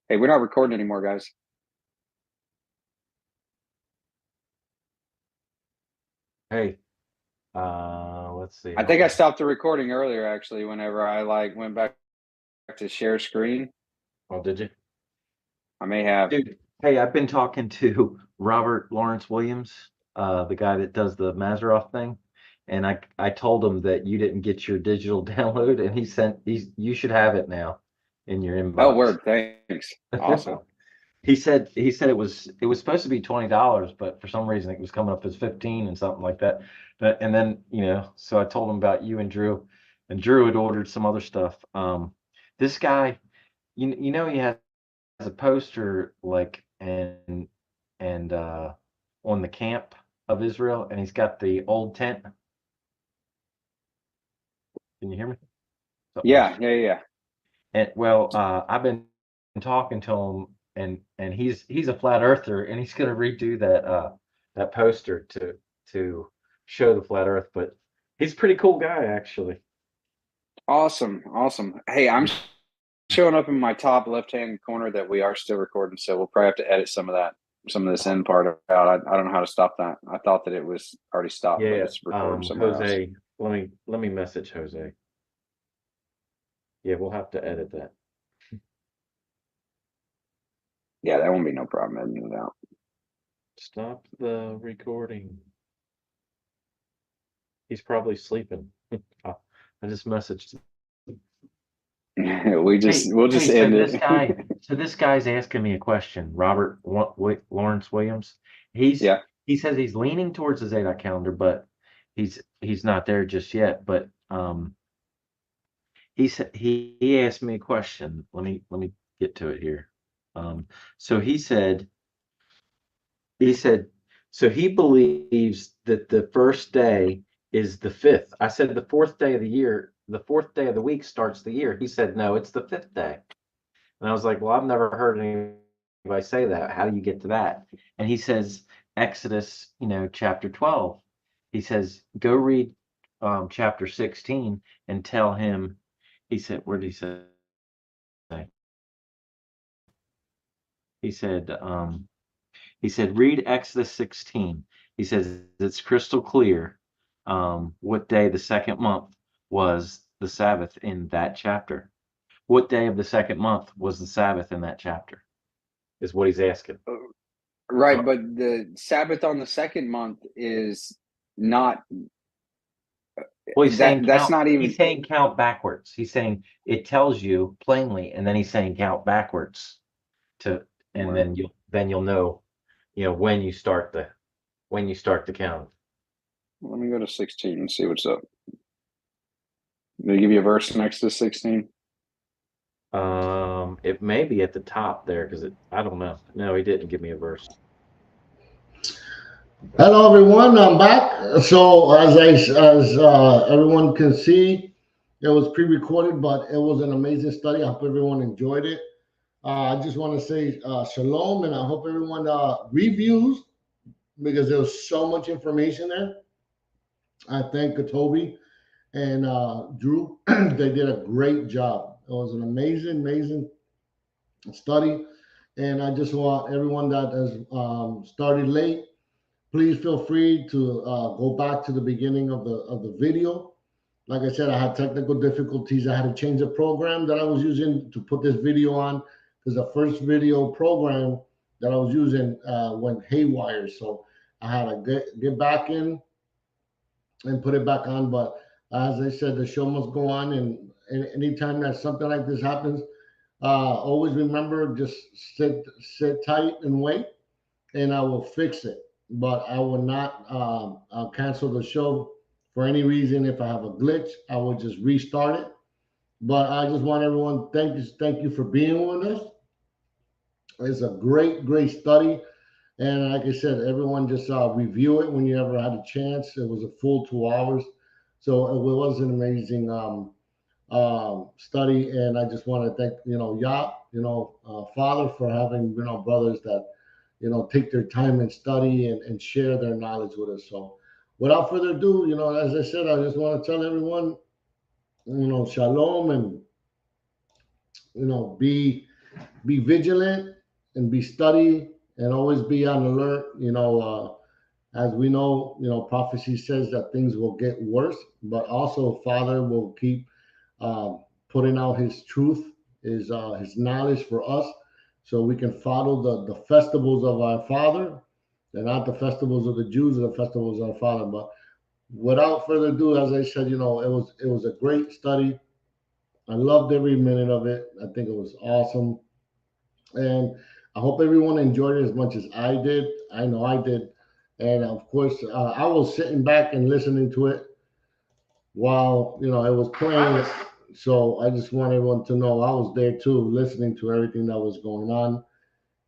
Hey, we're not recording anymore, guys. Hey, let's see. I think I stopped the recording earlier, actually, whenever I went back to share screen. Oh, did you? I may have. Dude, hey, I've been talking to Robert Lawrence Williams, the guy that does the Mazzaroth thing, and I told him that you didn't get your digital download, and you should have it now in your inbox. Oh, word, thanks. Awesome. He said it was supposed to be $20, but for some reason it was coming up as 15 and something like that. And then, so I told him about you and Drew had ordered some other stuff. This guy, he has a poster and on the camp of Israel, and he's got the old tent. Can you hear me? Yeah. And well, I've been talking to him, and he's a flat earther, and he's gonna redo that poster to show the flat earth. But he's a pretty cool guy, actually. Awesome. Hey, I'm showing up in my top left-hand corner that we are still recording, so we'll probably have to edit some of this end part out. I don't know how to stop that. I thought that it was already stopped, but it's recording somewhere Jose, else. let me message Jose. Yeah, we'll have to edit that. Yeah, that won't be no problem editing it out. Stop the recording. He's probably sleeping. I just messaged him. We'll just end it. So this guy's asking me a question. Robert Lawrence Williams. He says he's leaning towards the Zadok calendar, but he's not there just yet. But he asked me a question. Let me get to it here. So he said so he believes that the first day is the 5th. I said the 4th day of the year, the 4th day of the week starts the year. He said, no, it's the 5th day. And I was like, well, I've never heard anybody say that. How do you get to that? And he says, Exodus, chapter 12. He says, go read chapter 16 and tell him. He said, where did he say? He said, read Exodus 16. He says it's crystal clear what day the second month was the Sabbath in that chapter. What day of the second month was the Sabbath in that chapter? Is what he's asking. Right, but the Sabbath on the second month is not. Well, he's saying that's count, not even. He's saying count backwards. He's saying it tells you plainly, and then he's saying count backwards and then you'll know, when you start the count. Let me go to 16 and see what's up. Did they give you a verse next to 16? It may be at the top there because I don't know. No, he didn't give me a verse. Hello, everyone. I'm back. So as everyone can see, it was pre-recorded, but it was an amazing study. I hope everyone enjoyed it. I just want to say shalom, and I hope everyone reviews because there was so much information there. I thank Toby and Drew. They did a great job. It was an amazing study, and I just want everyone that has started late, please feel free to go back to the beginning of the video. Like I said, I had technical difficulties. I had to change the program that I was using to put this video on because the first video program that I was using went haywire. So I had to get back in and put it back on. But as I said, the show must go on. And anytime that something like this happens, always remember, just sit tight and wait, and I will fix it. But I will not cancel the show for any reason. If I have a glitch, I will just restart it. But I just want everyone, thank you for being with us. It's a great study. And like I said, everyone just review it when you ever had a chance. It was a full 2 hours. So it was an amazing study. And I just want to thank, Father, for having, brothers that, take their time and study and share their knowledge with us. So without further ado, as I said, I just want to tell everyone, shalom, and, be vigilant and be study and always be on alert. As we know, prophecy says that things will get worse, but also Father will keep putting out his truth, his knowledge for us, so we can follow the festivals of our Father. They're not the festivals of the Jews or the festivals of our Father. But without further ado, as I said, it was a great study. I loved every minute of it. I think it was awesome. And I hope everyone enjoyed it as much as I did. I know I did. And of course, I was sitting back and listening to it while, it was playing. So I just want everyone to know I was there too, listening to everything that was going on.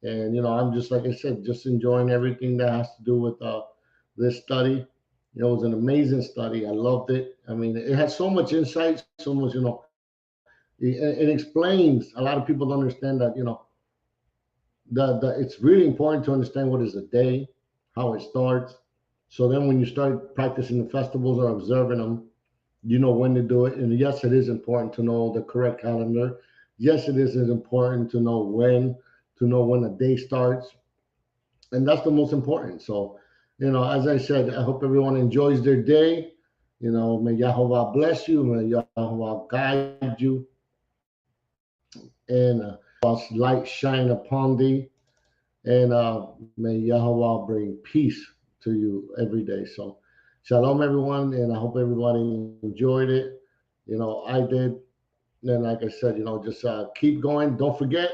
And, I'm just, like I said, just enjoying everything that has to do with this study. It was an amazing study. I loved it. I mean, it has so much insight, so much, it explains. A lot of people don't understand that, it's really important to understand what is a day, how it starts. So then when you start practicing the festivals or observing them, you know when to do it. And yes, it is important to know the correct calendar. Yes, it is important to know when a day starts. And that's the most important. So, as I said, I hope everyone enjoys their day. May Yahweh bless you. May Yahweh guide you. And God's light shine upon thee. And may Yahweh bring peace to you every day. So, shalom, everyone. And I hope everybody enjoyed it. I did. And like I said, just keep going. Don't forget,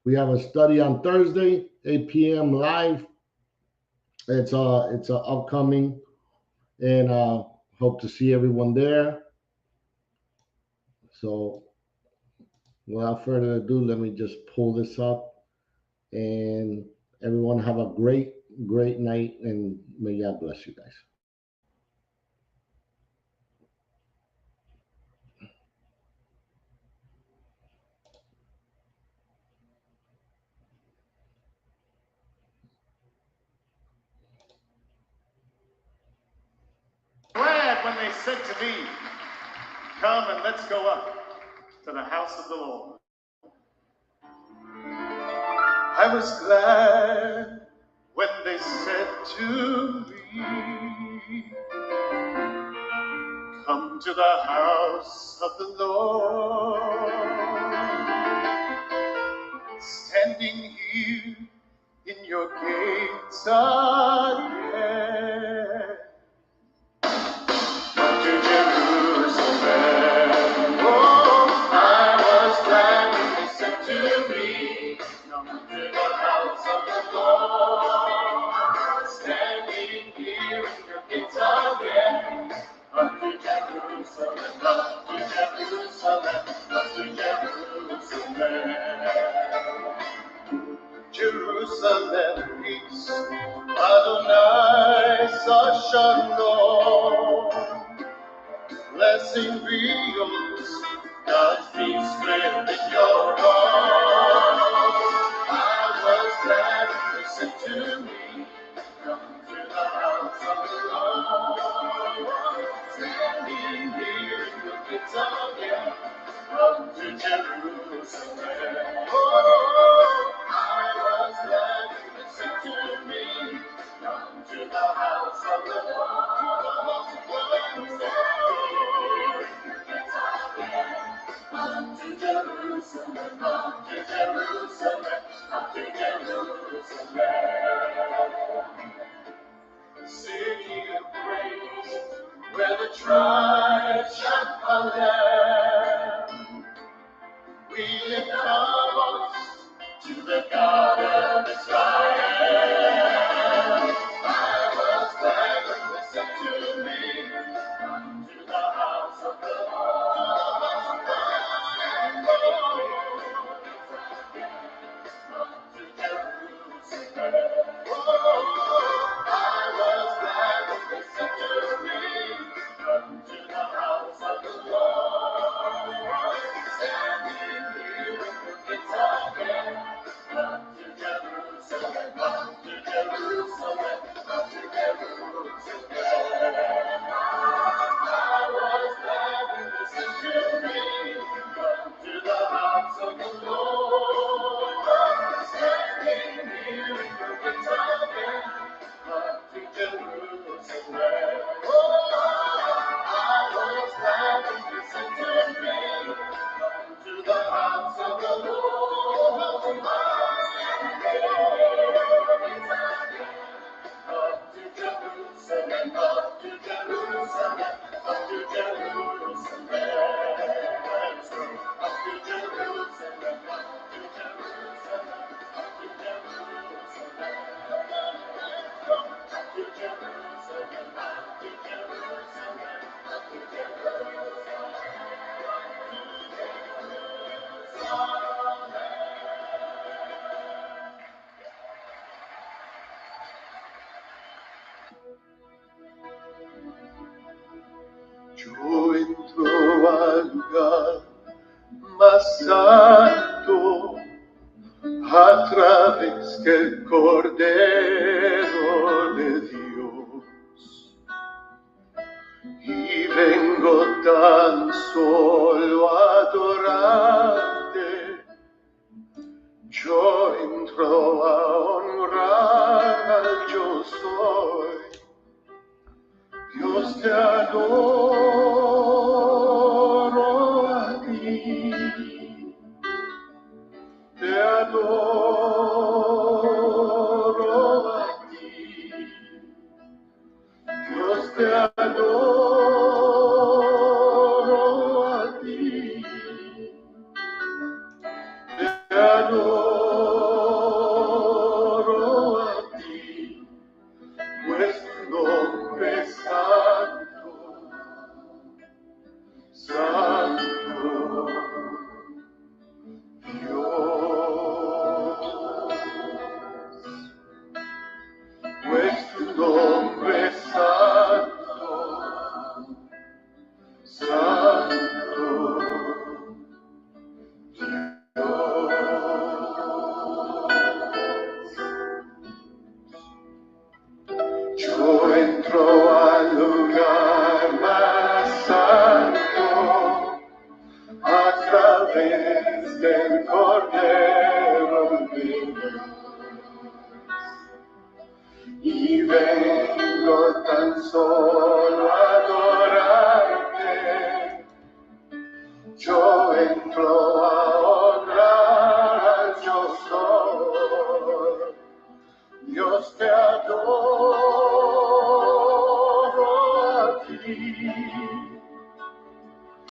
we have a study on Thursday, 8 p.m. live. It's upcoming, and hope to see everyone there. So without further ado, let me just pull this up, and everyone have a great night, and may God bless you guys. when they said to me, "Come and let's go up to the house of the Lord." I was glad when they said to me, "Come to the house of the Lord." Standing here in your gates again, to Jerusalem. Oh, I was glad when they said to me, "Come to the house of the Lord." Standing here in your gates again, up to Jerusalem, up to Jerusalem, up to Jerusalem. Jerusalem, peace, Adonai, Shalom. Blessing be yours, God's peace within your heart. I was glad when they said to me, "Come to the house of the Lord." Standing here in the gates again, come to Jerusalem. Oh, I was glad when they said to me, "Come to the house of the Lord." Up to Jerusalem, up to Jerusalem, up to Jerusalem. City of praise, where the tribes shall come. We lift our voice to the God of Israel. I was glad when they said to me, "Come to the house of the Lord." Come to Jerusalem. Oh, I was glad when they said to me, "Come to the house of the Lord." Standing here with the gates again, come to Jerusalem, come to Jerusalem, come to Jerusalem. I was glad when they said to me, "Come to the house of the Lord." Standing here with the gates again, come to Jerusalem. Oh, I was glad when they said to me, "Come to the house of the Lord." Up to Jerusalem, up to Jerusalem, up to Jerusalem. Let's go. Up to Jerusalem, up to Jerusalem, up to Jerusalem. Let's go. Up to Jerusalem, up to Jerusalem, up to Yo entro al lugar más alto a través del Cordero de Dios, y vengo tan solo a adorarte. Yo entro a honrar al yo soy. Dios, te adoro a ti, te adoro a ti, Dios, te adoro a ti, te adoro a ti, pues tu nombre es santo. vengo tan solo a adorarte. Yo entro a honrar al yo soy. Dios, te adoro a ti.